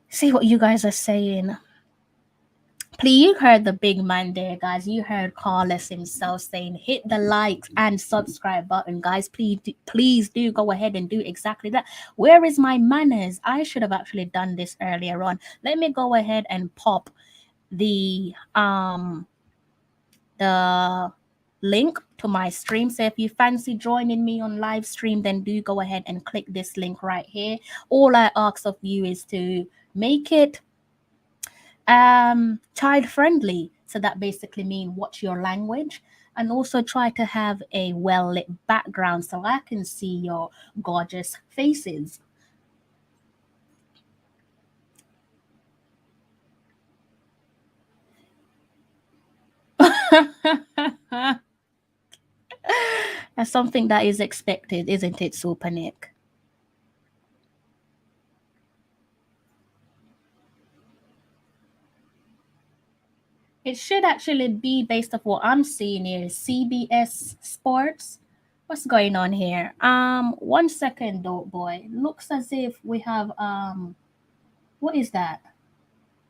See what you guys are saying. Please, you heard the big man there, guys. You heard Carlos himself saying, hit the like and subscribe button, guys. Please do go ahead and do exactly that. Where is my manners? I should have actually done this earlier on. Let me go ahead and pop the link to my stream. So if you fancy joining me on live stream, then do go ahead and click this link right here. All I ask of you is to make it child friendly. So that basically means watch your language, and also try to have a well lit background so I can see your gorgeous faces. That's something that is expected, isn't it, Super Nick? It should actually be based off what I'm seeing here. CBS Sports. What's going on here? 1 second, Dope Boy. Looks as if we have what is that?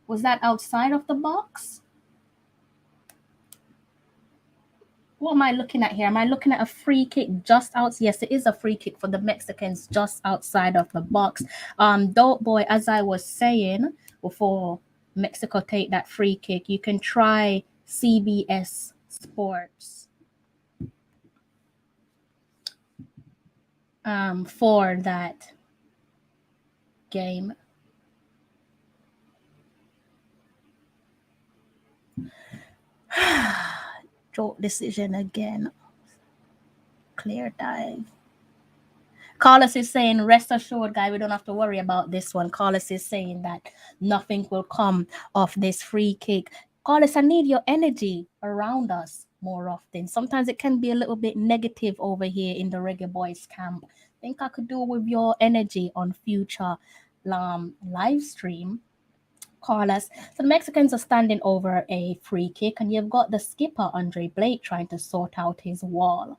Was that outside of the box? What am I looking at here? Am I looking at a free kick just out? Yes, it is a free kick for the Mexicans just outside of the box. Dope Boy, as I was saying before Mexico take that free kick, you can try CBS Sports for that game. Short decision again. Clear dive. Carlos is saying, rest assured, guy, we don't have to worry about this one. Carlos is saying that nothing will come of this free kick. Carlos, I need your energy around us more often. Sometimes it can be a little bit negative over here in the Reggae Boys camp. I think I could do with your energy on future live stream. Carlos. So the Mexicans are standing over a free kick, and you've got the skipper, Andre Blake, trying to sort out his wall.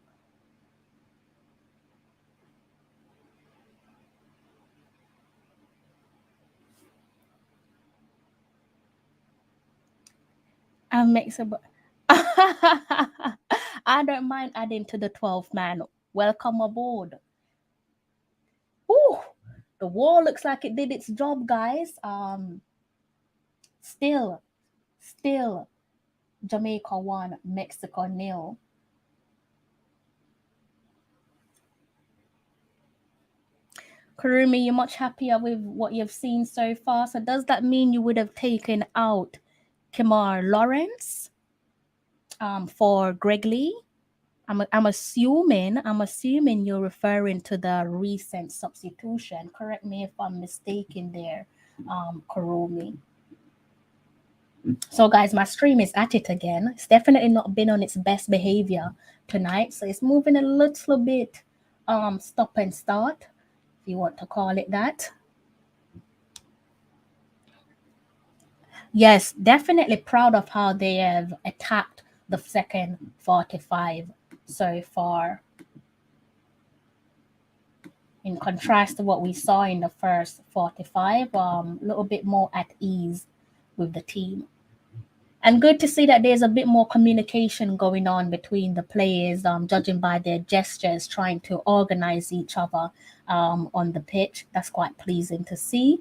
And Mexico. I don't mind adding to the 12th man. Welcome aboard. Ooh, the wall looks like it did its job, guys. Still, Jamaica 1, Mexico 0. Kurumi, you're much happier with what you've seen so far. So does that mean you would have taken out Kemar Lawrence for Greg Lee? I'm assuming you're referring to the recent substitution. Correct me if I'm mistaken there, Kurumi. So guys, my stream is at it again. It's definitely not been on its best behavior tonight. So it's moving a little bit stop and start, if you want to call it that. Yes, definitely proud of how they have attacked the second 45 so far, in contrast to what we saw in the first 45, a little bit more at ease with the team. And good to see that there's a bit more communication going on between the players, judging by their gestures, trying to organize each other on the pitch. That's quite pleasing to see.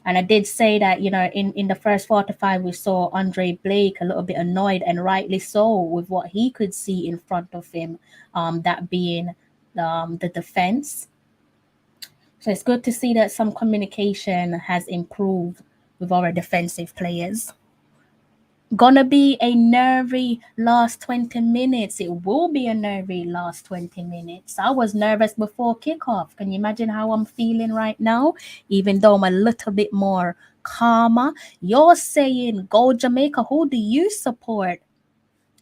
And I did say that, in the first 45, we saw Andre Blake a little bit annoyed, and rightly so, with what he could see in front of him, that being the defense. So it's good to see that some communication has improved with our defensive players. Gonna be a nervy last 20 minutes. It will be a nervy last 20 minutes. I was nervous before kickoff. Can you imagine how I'm feeling right now? Even though I'm a little bit more calmer. You're saying go Jamaica. Who do you support?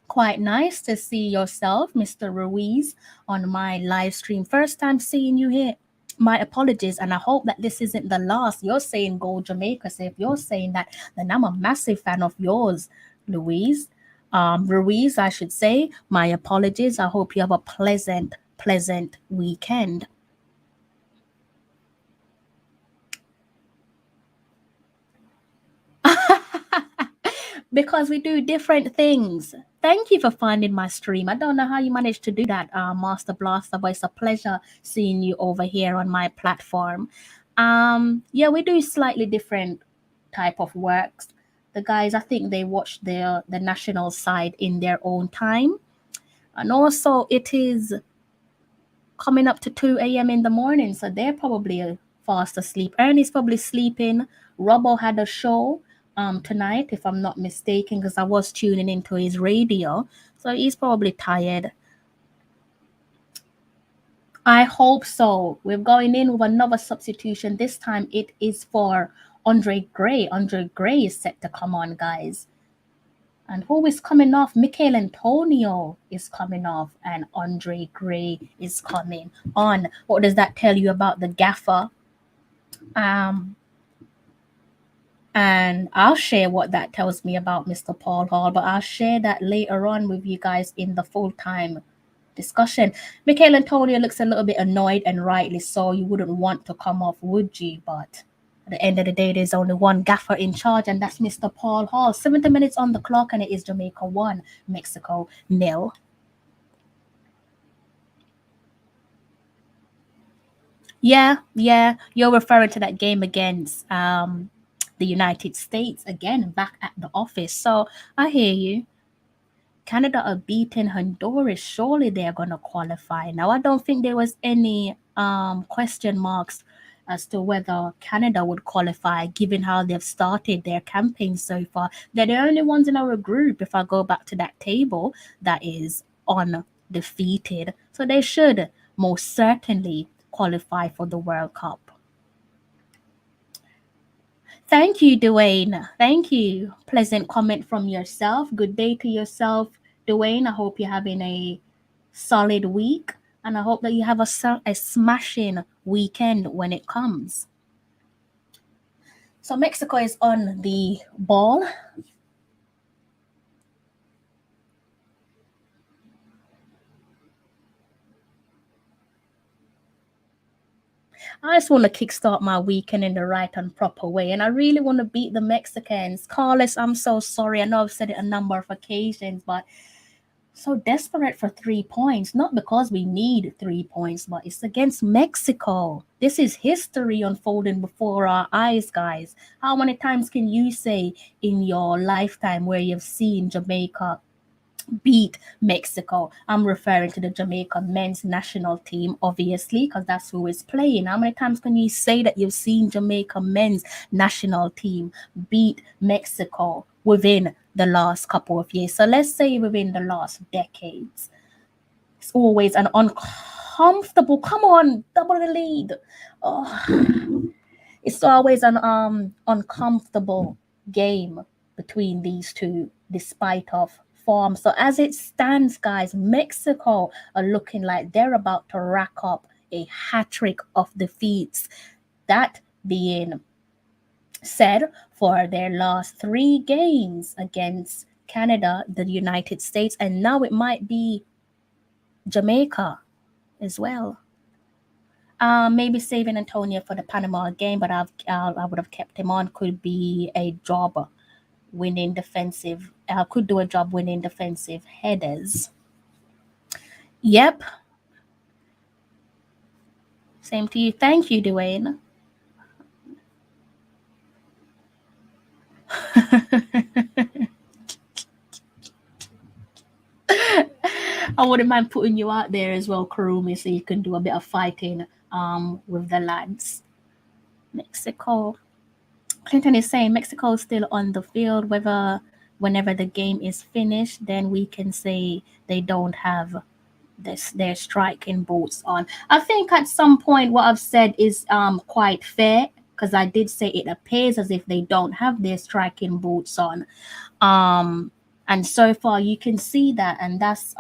Quite nice to see yourself, Mr. Ruiz, on my live stream. First time seeing you here. My apologies, and I hope that this isn't the last. You're saying go Jamaica, so if you're saying that, then I'm a massive fan of yours, Louise. Ruiz, I should say. My apologies. I hope you have a pleasant weekend. Because we do different things. Thank you for finding my stream. I don't know how you managed to do that, Master Blaster, but it's a pleasure seeing you over here on my platform. Yeah, we do slightly different type of works. The guys, I think they watch the national side in their own time, and also it is coming up to 2 a.m. in the morning, so they're probably fast asleep. Ernie's probably sleeping. Robbo had a show tonight, if I'm not mistaken, because I was tuning into his radio, so he's probably tired. I hope so. We're going in with another substitution. This time it is for Andre Gray. Andre Gray is set to come on, guys. And who is coming off? Michael Antonio is coming off, and Andre Gray is coming on. What does that tell you about the gaffer? Um, and I'll share what that tells me about Mr. Paul Hall, but I'll share that later on with you guys in the full-time discussion. Michael Antonio looks a little bit annoyed, and rightly so. You wouldn't want to come off, would you? But at the end of the day, there's only one gaffer in charge, and that's Mr. Paul Hall. 70 minutes on the clock, and it is Jamaica 1, Mexico 0. Yeah, you're referring to that game against the United States, again, back at the office. So I hear you. Canada are beating Honduras. Surely they're gonna qualify. Now I don't think there was any question marks as to whether Canada would qualify, given how they've started their campaign so far. They're the only ones in our group, if I go back to that table, that is undefeated. So they should most certainly qualify for the World Cup. Thank you, Dwayne. Thank you. Pleasant comment from yourself. Good day to yourself, Dwayne. I hope you're having a solid week, and I hope that you have a smashing weekend when it comes. So Mexico is on the ball. I just want to kickstart my weekend in the right and proper way, and I really want to beat the Mexicans. Carlos, I'm so sorry. I know I've said it a number of occasions, but so desperate for 3 points, not because we need 3 points, but it's against Mexico. This is history unfolding before our eyes, guys. How many times can you say in your lifetime where you've seen Jamaica beat Mexico? I'm referring to the Jamaica men's national team, obviously, because that's who is playing. How many times can you say that you've seen Jamaica men's national team beat Mexico within the last couple of years? So let's say within the last decades. It's always an uncomfortable, come on, double the lead. Oh, it's always an uncomfortable game between these two, despite of form. So as it stands, guys, Mexico are looking like they're about to rack up a hat trick of defeats. That being said for their last three games against Canada, the United States, and now it might be Jamaica as well. Maybe saving Antonio for the Panama game, but I would have kept him on. Could be a job winning defensive. Could do a job winning defensive headers. Yep. Same to you. Thank you, Dwayne. I wouldn't mind putting you out there as well, Karumi, so you can do a bit of fighting with the lads. Mexico. Clinton is saying Mexico is still on the field. Whenever the game is finished, then we can say they don't have their striking boots on. I think at some point what I've said is quite fair, because I did say it appears as if they don't have their striking boots on. And so far you can see that, and that's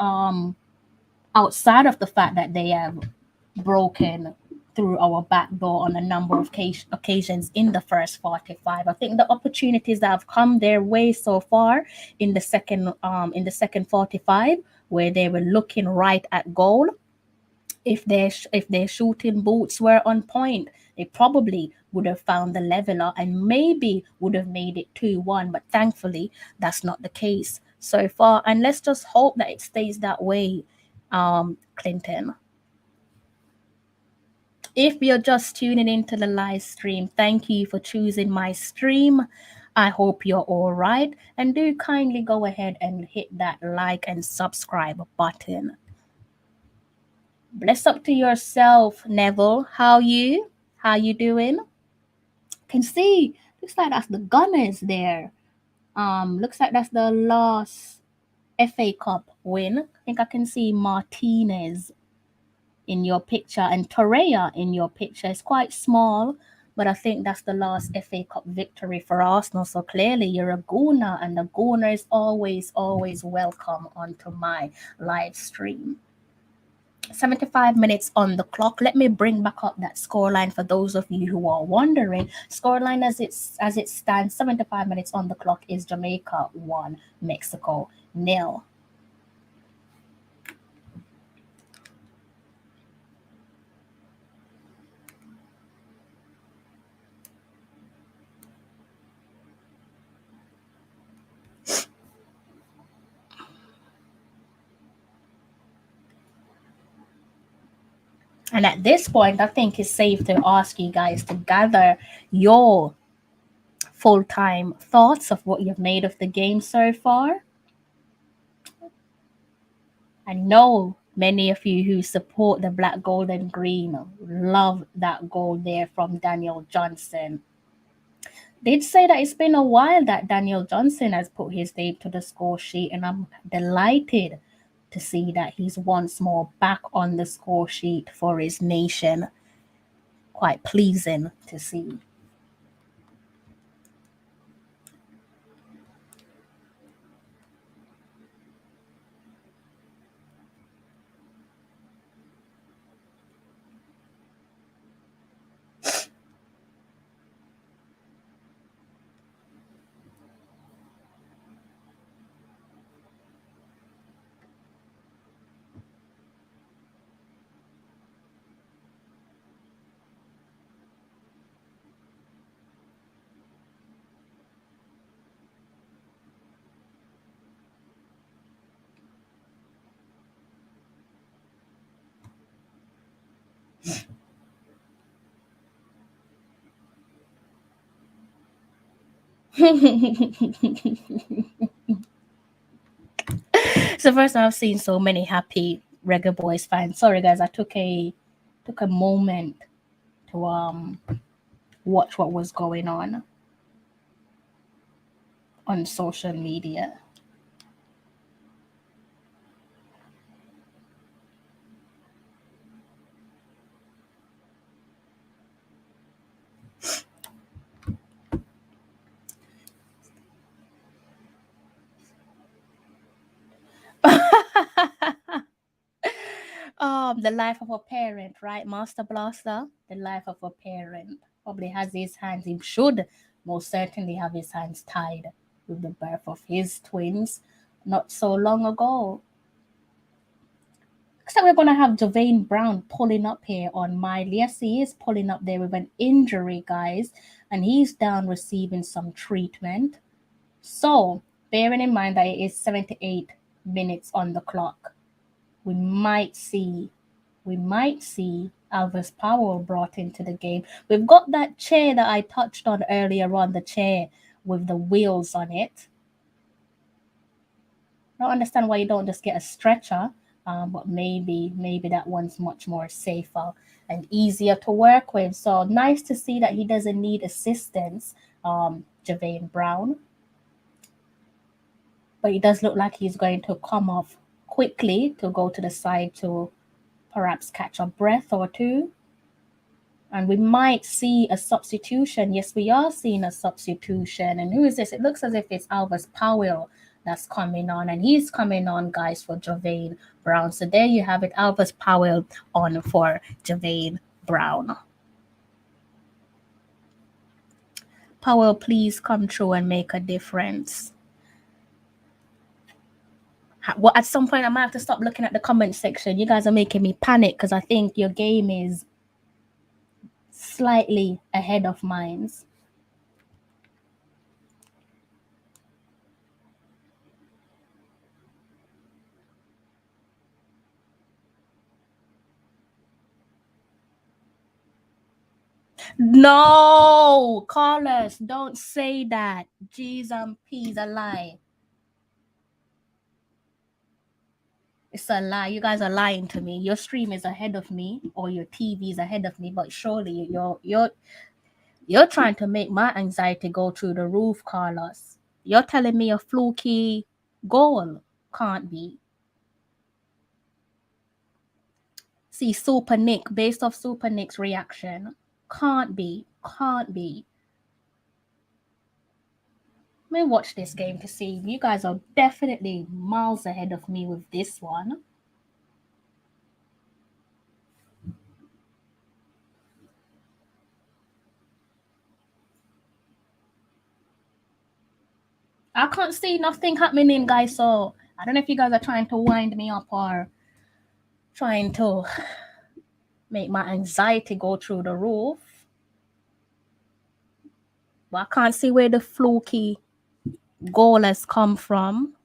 outside of the fact that they have broken through our back door on a number of occasions in the first 45. I think the opportunities that have come their way so far in the second 45, where they were looking right at goal, if their shooting boots were on point, they probably would have found the leveler and maybe would have made it 2-1. But thankfully, that's not the case so far. And let's just hope that it stays that way, Clinton. If you're just tuning into the live stream, thank you for choosing my stream. I hope you're all right. And do kindly go ahead and hit that like and subscribe button. Bless up to yourself, Neville. How you? How you doing? Can see. Looks like that's the Gunners there. Looks like that's the last FA Cup win. I think I can see Martinez in your picture and Torreira in your picture. It's quite small, but I think that's the last FA Cup victory for Arsenal. So clearly you're a Gooner, and the Gooner is always, always welcome onto my live stream. 75 minutes on the clock. Let me bring back up that scoreline for those of you who are wondering. Scoreline as it stands, 75 minutes on the clock, is Jamaica 1, Mexico 0. And at this point, I think it's safe to ask you guys to gather your full-time thoughts of what you've made of the game so far. I know many of you who support the black, gold, and green love that goal there from Daniel Johnson. Did say that it's been a while that Daniel Johnson has put his name to the score sheet, and I'm delighted to see that he's once more back on the score sheet for his nation. Quite pleasing to see. So first I've seen so many happy Reggae Boys fans. Sorry guys, I took a moment to watch what was going on social media. The life of a parent, right? Master Blaster, the life of a parent. Probably has his hands. He should most certainly have his hands tied with the birth of his twins not so long ago. So we're going to have Javane Brown pulling up here on Miley. Yes, he is pulling up there with an injury, guys, and he's down receiving some treatment. So, bearing in mind that it is 78 minutes on the clock, we might see Alvis Powell brought into the game. We've got that chair that I touched on earlier on, the chair with the wheels on it. I don't understand why you don't just get a stretcher. But maybe that one's much more safer and easier to work with. So nice to see that he doesn't need assistance, Javane Brown. But it does look like he's going to come off quickly to go to the side to perhaps catch a breath or two. And we might see a substitution. Yes, we are seeing a substitution. And who is this? It looks as if it's Alvis Powell that's coming on, and he's coming on, guys, for Javane Brown. So there you have it, Alvis Powell on for Javane Brown. Powell, please come through and make a difference. Well, at some point I might have to stop looking at the comment section. You guys are making me panic because I think your game is slightly ahead of mine's. No, Carlos, don't say that. G's and P's, a lie. It's a lie. You guys are lying to me. Your stream is ahead of me, or your TV is ahead of me, but surely you're trying to make my anxiety go through the roof, Carlos. You're telling me a fluky goal can't be. See, Super Nick, based off Super Nick's reaction, can't be. Let me watch this game to see. You guys are definitely miles ahead of me with this one. I can't see nothing happening, guys. So I don't know if you guys are trying to wind me up or trying to make my anxiety go through the roof. But I can't see where the fluky goal has come from.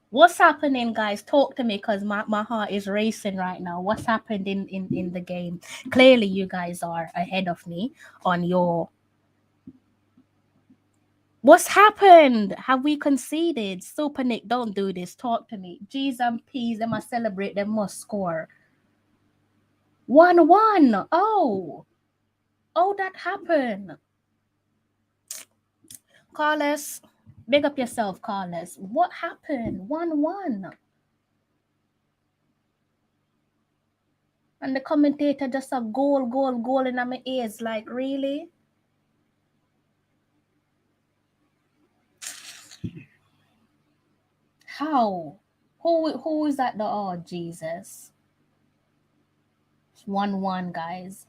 What's happening, guys? Talk to me, because my heart is racing right now. What's happened in the game? Clearly, you guys are ahead of me on your... What's happened? Have we conceded? Super Nick, don't do this. Talk to me. G's and P's, they must celebrate. They must score. 1-1. Oh, that happened. Carlos, big up yourself, Carlos. What happened? 1-1. And the commentator just a goal in my ears. Like, really? How? Who is at the... Oh, Jesus. It's 1-1, guys.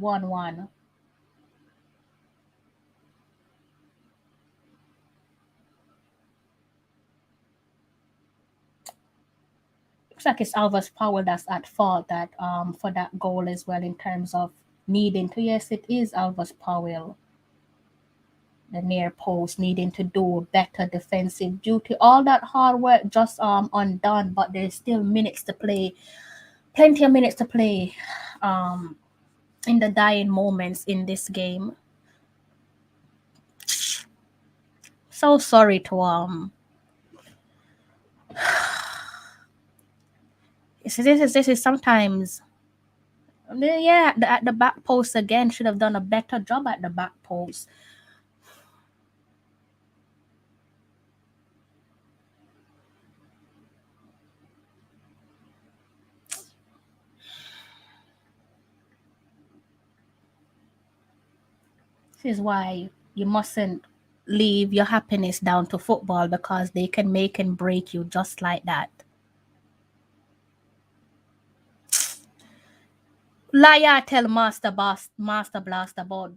1-1. Looks like it's Alvis Powell that's at fault that for that goal as well, in terms of needing to... Yes, it is Alvis Powell. The near post needing to do better defensive duty. All that hard work just undone, but there's still minutes to play. Plenty of minutes to play in the dying moments in this game. So sorry to this is sometimes... Yeah, at the back post again, should have done a better job at the back post. This is why you mustn't leave your happiness down to football, because they can make and break you just like that. Liar tell Master Blast about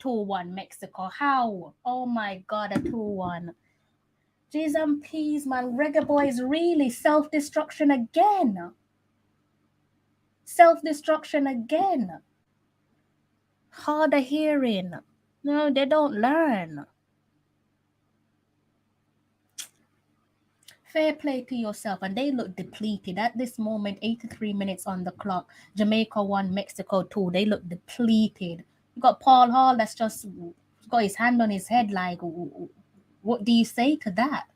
2-1 Mexico. How? Oh my god, a 2-1. Jeez and peas, man. Reggae boy is really self-destruction again. Self-destruction again. Hard of hearing. No, they don't learn. Fair play to yourself, and they look depleted at this moment. 83 minutes on the clock. Jamaica 1, Mexico 2. They look depleted. You got Paul Hall that's just got his hand on his head. Like, what do you say to that?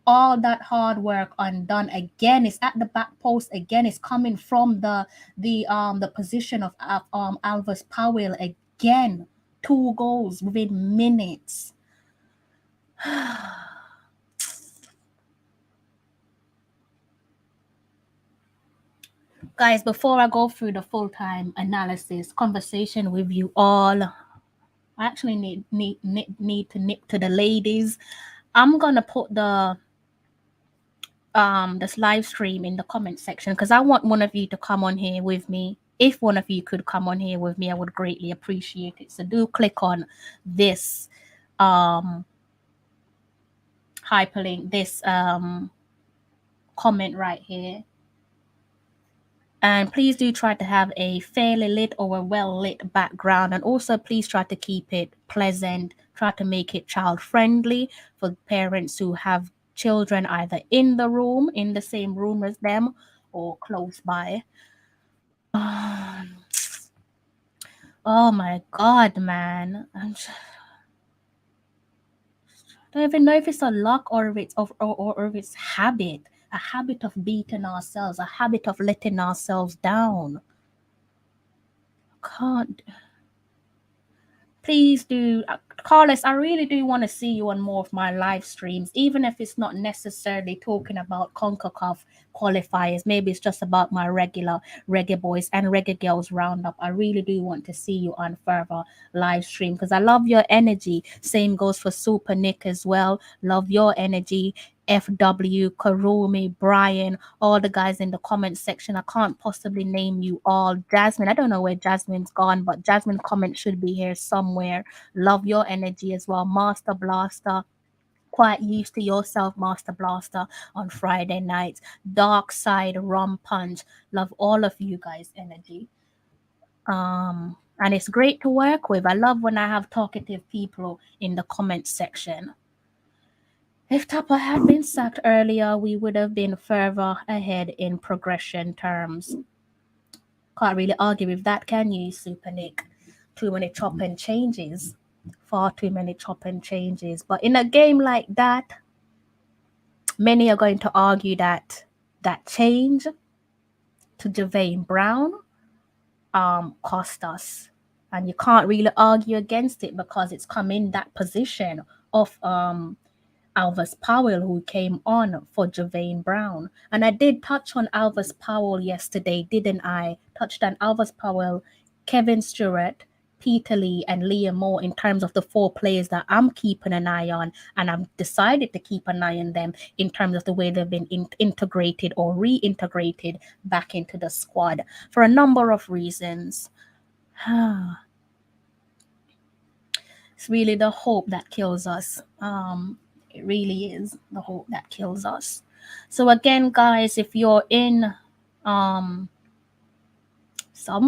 All that hard work undone again. Is at the back post again. It's coming from the position of Alvis Powell again. 2 goals within minutes. Guys, before I go through the full-time analysis conversation with you all, I actually need to nip to the ladies. I'm gonna put this live stream in the comment section because I want one of you to come on here with me. If one of you could come on here with me, I would greatly appreciate it. So do click on this hyperlink, this comment right here. And please do try to have a fairly lit or a well lit background. And also please try to keep it pleasant. Try to make it child friendly for parents who have children either in the same room as them, or close by. Oh my God, man. I don't even know if it's a luck or if it's habit. A habit of beating ourselves, a habit of letting ourselves down. Can't. Please do, Carlos, I really do want to see you on more of my live streams, even if it's not necessarily talking about CONCACAF qualifiers. Maybe it's just about my regular reggae boys and reggae girls roundup. I really do want to see you on further live stream because I love your energy. Same goes for Super Nick as well. Love your energy. FW, Karumi, Brian, all the guys in the comment section. I can't possibly name you all. Jasmine, I don't know where Jasmine's gone, but Jasmine comment should be here somewhere. Love your energy as well. Master Blaster, quite used to yourself, Master Blaster, on Friday nights. Dark Side, Rum Punch. Love all of you guys' energy. And it's great to work with. I love when I have talkative people in the comment section. If Tapa had been sacked earlier, we would have been further ahead in progression terms. Can't really argue with that, can you, Super Nick? Too many chop and changes. Far too many chop and changes. But in a game like that, many are going to argue that that change to Javane Brown cost us. And you can't really argue against it because it's come in that position of Alvis Powell, who came on for Javane Brown. And I did touch on Alvis Powell yesterday, didn't I? Touched on Alvis Powell, Kevin Stewart, Peter Lee, and Liam Moore in terms of the 4 players that I'm keeping an eye on. And I've decided to keep an eye on them in terms of the way they've been integrated or reintegrated back into the squad for a number of reasons. It's really the hope that kills us. It really is the hope that kills us. So again, guys, if you're in some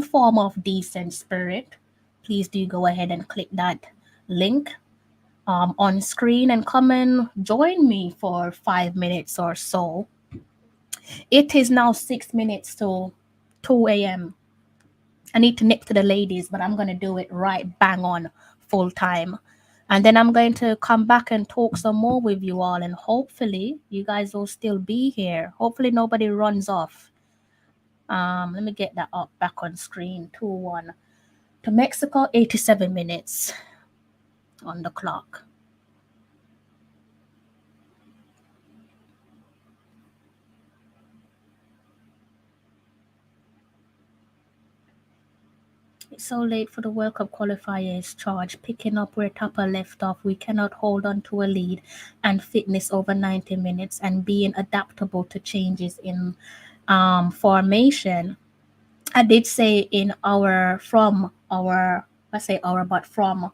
form of decent spirit, please do go ahead and click that link on screen and come and join me for 5 minutes or so. It is now 6 minutes to 2 a.m. I need to nip to the ladies, but I'm going to do it right bang on full time. And then I'm going to come back and talk some more with you all. And hopefully you guys will still be here. Hopefully nobody runs off. Let me get that up back on screen. 2-1 to Mexico, 87 minutes on the clock. It's so late for the World Cup qualifiers charge, picking up where Tapa left off. We cannot hold on to a lead and fitness over 90 minutes and being adaptable to changes in formation. I did say in our from our I say our but from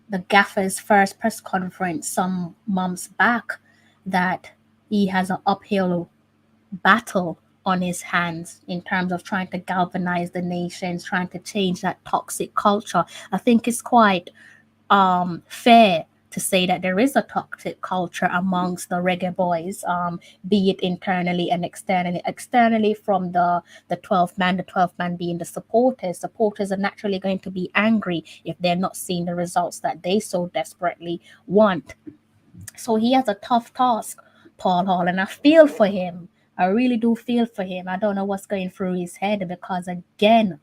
the gaffer's first press conference some months back that he has an uphill battle on his hands in terms of trying to galvanize the nations, trying to change that toxic culture. I think it's quite fair to say that there is a toxic culture amongst the reggae boys, be it internally and externally. Externally, from the 12th man, the 12th man being the supporters. Supporters are naturally going to be angry if they're not seeing the results that they so desperately want. So he has a tough task, Paul Hall, and I feel for him. I really do feel for him. I don't know what's going through his head because, again,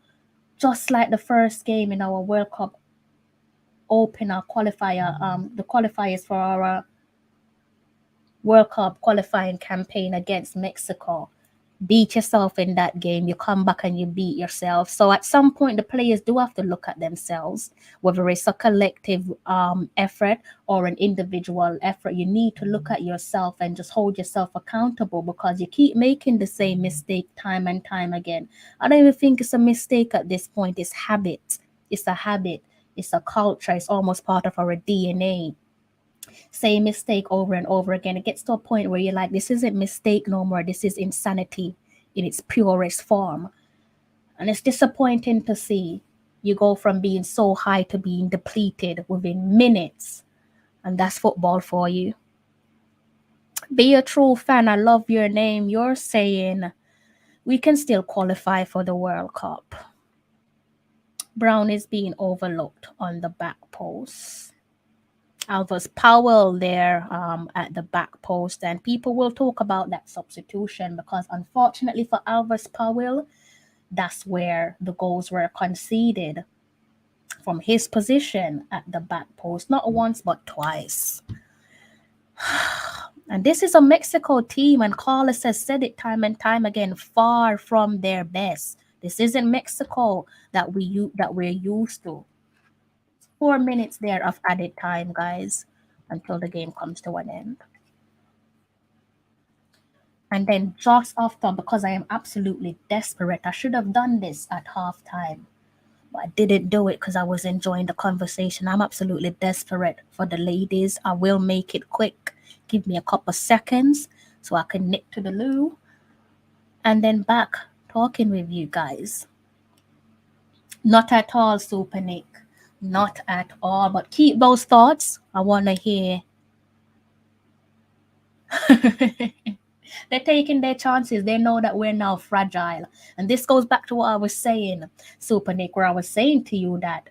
just like the first game in our World Cup opener qualifier, the qualifiers for our World Cup qualifying campaign against Mexico. Beat yourself in that game, you come back and you beat yourself. So at some point, the players do have to look at themselves, whether it's a collective effort or an individual effort. You need to look at yourself and just hold yourself accountable because you keep making the same mistake time and time again. I don't even think it's a mistake at this point. It's habit. It's a habit. It's a culture. It's almost part of our DNA. Same mistake over and over again. It gets to a point where you're like, this isn't mistake no more. This is insanity in its purest form. And it's disappointing to see you go from being so high to being depleted within minutes. And that's football for you. Be a true fan. I love your name. You're saying we can still qualify for the World Cup. Brown is being overlooked on the back post. Alvis Powell there at the back post, and people will talk about that substitution because unfortunately for Alvis Powell, that's where the goals were conceded from his position at the back post, not once but twice. And this is a Mexico team, and Carlos has said it time and time again, far from their best. This isn't Mexico that we're used to. 4 minutes there of added time, guys, until the game comes to an end. And then just after, because I am absolutely desperate, I should have done this at halftime, but I didn't do it because I was enjoying the conversation. I'm absolutely desperate for the ladies. I will make it quick. Give me a couple seconds so I can nip to the loo and then back talking with you guys. Not at all, Super Nick. Not at all. But keep those thoughts. I want to hear. They're taking their chances. They know that we're now fragile. And this goes back to what I was saying, Super Nick, where I was saying to you that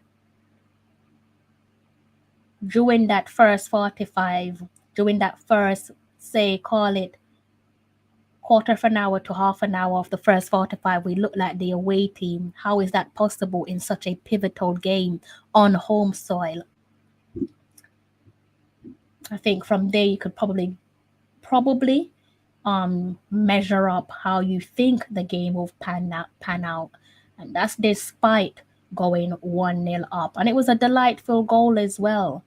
during that first 45, during that first, say, call it quarter of an hour to half an hour of the first 45, we look like the away team. How is that possible in such a pivotal game on home soil? I think from there you could probably measure up how you think the game will pan out. And that's despite going 1-0 up. And it was a delightful goal as well.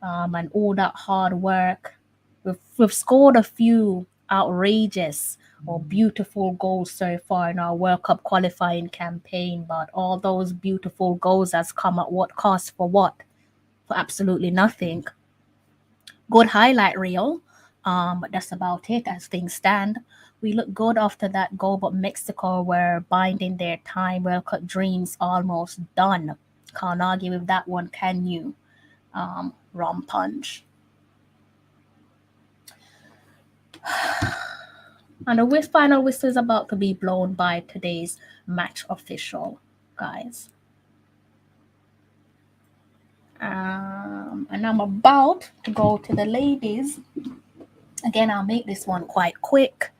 And all that hard work. We've scored a few outrageous or beautiful goals so far in our World Cup qualifying campaign, but all those beautiful goals has come at what cost? For what? For absolutely nothing. Good highlight reel, but that's about it as things stand. We look good after that goal, but Mexico were binding their time. World Cup dreams almost done. Can't argue with that one, can you? Rum punch. And the final whistle is about to be blown by today's match official, guys. And I'm about to go to the ladies. Again, I'll make this one quite quick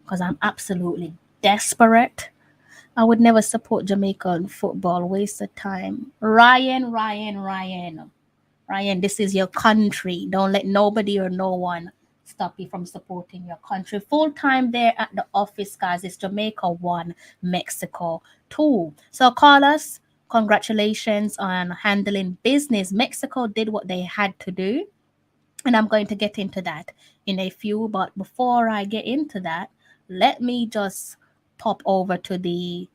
because I'm absolutely desperate. I would never support Jamaican football. Waste of time. Ryan, this is your country. Don't let nobody or no one stop you from supporting your country. Full time there at the office, guys. It's Jamaica 1, Mexico 2. So call us Congratulations on handling business. Mexico did what they had to do, and I'm going to get into that in a few. But before I get into that, let me just pop over to the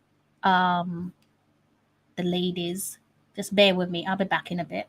ladies. Just bear with me. I'll be back in a bit.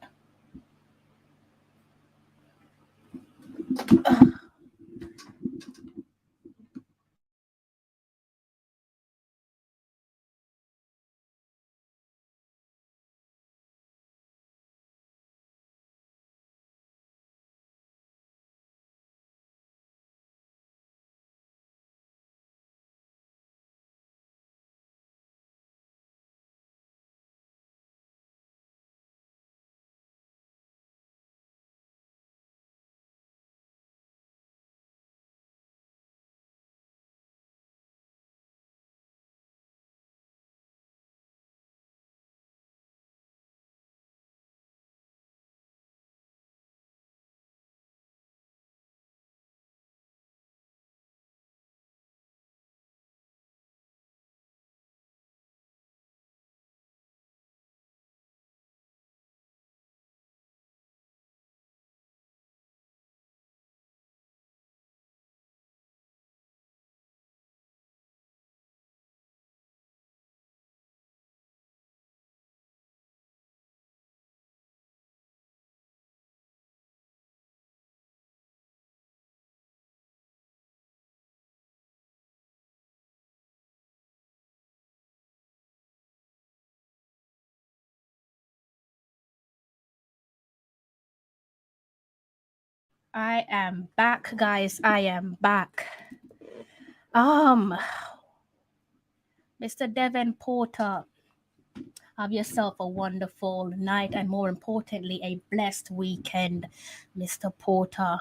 I am back, guys. I am back. Mr. Devon Porter, have yourself a wonderful night and, more importantly, a blessed weekend, Mr. Porter.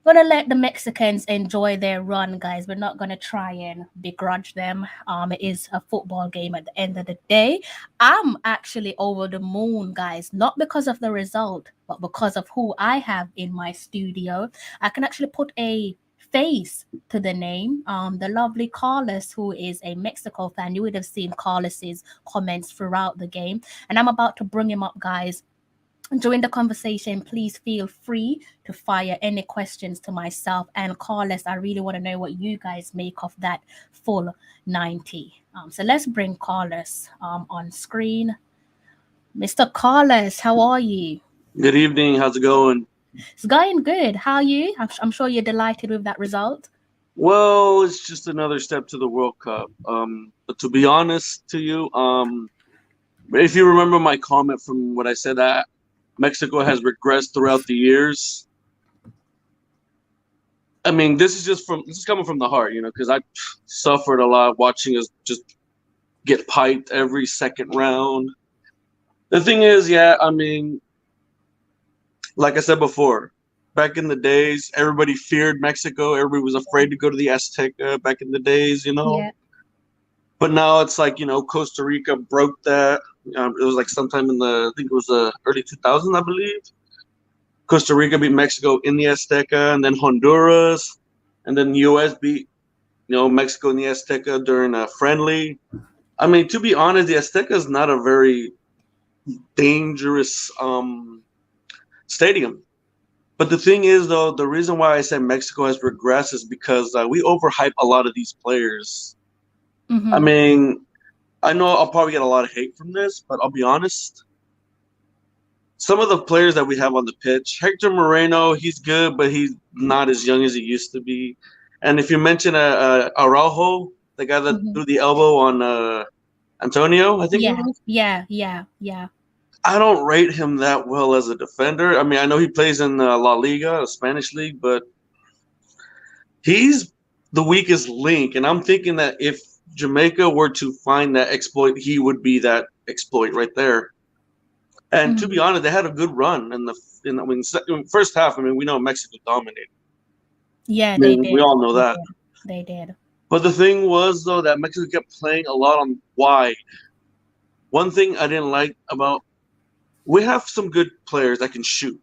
Gonna let the Mexicans enjoy their run, guys. We're not gonna try and begrudge them. It is a football game at the end of the day. I'm actually over the moon, guys, not because of the result, but because of who I have in my studio. I can actually put a face to the name. The lovely Carlos, who is a Mexico fan. You would have seen Carlos's comments throughout the game, and I'm about to bring him up, guys. During the conversation, please feel free to fire any questions to myself and Carlos. I really want to know what you guys make of that full 90. So let's bring Carlos on screen. Mr. Carlos, how are you? Good evening. How's it going? It's going good. How are you? I'm sure you're delighted with that result. Well, it's just another step to the World Cup. But to be honest to you, if you remember my comment from what I said that Mexico has regressed throughout the years. I mean, this is coming from the heart, because I suffered a lot watching us just get piped every second round. The thing is, I mean, like I said before, back in the days, everybody feared Mexico. Everybody was afraid to go to the Azteca back in the days, Yeah. But now it's like, Costa Rica broke that. It was like sometime I think it was the early 2000s, I believe. Costa Rica beat Mexico in the Azteca, and then Honduras, and then the U.S. beat, Mexico in the Azteca during a friendly. I mean, to be honest, the Azteca is not a very dangerous stadium. But the thing is, though, the reason why I said Mexico has regressed is because we overhype a lot of these players. Mm-hmm. I mean, I know I'll probably get a lot of hate from this, but I'll be honest. Some of the players that we have on the pitch, Hector Moreno, he's good, but he's not as young as he used to be. And if you mention Araujo, the guy that threw the elbow on Antonio, I think it was. Yeah. I don't rate him that well as a defender. I mean, I know he plays in La Liga, a Spanish league, but he's the weakest link. And I'm thinking that if Jamaica were to find that exploit, he would be that exploit right there. And to be honest, they had a good run in first half. I mean, we know Mexico dominated. Yeah, they did. We all know that. They did. But the thing was, though, that Mexico kept playing a lot on wide. One thing I didn't like about, we have some good players that can shoot,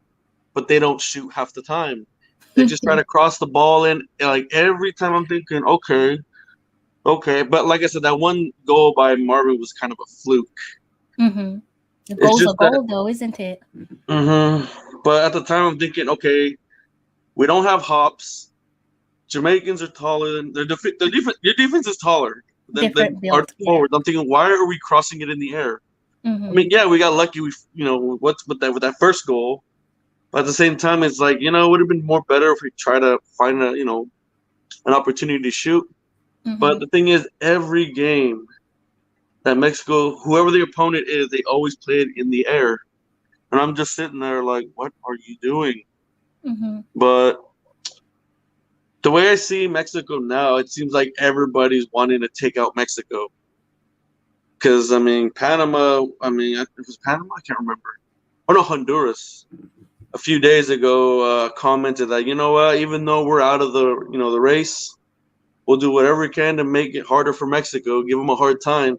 but they don't shoot half the time. They just try to cross the ball in. Like every time I'm thinking, okay. But like I said, that one goal by Marvin was kind of a fluke. Mm-hmm. The It's goal's a just that. goal, though, isn't it? But at the time, I'm thinking, okay, we don't have hops. Jamaicans are taller than your defense is taller than Different our build. Yeah. forwards. I'm thinking, why are we crossing it in the air? I Mm-hmm. mean, yeah, we got lucky. What's with that first goal, but at the same time, it's like it would have been more better if we try to find an opportunity to shoot. But Mm-hmm. the thing is, every game that Mexico, whoever the opponent is, they always play it in the air, and I'm just sitting there like, what are you doing? Mm-hmm. But the way I see Mexico now, it seems like everybody's wanting to take out Mexico. Because, I mean, Panama, it was Panama? I can't remember. Oh, no, Honduras. A few days ago, commented that, you know what, even though we're out of the race, we'll do whatever we can to make it harder for Mexico, give them a hard time.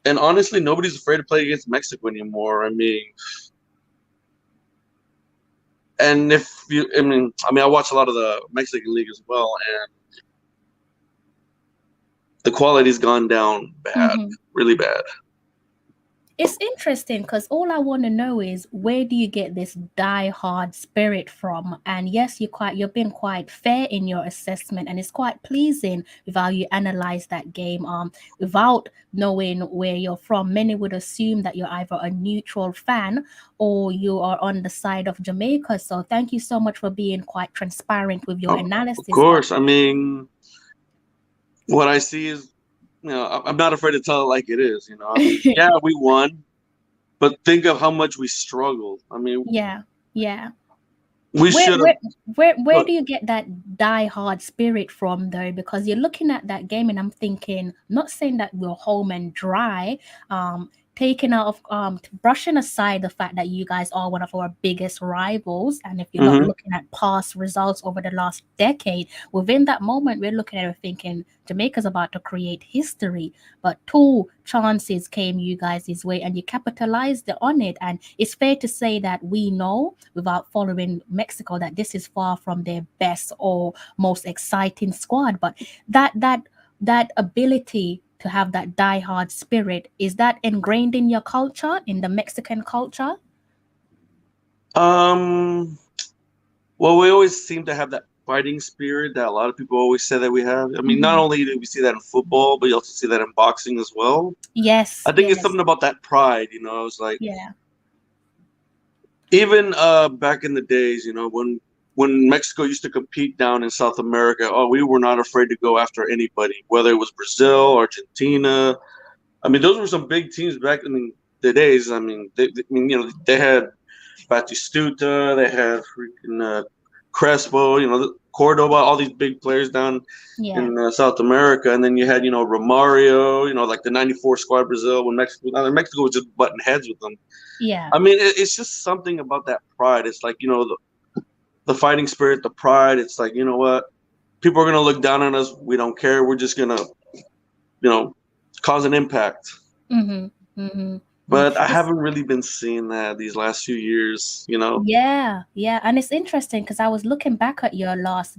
And honestly, nobody's afraid to play against Mexico anymore. I mean, and I watch a lot of the Mexican League as well, and the quality's gone down bad, Mm-hmm. really bad. It's interesting because all I want to know is where do you get this die-hard spirit from? And yes, you've been quite fair in your assessment, and it's quite pleasing with how you analyze that game. Without knowing where you're from, many would assume that you're either a neutral fan or you are on the side of Jamaica. So thank you so much for being quite transparent with your Of analysis. course, I mean, what I see is, I'm not afraid to tell it like it is. I mean, yeah, we won, but think of how much we struggled. I mean, Yeah, yeah. we Where should where have. where do you get that die-hard spirit from though? Because you're looking at that game and I'm thinking, not saying that we're home and dry, taking out of brushing aside the fact that you guys are one of our biggest rivals, and if you're not Mhm. looking at past results over the last decade, within that moment we're looking at it thinking Jamaica's about to create history. But two chances came you guys' way and you capitalized on it. And it's fair to say that we know, without following Mexico, that this is far from their best or most exciting squad. But that ability to have that die-hard spirit, is that ingrained in your culture, in the Mexican culture? Um, well, we always seem to have that fighting spirit that a lot of people always say that we have. I mean, not Mm-hmm. only do we see that in football, but you also see that in boxing as well. Yes, I think it's yes, something about that pride. It's like, yeah, even back in the days, when Mexico used to compete down in South America, oh, we were not afraid to go after anybody, whether it was Brazil, Argentina. I mean, those were some big teams back in the days. I mean, they had Batistuta, they had freaking Crespo, Cordoba, all these big players down yeah, in South America, and then you had Romario, like the '94 squad Brazil when Mexico was just butting heads with them. yeah. I mean, it's just something about that pride. It's like the fighting spirit, the pride. It's like, you know what, people are gonna look down on us. We don't care. We're just gonna cause an impact. Mm-hmm. Mm-hmm. But I It's haven't really been seeing that these last few years. Yeah, yeah, and it's interesting because I was looking back at your last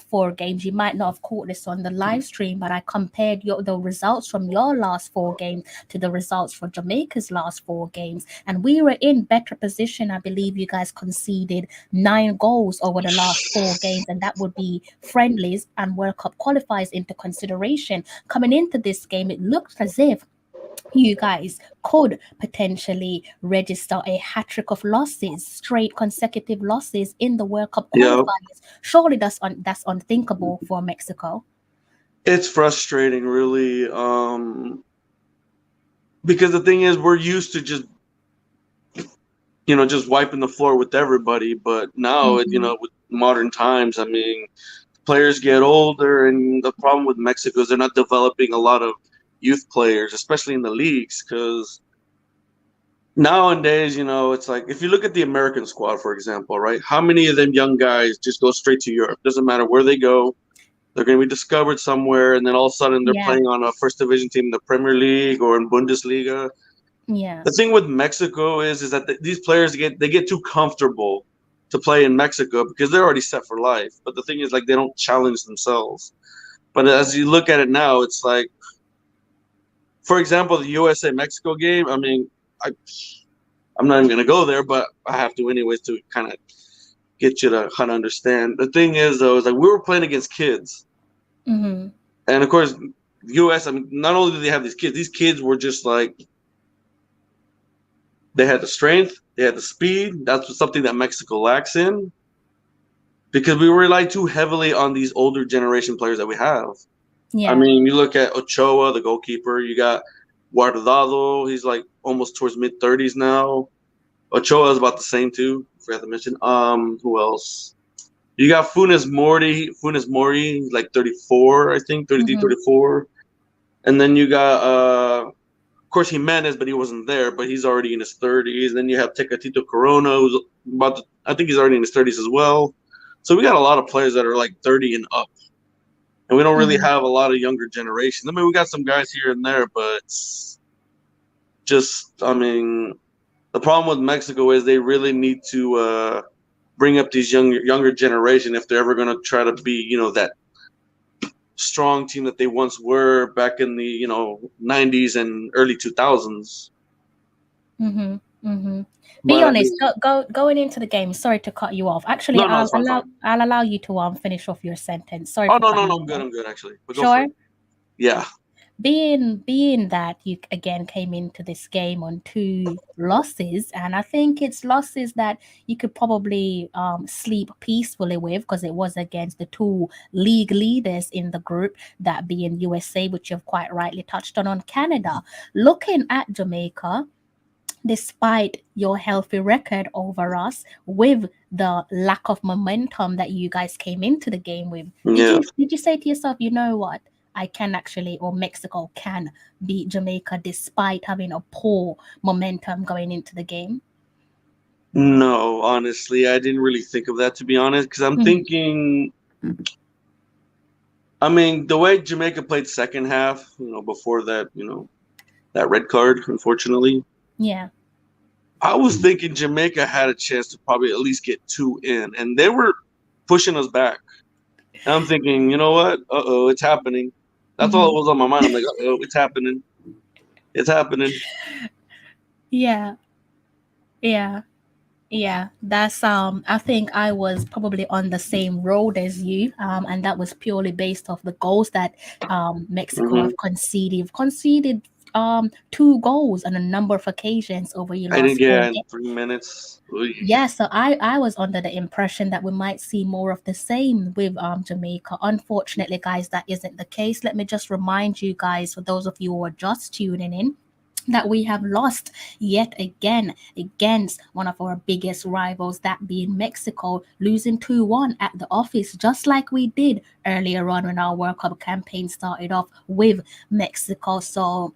four games. You might not have caught this on the live stream, but I compared the results from your last four games to the results for Jamaica's last four games, and we were in better position. I believe you guys conceded 9 goals over the last four games, and that would be friendlies and World Cup qualifiers into consideration. Coming into this game, it looked as if you guys could potentially register a hat trick of losses, straight consecutive losses in the World Cup Yeah, qualifiers. Surely that's unthinkable for Mexico. it's frustrating, really, because the thing is, we're used to just wiping the floor with everybody. But now, Mm-hmm. with modern times, I mean, players get older, and the problem with Mexico is they're not developing a lot of youth players, especially in the leagues, because nowadays, it's like if you look at the American squad, for example, right? How many of them young guys just go straight to Europe? Doesn't matter where they go, they're going to be discovered somewhere, and then all of a sudden they're Yeah, playing on a first division team in the Premier League or in Bundesliga. yeah, The thing with Mexico is that these players get too comfortable to play in Mexico because they're already set for life. But the thing is, like, they don't challenge themselves. But as you look at it now, it's like for example, the USA Mexico game. I mean, I'm not even gonna go there, but I have to anyways to kind of get you to kind of understand. The thing is, though, is like we were playing against kids, Mm-hmm. and of course, U.S. I mean, not only do they have these kids were just like they had the strength, they had the speed. That's something that Mexico lacks in, because we rely too heavily on these older generation players that we have. I Yeah. mean, you look at Ochoa, the goalkeeper. You got Guardado. He's like almost towards mid-30s now. Ochoa is about the same too. Forgot to mention. Who else? You got Funes Mori. Funes Mori, he's like 34, I think, 33, Mm-hmm. 34. And then you got, of course, Jimenez, but he wasn't there, but he's already in his 30s. Then you have Tecatito Corona, who's I think he's already in his 30s as well. So we got a lot of players that are like 30 and up. And we don't really Mm-hmm. have a lot of younger generation. I mean, we got some guys here and there, but it's just, I mean, the problem with Mexico is they really need to bring up these younger generation if they're ever going to try to be, that strong team that they once were back in the 90s and early 2000s. Mm-hmm. Mm-hmm. Be But I honest. mean, Going into the game. Sorry to cut you off. Actually, no, it's fine, fine. I'll allow you to finish off your sentence. Sorry Oh for no, cutting you off. I'm good actually. But go for Sure. it. Yeah. Being that you again came into this game on 2 losses, and I think it's losses that you could probably sleep peacefully with, because it was against the 2 league leaders in the group, that being USA, which you've quite rightly touched on Canada. Looking at Jamaica, despite your healthy record over us, with the lack of momentum that you guys came into the game with, Yeah. did you say to yourself, you know what, I can actually, or Mexico can beat Jamaica despite having a poor momentum going into the game? No, honestly, I didn't really think of that, to be honest, because I'm thinking, I mean, the way Jamaica played second half, before that, that red card, unfortunately, Yeah. I was thinking Jamaica had a chance to probably at least get 2 in, and they were pushing us back. And I'm thinking, you know what? Uh-oh, it's happening. That's all Mhm. that was on my mind. I'm like, uh-oh, it's happening. It's happening. Yeah. Yeah. Yeah, that's I think I was probably on the same road as you, and that was purely based off the goals that Mexico Hmm. have conceded 2 goals on a number of occasions over your I didn't last get 4 in games. 3 minutes. Oy. Yeah, so I was under the impression that we might see more of the same with Jamaica. Unfortunately, guys, that isn't the case. Let me just remind you guys, for those of you who are just tuning in, that we have lost yet again against one of our biggest rivals, that being Mexico, losing 2-1 at the office, just like we did earlier on when our World Cup campaign started off with Mexico. So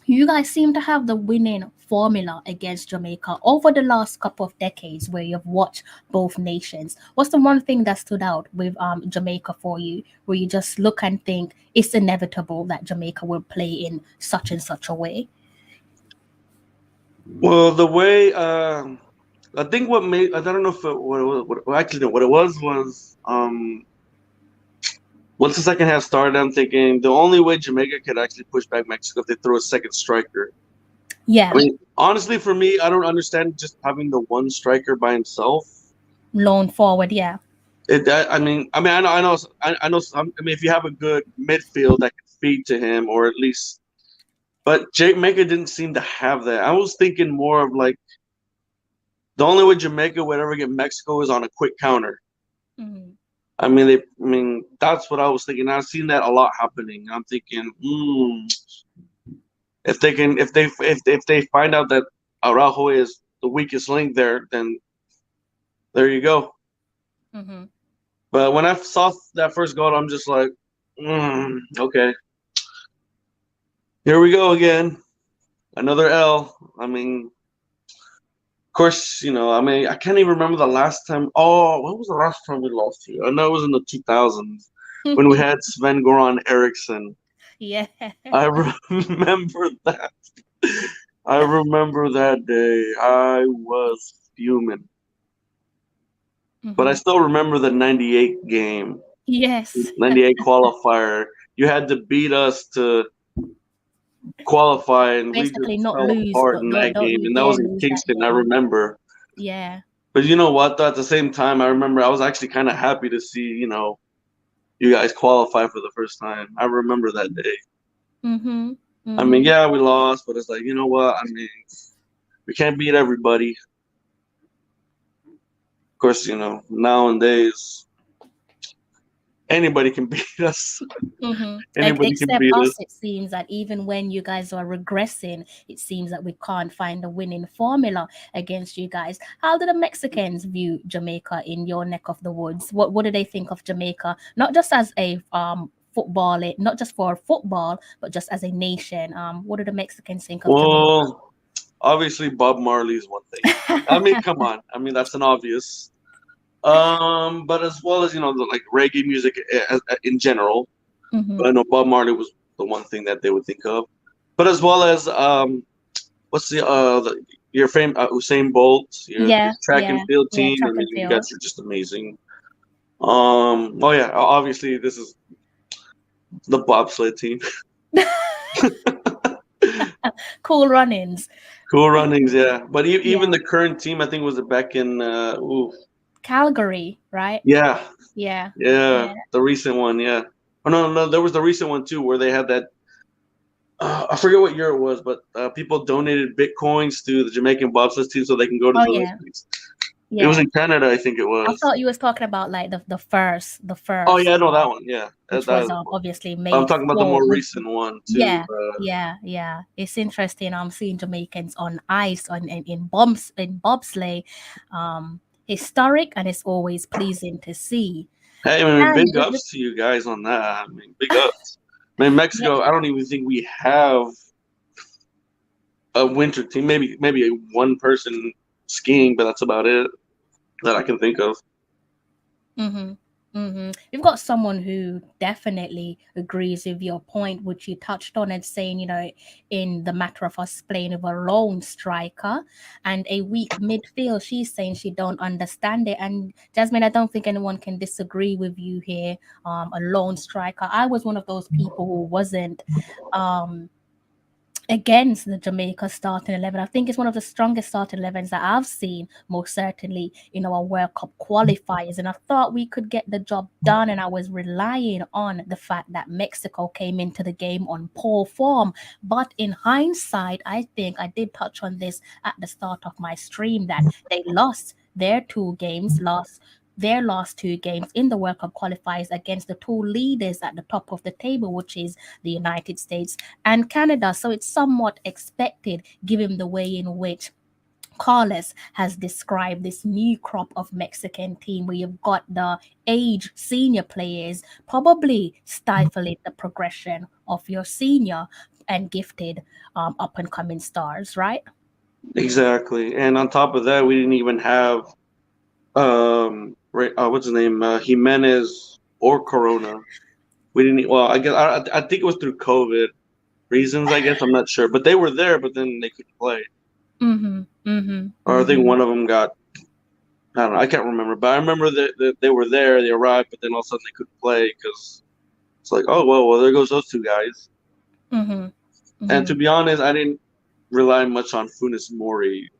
you guys seem to have the winning formula against Jamaica over the last couple of decades where you've watched both nations. What's the one thing that stood out with Jamaica for you, where you just look and think it's inevitable that Jamaica will play in such and such a way? Well, the way I think what made I don't know if actually no, what it was once the second half started, I'm thinking the only way Jamaica could actually push back Mexico if they throw a second striker. I Yeah, mean, honestly, for me, I don't understand just having the one striker by himself. lone forward. Yeah. I know. I mean, if you have a good midfield that can feed to him, or at least, but Jamaica didn't seem to have that. I was thinking more of like the only way Jamaica would ever get Mexico is on a quick counter. Mhm. I mean, that's what I was thinking. I've seen that a lot happening. I'm thinking, if they can, if they find out that Araujo is the weakest link there, then there you go. Mhm. But when I saw that first goal, I'm just like, okay, here we go again, another L. I mean, of course, I mean, I can't even remember the last time. Oh, when was the last time we lost here? I know it was in the 2000s when we had Sven Goran Eriksson. Yeah. I remember that. I remember that day. I was fuming. But I Mhm. still remember the 98 game, Yes. 98 qualifier. You had to beat us to qualify, and we Basically, just not fell lose. apart in that Don't game, you and that dare was in lose that Kingston. I game. remember. Yeah. But you know what? Though, at the same time, I remember I was actually kind of happy to see, you guys qualify for the first time. I remember that day. Mm-hmm. I mean, Mm-hmm. yeah, we lost, but it's like, you know what? I mean, we can't beat everybody. Of course, nowadays anybody can beat us. Mm-hmm. Anybody can Except beat us. us, it seems that even when you guys are regressing, it seems that we can't find a winning formula against you guys. How do the Mexicans view Jamaica in your neck of the woods? What do they think of Jamaica? Not just as a football, not just for football, but just as a nation. What do the Mexicans think of Jamaica? Well, obviously Bob Marley is one thing. I mean, come on. I mean, that's an obvious. But as well as like reggae music in general. Mm-hmm. But I know Bob Marley was the one thing that they would think of. But as well as what's your fame Usain Bolt, your track and field team. track I mean, and you field. guys are just amazing. Oh yeah, obviously this is the bobsled team. Cool runnings. Cool runnings, yeah. But even Yeah. the current team, I think, was back in Calgary, right? yeah, Yeah. the recent one, yeah. Oh no, there was the recent one too, where they had that. I forget what year it was, but people donated bitcoins to the Jamaican bobsled team so they can go to Oh the yeah. Olympics. Yeah. It was in Canada, I think it was. I thought you was talking about like the first. Oh yeah, no, that one, yeah. Which was obviously made. I'm talking about the more recent one too. Yeah. It's interesting. I'm seeing Jamaicans on ice in bobsleigh. Historic, and it's always pleasing to see. Hey, I mean, big ups to you guys on that. I mean, big ups. I mean, Mexico, I don't even think we have a winter team. Maybe a one person skiing, but that's about it that I can think of. You've got someone who definitely agrees with your point, which you touched on, and saying, in the matter of us playing with a lone striker and a weak midfield. She's saying she don't understand it. And Jasmine, I don't think anyone can disagree with you here. A lone striker. I was one of those people who wasn't against the Jamaica starting 11. I think it's one of the strongest starting 11s that I've seen, most certainly in our World Cup qualifiers. And I thought we could get the job done. And I was relying on the fact that Mexico came into the game on poor form. But in hindsight, I think I did touch on this at the start of my stream, that they lost their last two games in the World Cup qualifiers against the two leaders at the top of the table, which is the United States and Canada. So it's somewhat expected, given the way in which Carlos has described this new crop of Mexican team, where you've got the age senior players probably stifling the progression of your senior and gifted up and coming stars, right? Exactly. And on top of that, we didn't even have what's his name, Jimenez or Corona. We didn't. Well, I think it was through COVID reasons. I guess I'm not sure, but they were there, but then they couldn't play. Or I think one of them got. I don't know. I can't remember, but I remember that they were there. They arrived, but then all of a sudden they couldn't play because it's like, oh well, there goes those two guys. And to be honest, I didn't rely much on Funes Mori.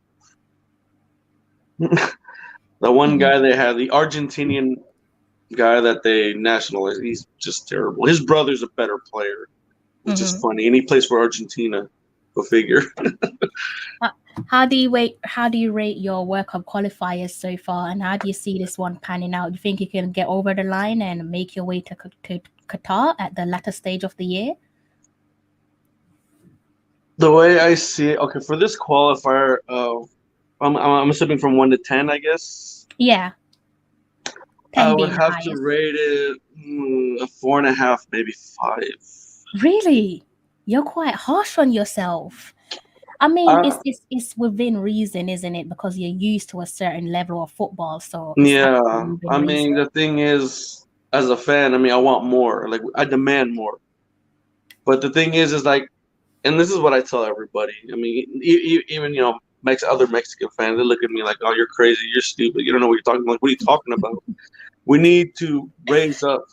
The one guy they had, the Argentinian guy that they nationalized, he's just terrible. His brother's a better player, which is funny, and he plays for Argentina. Go figure. How do you rate your World Cup qualifiers so far, and how do you see this one panning out? Do you think you can get over the line and make your way to Qatar at the latter stage of the year? The way I see it, okay, for this qualifier, I'm assuming from 1 to 10, I guess. Yeah. 10 I would have to rate it a 4.5, maybe 5. Really? You're quite harsh on yourself. I mean, it's within reason, isn't it? Because you're used to a certain level of football. So yeah, I mean, the thing is, as a fan, I mean, I want more. Like, I demand more. But the thing is like, and this is what I tell everybody. I mean, even other Mexican fans, they look at me like, "Oh, you're crazy. You're stupid. You don't know what you're talking about." Like, what are you talking about? We need to raise up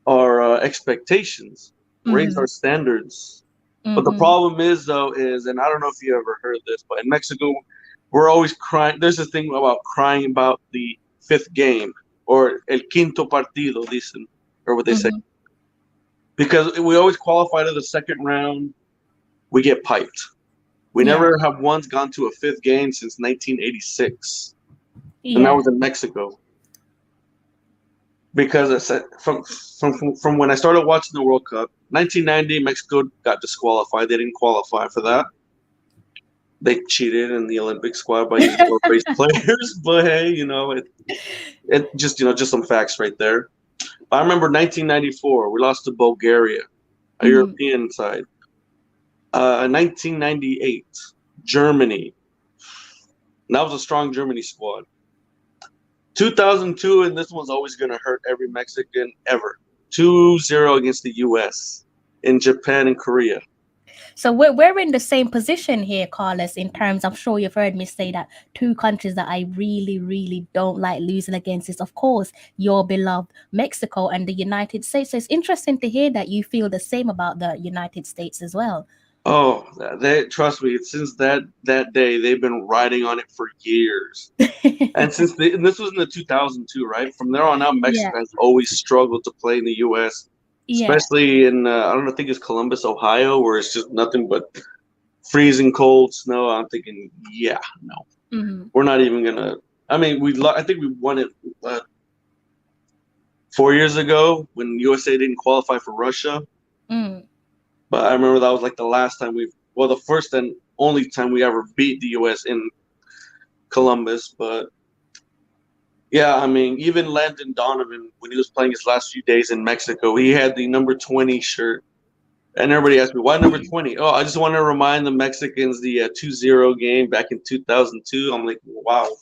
our expectations, raise our standards. But the Mm-hmm. problem is, though, and I don't know if you ever heard this, but in Mexico, we're always crying. There's a thing about crying about the fifth game or el quinto partido, dicen, or what they say. Mm-hmm. Because we always qualify to the second round, we get piped. We Yeah. never have once gone to a fifth game since 1986, and that Yeah. was in Mexico. Because I said from when I started watching the World Cup, 1990, Mexico got disqualified. They didn't qualify for that. They cheated in the Olympic squad by using low-based players, but hey, it just just some facts right there. I remember 1994, we lost to Bulgaria, a Mhm. European side. 1998, Germany. And that was a strong Germany squad. 2002, and this one's always going to hurt every Mexican ever. 2-0 against the U.S. in Japan and Korea. So we're in the same position here, Carlos, in terms, I'm sure you've heard me say that two countries that I really, really don't like losing against is, of course, your beloved Mexico and the United States. So it's interesting to hear that you feel the same about the United States as well. Oh, they trust me. Since that day, they've been riding on it for years. And and this was in the 2002, right? From there on out, Mexico has always struggled to play in the U.S., especially in I don't know, I think it's Columbus, Ohio, where it's just nothing but freezing cold snow. I'm thinking, yeah, no, we're not even gonna. I mean, I think we won it 4 years ago when USA didn't qualify for Russia. But I remember that was like the last time the first and only time we ever beat the U.S. in Columbus. But yeah, I mean, even Landon Donovan, when he was playing his last few days in Mexico, he had the number 20 shirt. And everybody asked me, why number 20? Oh, I just want to remind the Mexicans the 2-0 game back in 2002. I'm like, wow,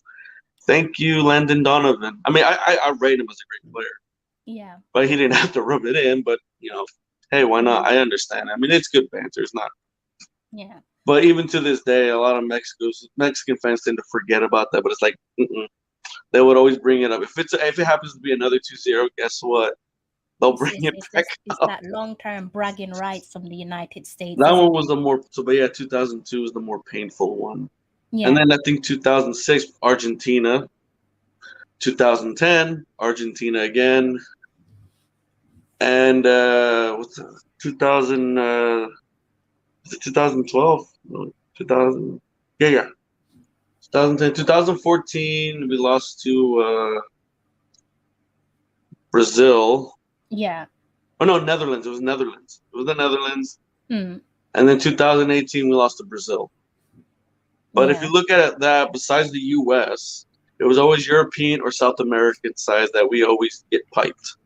thank you, Landon Donovan. I mean, I rate him as a great player. Yeah. But he didn't have to rub it in. But, hey, why not? I understand. I mean, it's good banter. It's not. Yeah. But even to this day, a lot of Mexican fans tend to forget about that. But it's like, they would always bring it up. If it happens to be another 2-0, guess what? They'll bring it back it's up. that long-term bragging rights from the United States. That one was the more. So, but yeah, 2002 was the more painful one. Yeah. And then I think 2006, Argentina. 2010, Argentina again. And what's that? 2012? No, 2000. Yeah. 2010, 2014, we lost to Brazil. Yeah. Oh no, Netherlands. It was Netherlands. It was the Netherlands. And then 2018, we lost to Brazil. But if you look at that, besides the U.S., it was always European or South American sides that we always get piped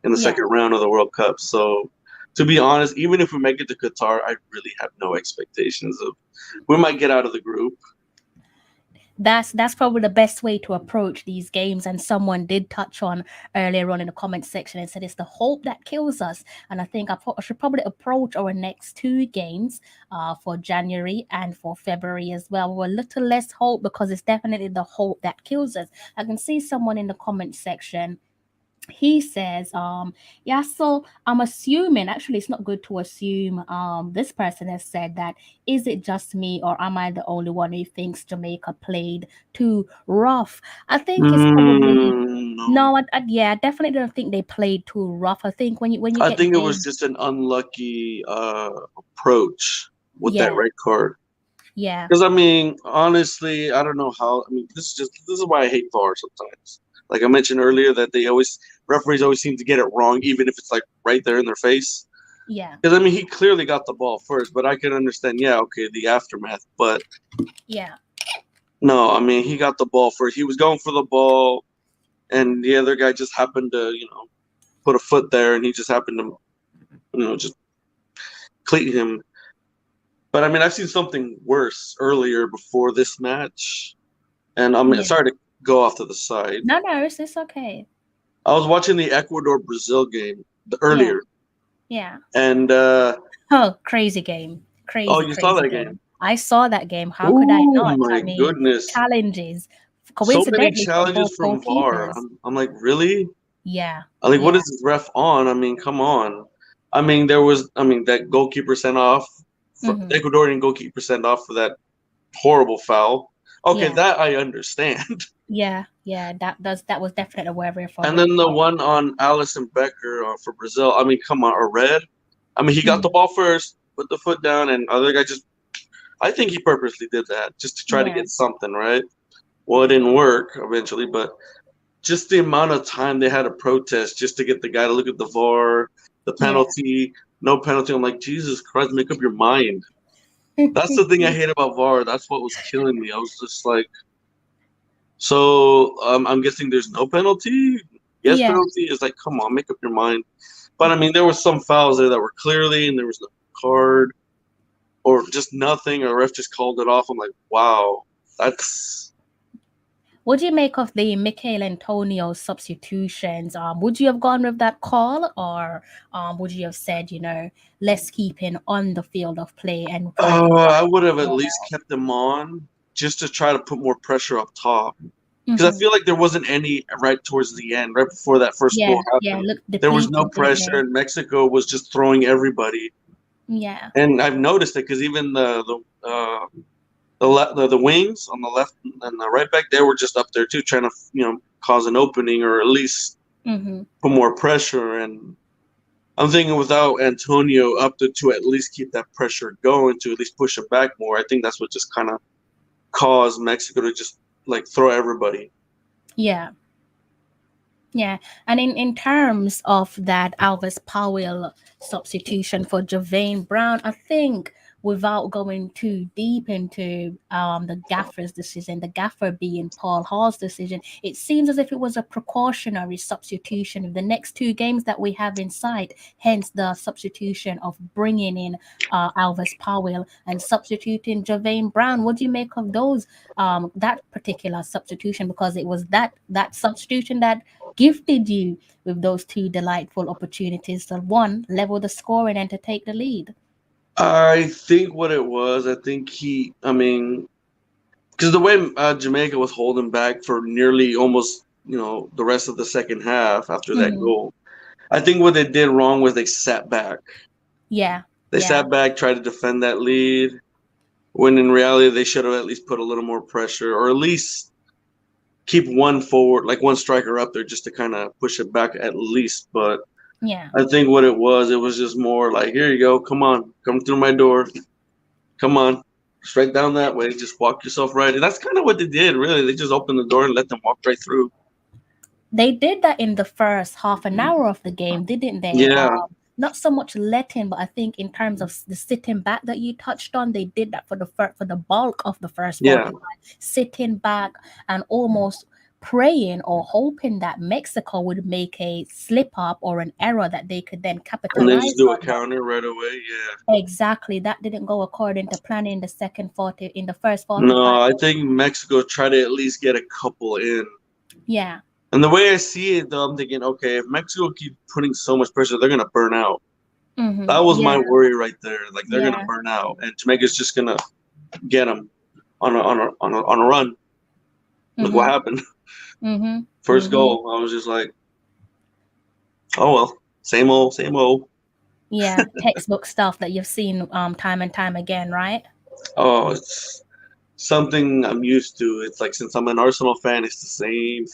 in the second round of the World Cup. So, to be honest, even if we make it to Qatar, I really have no expectations of. We might get out of the group. That's probably the best way to approach these games. And someone did touch on earlier on in the comment section and said it's the hope that kills us. And I think I should probably approach our next two games for January and for February as well with a little less hope, because it's definitely the hope that kills us. I can see someone in the comment section. He says, so I'm assuming, actually it's not good to assume, this person has said that, is it just me or am I the only one who thinks Jamaica played too rough? I think it's probably no, I definitely don't think they played too rough. I think when you I think it was just an unlucky approach with that red card. Yeah. Because I mean, honestly, I don't know how. I mean, this is why I hate VAR sometimes. Like I mentioned earlier, that referees always seem to get it wrong, even if it's like right there in their face. Yeah. Because I mean, he clearly got the ball first, but I can understand. Yeah, okay, the aftermath, but yeah. No, I mean, he got the ball first. He was going for the ball, and the other guy just happened to, put a foot there, and he just happened to, just cleat him. But I mean, I've seen something worse earlier before this match, and I'm sorry to go off to the side. No, it's okay. I was watching the Ecuador-Brazil game earlier. Yeah. And crazy game. Crazy. Oh, you saw that game? I saw that game. How could I not? Oh my goodness. Challenges. So many challenges from VAR. I'm like, really? Yeah. I'm like, what is this ref on? I mean, come on. I mean, that goalkeeper sent off Mhm. the Ecuadorian goalkeeper sent off for that horrible foul. Okay, Yeah. that I understand. Yeah. Yeah. That was definitely a worry for And red then the card. one on Allison Becker for Brazil. I mean, come on, a red. I mean, he got Mhm. the ball first, put the foot down, and other guy just. I think he purposely did that just to try to Yeah. get something right. Well, it didn't work eventually, but just the amount of time they had to protest just to get the guy to look at the VAR, the Yeah. penalty, no penalty. I'm like, Jesus Christ, make up your mind. That's the thing I hate about VAR. That's what was killing me. I was just like, so I'm guessing there's no penalty. Yes, Yeah. penalty is like, come on, make up your mind. But I mean, there was some fouls there that were clearly, and there was no card or just nothing. Or ref just called it off. I'm like, wow, that's. What do you make of the Michael Antonio substitutions? Would you have gone with that call, or would you have said, let's keep him on the field of play and try to I would have at least kept them on just to try to put more pressure up top. Because I Mhm. feel like there wasn't any right towards the end, right before that first Yeah, goal yeah, happened. look There was no depleted, didn't pressure, they? and Mexico was just throwing everybody. Yeah. And I've noticed it because even the wings on the left and the right back, they were just up there too, trying to cause an opening or at least Mm-hmm. put more pressure. And I'm thinking without Antonio up to at least keep that pressure going, to at least push it back more. I think that's what just kind of caused Mexico to just like throw everybody. Yeah. Yeah, and in terms of that Alvis Powell substitution for Javane Brown, I think without going too deep into the gaffer's decision, the gaffer being Paul Hall's decision, it seems as if it was a precautionary substitution of the next two games that we have in sight. Hence the substitution of bringing in Alvis Powell and substituting Javane Brown. What do you make of those that particular substitution? Because it was that substitution that gifted you with those two delightful opportunities to one, level the scoring and to take the lead. I think what it was, I mean, because the way Jamaica was holding back for nearly almost, the rest of the second half after that Mm-hmm. goal, I think what they did wrong was they sat back. Yeah, They yeah, sat back, tried to defend that lead, when in reality they should have at least put a little more pressure, or at least keep one forward, like one striker up there, just to kind of push it back at least. But yeah. I think what it was just more like, here you go, come on, come through my door, come on, straight down that way, just walk yourself right. And that's kind of what they did, really. They just opened the door and let them walk right through. They did that in the first half an hour of the game, didn't they? Yeah, Not so much letting, but I think in terms of the sitting back that you touched on, they did that for the bulk of the first yeah. 45, sitting back and almost praying or hoping that Mexico would make a slip up or an error that they could then And they just capitalize do a on. But counter right away, yeah. exactly, that didn't go according to plan in the first 45. No, I think Mexico tried to at least get a couple in. Yeah. And the way I see it, though, I'm thinking, okay, if Mexico keeps putting so much pressure, they're going to burn out. Mm-hmm. That was my Yeah. worry right there. Like, they're going to Yeah. burn out, and Jamaica's just going to get them on a run. Look what Mm-hmm. happened. Mm-hmm. First Mm-hmm. goal, I was just like, oh, well, same old, same old. Yeah, textbook stuff that you've seen time and time again, right? Oh, it's something I'm used to. It's like, since I'm an Arsenal fan, it's the same.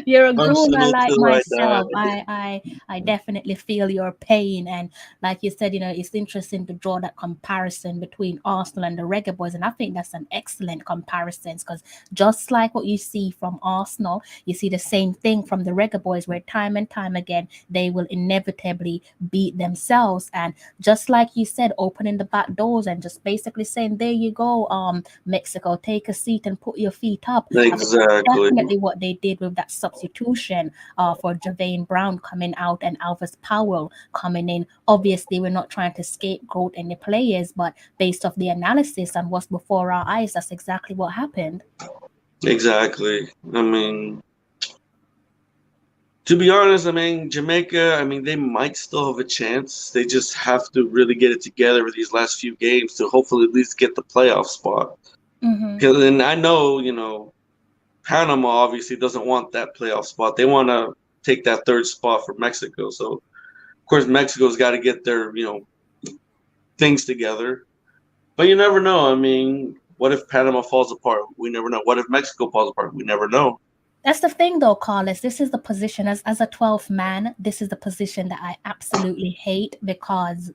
You're a gooner Arsenal like till I myself. die. I definitely feel your pain, and like you said, it's interesting to draw that comparison between Arsenal and the Reggae Boys, and I think that's an excellent comparison because just like what you see from Arsenal, you see the same thing from the Reggae Boys, where time and time again they will inevitably beat themselves, and just like you said, opening the back doors and just basically saying, "There you go, Mexico, take a seat and put your feet up." I think that's Exactly. definitely what they did with that substitution for Javane Brown coming out and Alvis Powell coming in. Obviously, we're not trying to scapegoat any players, but based off the analysis and what's before our eyes, that's exactly what happened. Exactly. I mean, to be honest, I mean, Jamaica, I mean, they might still have a chance. They just have to really get it together with these last few games to hopefully at least get the playoff spot. Mm-hmm. Because, and I know, Panama obviously doesn't want that playoff spot. They want to take that third spot for Mexico. So, of course, Mexico's got to get their, things together. But you never know. I mean, what if Panama falls apart? We never know. What if Mexico falls apart? We never know. That's the thing, though, Carlos. This is the position as a 12th man. This is the position that I absolutely hate, because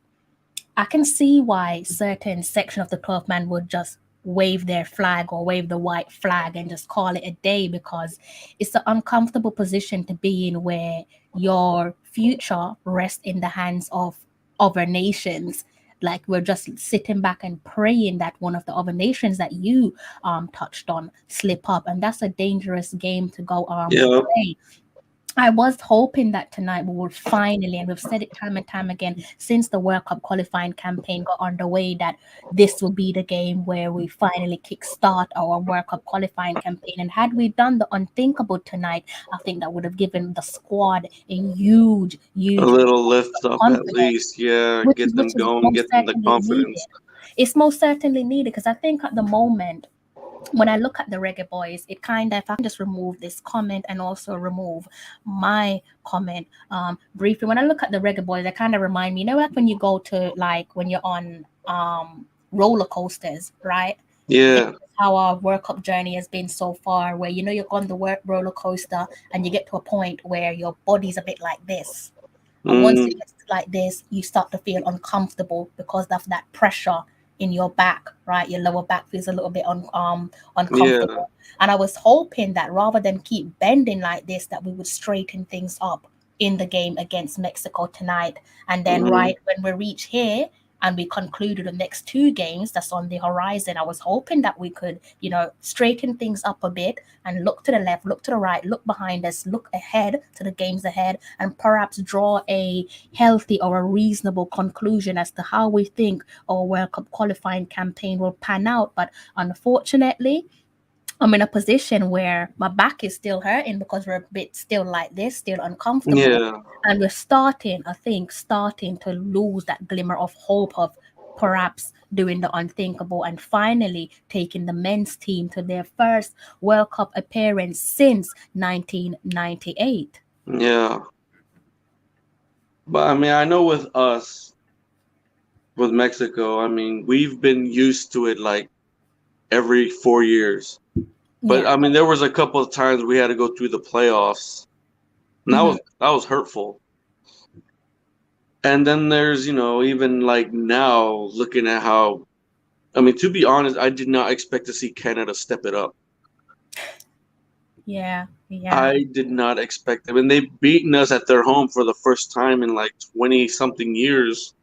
I can see why certain section of the 12th man would just wave their flag or wave the white flag and just call it a day, because it's an uncomfortable position to be in, where your future rests in the hands of other nations. Like, we're just sitting back and praying that one of the other nations that you touched on slip up, and that's a dangerous game to go Yeah. play. I was hoping that tonight we would finally, and we've said it time and time again since the World Cup qualifying campaign got underway, that this will be the game where we finally kickstart our World Cup qualifying campaign. And had we done the unthinkable tonight, I think that would have given the squad a huge A little lift up at least. Yeah, which get is them going, get them the confidence. It's most certainly needed, because I think at the moment, when I look at the Reggae Boys, it kind of, if I can just remove this comment and also remove my comment briefly. When I look at the Reggae Boys, they kind of remind me, you know, like when you go to, like, when you're on roller coasters, right? Yeah. How our World Cup journey has been so far, where, you know, you're on the roller coaster and you get to a point where your body's a bit like this. And once it gets like this, you start to feel uncomfortable because of that pressure in your back, right? Your lower back feels a little bit uncomfortable. Yeah. And I was hoping that rather than keep bending like this, that we would straighten things up in the game against Mexico tonight. And then right when we reach here and we concluded the next two games that's on the horizon, I was hoping that we could, you know, straighten things up a bit and look to the left, look to the right, look behind us, look ahead to the games ahead, and perhaps draw a healthy or a reasonable conclusion as to how we think our World Cup qualifying campaign will pan out. But unfortunately, I'm in a position where my back is still hurting because we're a bit still like this, still uncomfortable. Yeah. And we're starting to lose that glimmer of hope of perhaps doing the unthinkable and finally taking the men's team to their first World Cup appearance since 1998. Yeah. But I mean, I know with us, with Mexico, I mean, we've been used to it like every 4 years. But Yeah. I mean, there was a couple of times we had to go through the playoffs. And that was hurtful. And then there's, you know, even like now looking at how, I mean, to be honest, I did not expect to see Canada step it up. Yeah. I did not expect them. And they've beaten us at their home for the first time in like 20 something years.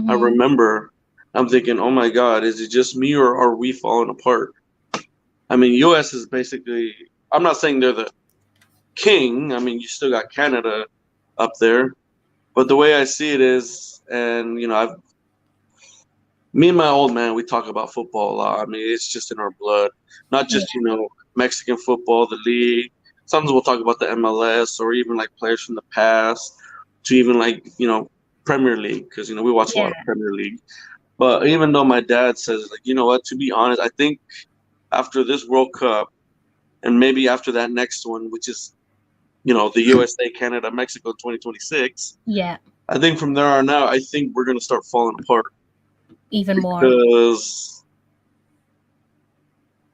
I remember. I'm thinking, oh my God, is it just me or are we falling apart? I mean, US is basically, I'm not saying they're the king. I mean, you still got Canada up there. But the way I see it is, and, you know, me and my old man, we talk about football a lot. I mean, it's just in our blood. Not just, you know, Mexican football, the league. Sometimes we'll talk about the MLS or even like players from the past to even like, you know, Premier League, because, you know, we watch a lot of Premier League. But even though my dad says, like, you know what, to be honest, I think after this World Cup and maybe after that next one, which is, you know, the USA, Canada, Mexico 2026. Yeah. I think from there on out, I think we're going to start falling apart. Even more. Because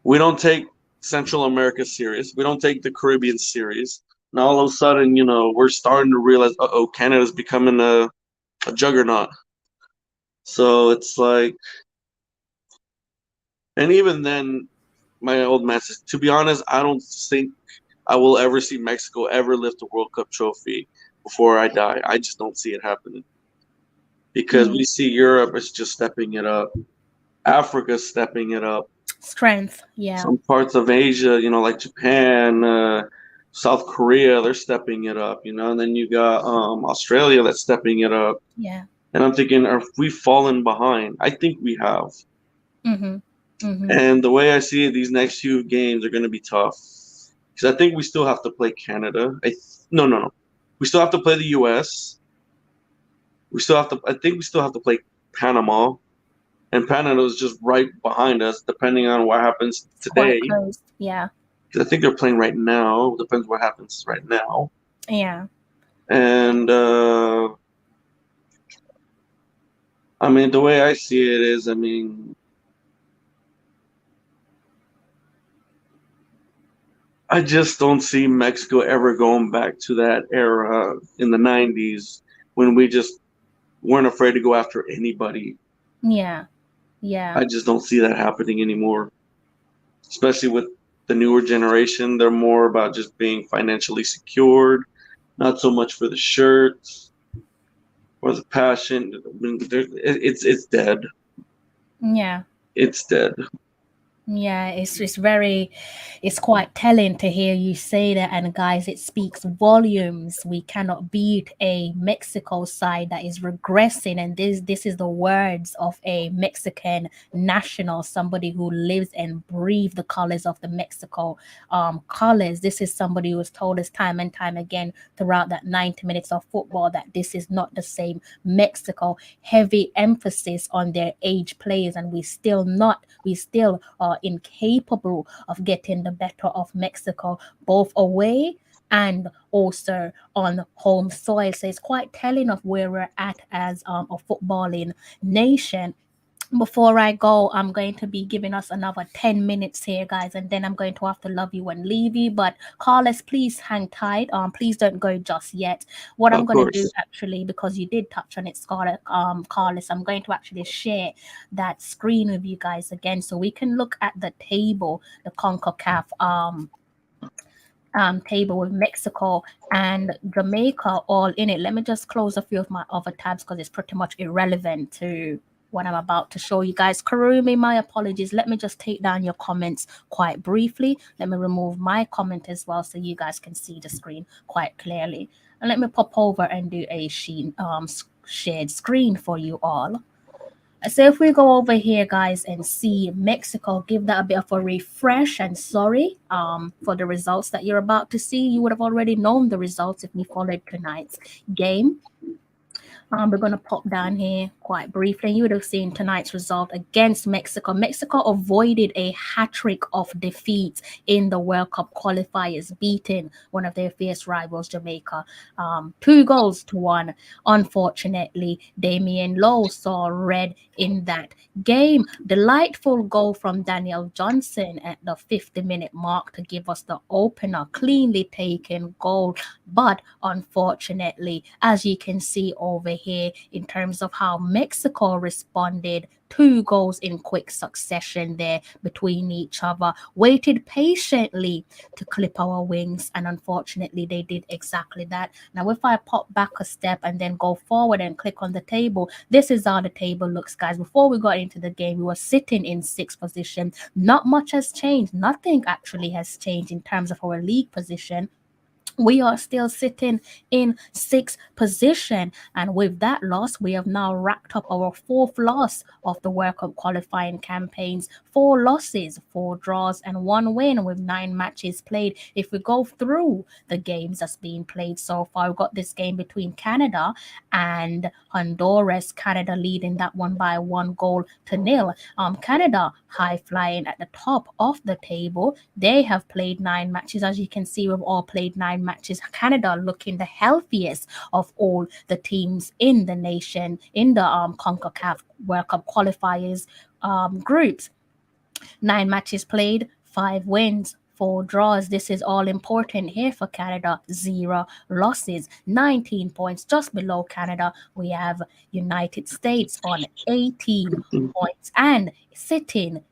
we don't take Central America serious. We don't take the Caribbean serious. Now all of a sudden, you know, we're starting to realize, Canada's becoming a juggernaut. So it's like, and even then, my old man says, to be honest, I don't think I will ever see Mexico ever lift a World Cup trophy before I die. I just don't see it happening. Because we see Europe is just stepping it up. Africa's stepping it up. Strength, yeah. Some parts of Asia, you know, like Japan, South Korea, they're stepping it up, you know. And then you got Australia that's stepping it up. Yeah. And I'm thinking, have we fallen behind? I think we have. And the way I see it, these next few games are going to be tough. Because I think we still have to play Canada. No. We still have to play the US. I think we still have to play Panama. And Panama is just right behind us, depending on what happens today. Quite close. Yeah. Because I think they're playing right now. Depends what happens right now. Yeah. And I mean, the way I see it is, I mean, I just don't see Mexico ever going back to that era in the 90s when we just weren't afraid to go after anybody. Yeah. Yeah. I just don't see that happening anymore, especially with the newer generation. They're more about just being financially secured, not so much for the shirts or the passion. I mean, it's dead. Yeah. It's dead. Yeah, it's quite telling to hear you say that. And guys, it speaks volumes. We cannot beat a Mexico side that is regressing. And this is the words of a Mexican national, somebody who lives and breathes the colors of the Mexico colors. This is somebody who has told us time and time again throughout that 90 minutes of football that this is not the same Mexico. Heavy emphasis on their age players, and we still are incapable of getting the better of Mexico, both away and also on home soil. So it's quite telling of where we're at as a footballing nation. Before I go, I'm going to be giving us another 10 minutes here, guys, and then I'm going to have to love you and leave you. But Carlos, please hang tight. Please don't go just yet. What I'm Of going to do course. actually, because you did touch on it, Scarlett, Carlos, I'm going to actually share that screen with you guys again so we can look at the table, the CONCACAF table with Mexico and Jamaica all in it. Let me just close a few of my other tabs because it's pretty much irrelevant to what I'm about to show you guys. Karumi, my apologies. Let me just take down your comments quite briefly. Let me remove my comment as well so you guys can see the screen quite clearly. And let me pop over and do a shared screen for you all. So if we go over here, guys, and see Mexico, give that a bit of a refresh. And sorry for the results that you're about to see. You would have already known the results if you followed tonight's game. We're going to pop down here quite briefly. You would have seen tonight's result against Mexico. Mexico avoided a hat-trick of defeat in the World Cup qualifiers, beating one of their fierce rivals, Jamaica, 2-1. Unfortunately, Damian Lowe saw red in that game. Delightful goal from Daniel Johnson at the 50-minute mark to give us the opener. Cleanly taken goal. But unfortunately, as you can see over here, in terms of how Mexico responded, 2 goals in quick succession there between each other, waited patiently to clip our wings, and unfortunately they did exactly that. Now if I pop back a step and then go forward and click on the table, this is how the table looks, guys. Before we got into the game, we were sitting in 6th position. Not much has changed. Nothing actually has changed in terms of our league position. We are still sitting in 6th position, and with that loss, we have now racked up our 4th loss of the World Cup qualifying campaigns. 4 losses, 4 draws, and 1 win with 9 matches played. If we go through the games that's been played so far, we've got this game between Canada and Honduras. Canada leading that one by 1-0. Canada high flying at the top of the table. They have played 9 matches. As you can see, we've all played 9 matches. Canada looking the healthiest of all the teams in the nation in the CONCACAF World Cup qualifiers groups. 9 matches played, 5 wins, 4 draws. This is all important here for Canada. 0 losses, 19 points. Just below Canada, we have United States on 18 points and sitting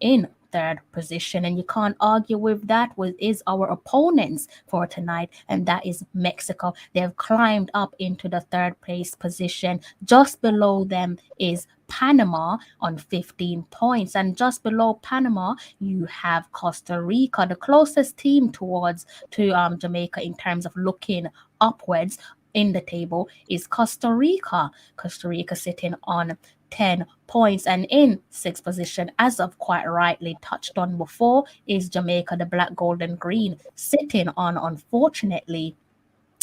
in 3rd position, and you can't argue with that. Is our opponents for tonight, and that is Mexico. They have climbed up into the 3rd place position. Just below them is Panama on 15 points, and just below Panama you have Costa Rica, the closest team to Jamaica in terms of looking upwards in the table is Costa Rica. Costa Rica sitting on 10 points, and in 6th position, as I've quite rightly touched on before, is Jamaica, the black, gold and green, sitting on, unfortunately,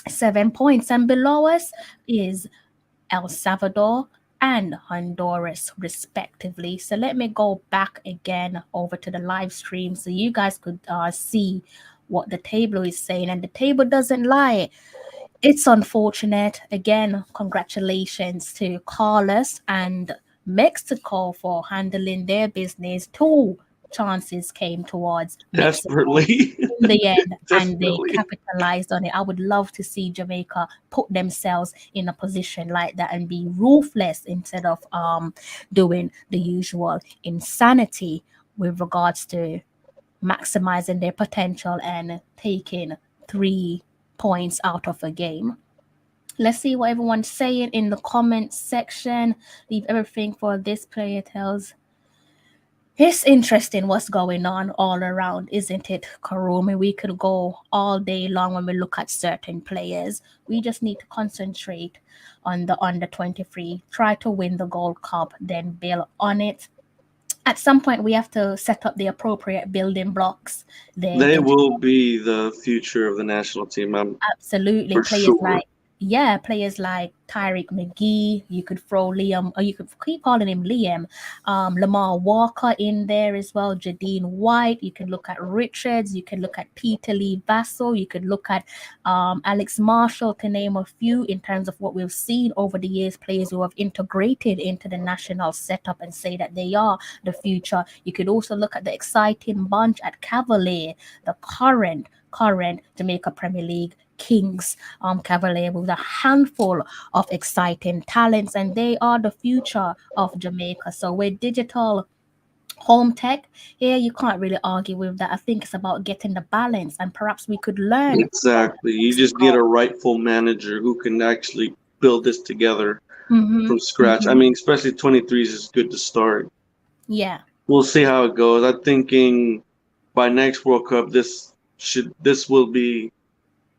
7 points, and below us is El Salvador and Honduras respectively. So let me go back again over to the live stream so you guys could see what the table is saying, and the table doesn't lie. It's unfortunate. Again, congratulations to Carlos and Mexico for handling their business. Two chances came towards Mexico Desperately. in the end, and they Desperately. capitalized on it. I would love to see Jamaica put themselves in a position like that and be ruthless instead of doing the usual insanity with regards to maximizing their potential and taking 3 points out of a game. Let's see what everyone's saying in the comments section. Leave everything for this player tells. It's interesting what's going on all around, isn't it, Karumi? We could go all day long when we look at certain players. We just need to concentrate on the under 23, try to win the Gold Cup, then build on it. At some point, we have to set up the appropriate building blocks. They will be the future of the national team. Absolutely. For sure. Players like Tyreek McGee. You could throw Liam, or you could keep calling him Liam. Lamar Walker in there as well. Jadine White. You can look at Richards. You can look at Peter Lee Vassell. You could look at Alex Marshall, to name a few, in terms of what we've seen over the years, players who have integrated into the national setup and say that they are the future. You could also look at the exciting bunch at Cavalier, the current Jamaica Premier League Kings Cavalier, with a handful of exciting talents, and they are the future of Jamaica. So with digital home tech here, you can't really argue with that. I think it's about getting the balance, and perhaps we could learn. Exactly. You just need a rightful manager who can actually build this together from scratch. I mean, especially 23s is good to start. Yeah. We'll see how it goes. I'm thinking by next World Cup, this will be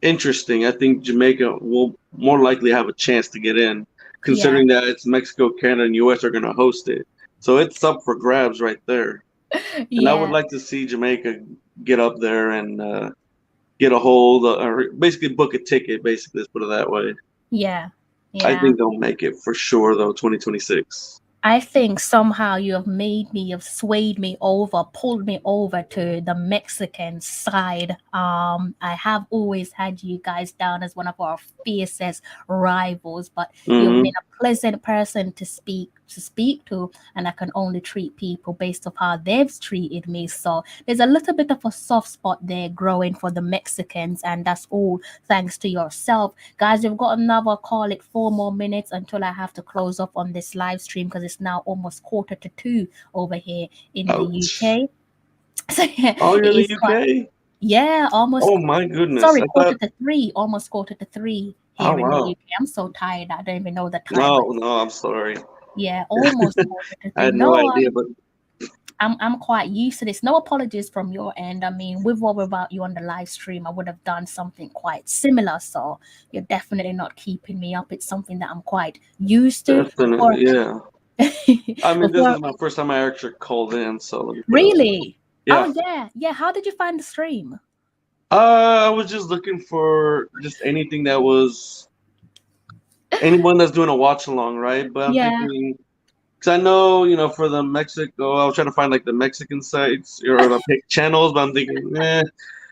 interesting. I think Jamaica will more likely have a chance to get in, considering that it's Mexico, Canada, and US are going to host it. So it's up for grabs right there. And I would like to see Jamaica get up there and get a hold, or basically book a ticket, basically, let's put it that way. Yeah. I think they'll make it for sure, though, 2026. I think somehow you've swayed me over, pulled me over to the Mexican side. I have always had you guys down as one of our fiercest rivals, but you've been a pleasant person to speak to, and I can only treat people based off how they've treated me. So there's a little bit of a soft spot there growing for the Mexicans, and that's all thanks to yourself. Guys, we've got another, call it 4 more minutes until I have to close up on this live stream, because it's now almost 1:45 over here in the UK. So you're in the UK? Yeah, almost. Oh my goodness. Sorry, 2:45, almost 2:45 here in the UK. I'm so tired, I don't even know the time. No, I'm sorry. Yeah, almost 2:45. I had no idea, but I'm quite used to this. No apologies from your end. I mean, with what about you on the live stream, I would have done something quite similar. So you're definitely not keeping me up. It's something that I'm quite used to. Definitely, yeah. I mean, this is my first time I actually called in. So really? Yeah. Oh yeah. How did you find the stream? I was just looking for just anything that was anyone that's doing a watch along, right? But I'm thinking, because I know, for the Mexico, I was trying to find like the Mexican sites or the channels, but I'm thinking,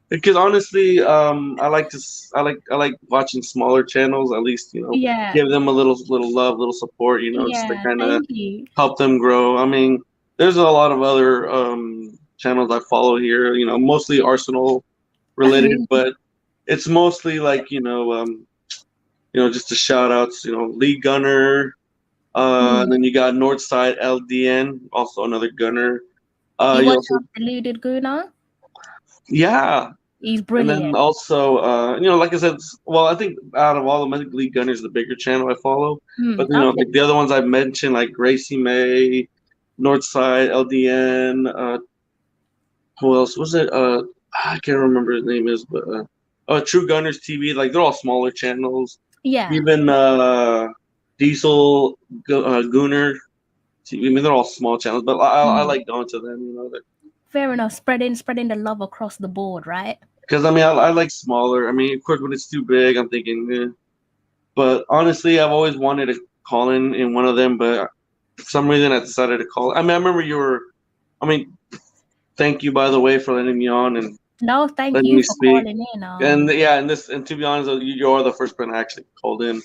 because honestly, I like watching smaller channels. At least give them a little love, little support, just to kind of help them grow. I mean, there's a lot of other channels I follow here, mostly Arsenal related, but it's mostly like just the shout outs, Lee Gunner. And then you got Northside LDN, also another gunner. You watch Deluded Gunner? Yeah. He's brilliant. And then also, like I said, well, I think out of all of them, I think Lee Gunner is the bigger channel I follow. But, like the other ones I've mentioned, like Gracie May, Northside LDN, who else was it? I can't remember his name is, but True Gunners TV, like they're all smaller channels. Yeah. Even Diesel Gooner. I mean, they're all small channels, but I like going to them. Fair enough. Spreading the love across the board, right? Because I mean, I like smaller. I mean, of course, when it's too big, I'm thinking. But honestly, I've always wanted to call in one of them, but for some reason, I decided to call. I mean, I remember you were. I mean, thank you by the way for letting me on, and No, thank letting you me for speak. calling in. And to be honest, you are the first person that actually called in.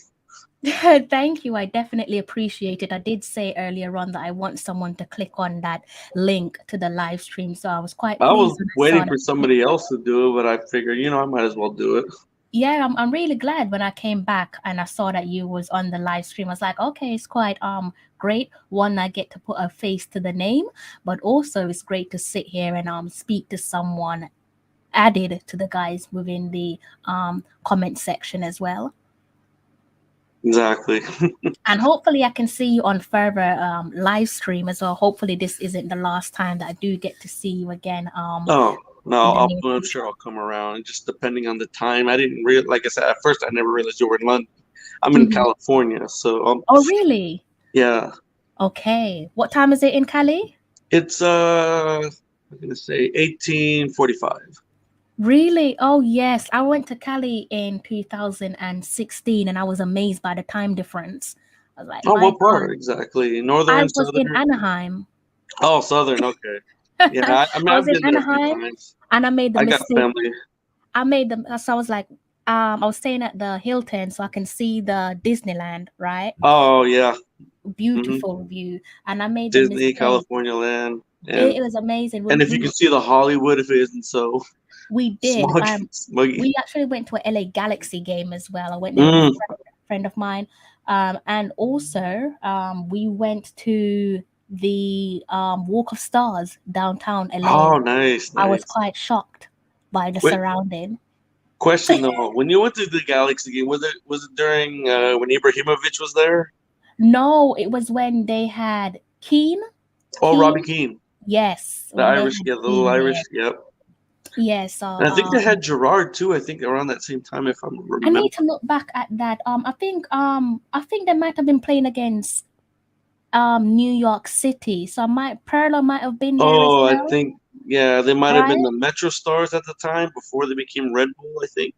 Thank you. I definitely appreciate it. I did say earlier on that I want someone to click on that link to the live stream. So I was quite I was pleased when I saw waiting that. for somebody else to do it, but I figured, I might as well do it. Yeah, I'm really glad when I came back and I saw that you was on the live stream. I was like, okay, it's quite great. One, I get to put a face to the name, but also it's great to sit here and speak to someone added to the guys within the comment section as well. Exactly. And hopefully I can see you on further live stream as well. Hopefully this isn't the last time that I do get to see you again. Oh, no, in the near I'm future. sure I'll come around. Just depending on the time. I didn't realize, like I said, at first I never realized you were in London. I'm in Mhm. California, so Oh, really? yeah. Okay. What time is it in Cali? It's I'm gonna say 18:45. Really? Oh, yes. I went to Cali in 2016 and I was amazed by the time difference. I was like, Oh, my what part God. exactly? I Northern, was in southern? Anaheim. Oh, southern. Okay. Yeah, I mean I was I've in been there a few Anaheim times. and I made the I got mistake. family. So I was like, I was staying at the Hilton so I can see the Disneyland, right? Oh yeah. Beautiful view. And I made the Disney, mistake. California land, It was amazing. and if you can see the Hollywood, if it isn't so We did. smoggy. We actually went to a LA Galaxy game as well. I went there with a friend of mine. And also we went to the Walk of Stars downtown LA. Oh, nice. I was quite shocked by the Wait, surrounding. question though, when you went to the Galaxy game, was it during when Ibrahimovic was there? No, it was when they had Keane. Oh, Robbie Keane, Yes, the when they Irish, had yeah, the little Keane Irish, there. yep. Yeah, so And I think they had Gerard too. I think around that same time, if I I remember. need to look back at that. I think they might have been playing against New York City. So Perla might have been there as Oh, I well. think they might have been Right? the Metro Stars at the time before they became Red Bull. I think.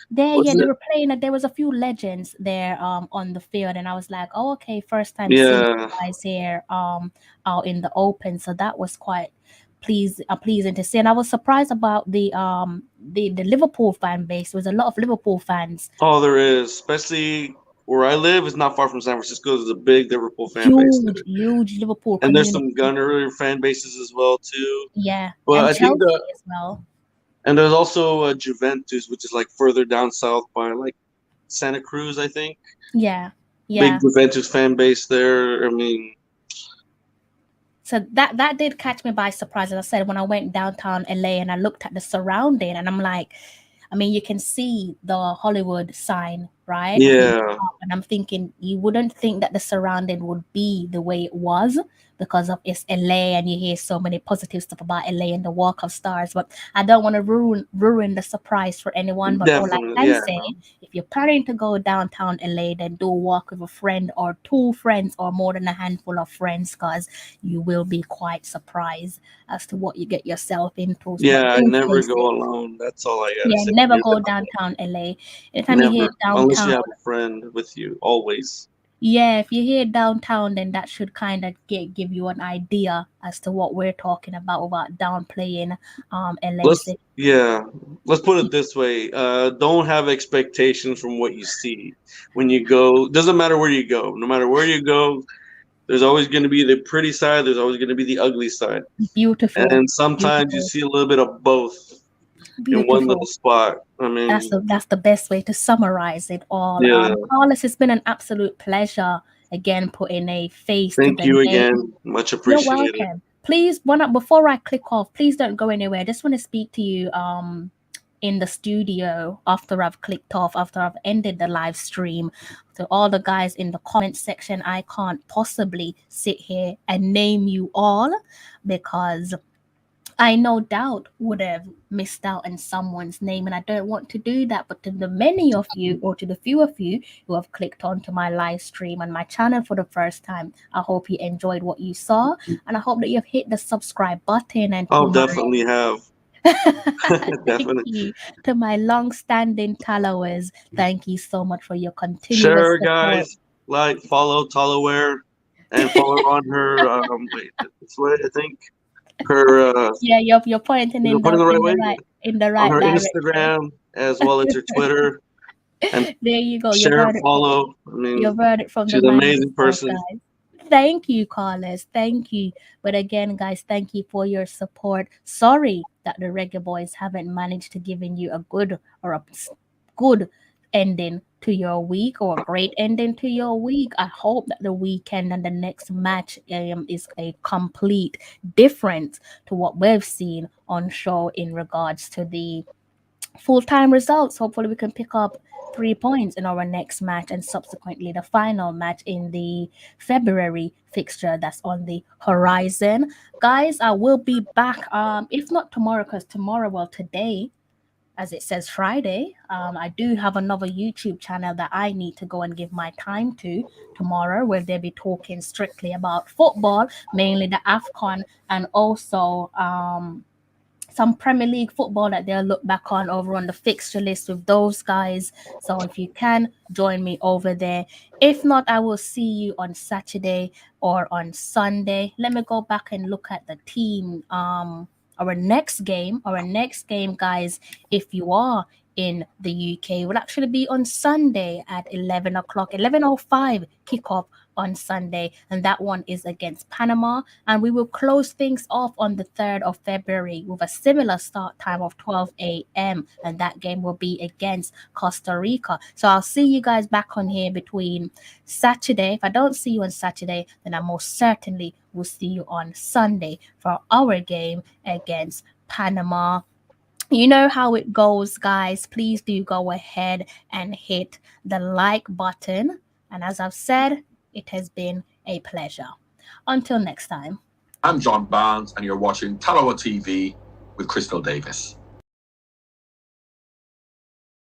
They Wasn't it? were playing. There was a few legends there on the field, and I was like, oh, okay, first time seeing Yeah. guys here out in the open. So that was quite pleasing to see. And I was surprised about the Liverpool fan base. There was a lot of Liverpool fans. Oh, there is, especially where I live. It's not far from San Francisco. There's a big Liverpool fan base there. Huge Liverpool And there's community. some Gunner fan bases as well too. Yeah, But and I think Chelsea as well. and there's also Juventus, which is like further down south by like Santa Cruz, I think. Yeah. Big Juventus fan base there. I mean, so that did catch me by surprise. As I said, when I went downtown LA and I looked at the surrounding, and I'm like, I mean, you can see the Hollywood sign, right? yeah. And I'm thinking you wouldn't think that the surrounding would be the way it was because of it's LA and you hear so many positive stuff about LA and the Walk of Stars. But I don't want to ruin the surprise for anyone. But all I Definitely, can yeah. say, if you're planning to go downtown LA, then do walk with a friend or two friends or more than a handful of friends, because you will be quite surprised as to what you get yourself into. Yeah, I But never go alone. That's all I gotta say. never go downtown LA. Anytime you hear Never, unless you downtown, have a friend with you, always. yeah, if you hear downtown, then that should kind of give you an idea as to what we're talking about without downplaying LA City. Let's put it this way. Don't have expectations from what you see when you go. Doesn't matter where you go. No matter where you go, there's always going to be the pretty side. There's always going to be the ugly side. Beautiful. And sometimes you see a little bit of both in one little spot. I mean, that's the best way to summarize it all. Yeah. Carlos, it's been an absolute pleasure again putting a face Thank to the you name. again. Much appreciated. You're welcome. Please, before I click off, please don't go anywhere. I just want to speak to you in the studio after I've clicked off, after I've ended the live stream. To all the guys in the comment section, I can't possibly sit here and name you all because I no doubt would have missed out on someone's name, and I don't want to do that. But to the many of you, or to the few of you who have clicked onto my live stream and my channel for the first time, I hope you enjoyed what you saw, and I hope that you've hit the subscribe button. And definitely have. Thank you to my long-standing Tallawahs. Thank you so much for your continuous Sure, support. guys. Like, follow Tallawah and follow on her. Wait, this way, I think. Her. Yeah, you're pointing in the right way. right. in the on right her direction. Instagram as well as her Twitter. And There you go. share, follow. I You've mean, heard it from the she's an man amazing himself, person. guys. Thank you, Carlos. Thank you. But again, guys, thank you for your support. Sorry that the Reggae Boys haven't managed to giving you a good good ending to your week or a great ending to your week. I hope that the weekend and the next match is a complete difference to what we've seen on show in regards to the full-time results. Hopefully we can pick up 3 points in our next match and subsequently the final match in the February fixture that's on the horizon. Guys, I will be back if not tomorrow, because tomorrow, well, today, as it says Friday, I do have another YouTube channel that I need to go and give my time to tomorrow, where they'll be talking strictly about football, mainly the AFCON, and also some Premier League football that they'll look back on over on the fixture list with those guys. So if you can join me over there. If not, I will see you on Saturday or on Sunday. Let me go back and look at the team. Our next game, guys, if you are in the UK, will actually be on Sunday at 11 o'clock, 11:05 kickoff on Sunday, and that one is against Panama. And we will close things off on the 3rd of February with a similar start time of 12 a.m. and that game will be against Costa Rica. So I'll see you guys back on here between Saturday. If I don't see you on Saturday, then I most certainly will see you on Sunday for our game against Panama. You know how it goes, guys. Please do go ahead and hit the like button. And as I've said, it has been a pleasure. Until next time. I'm John Barnes, and you're watching Tallawah TV with Crystal Davis.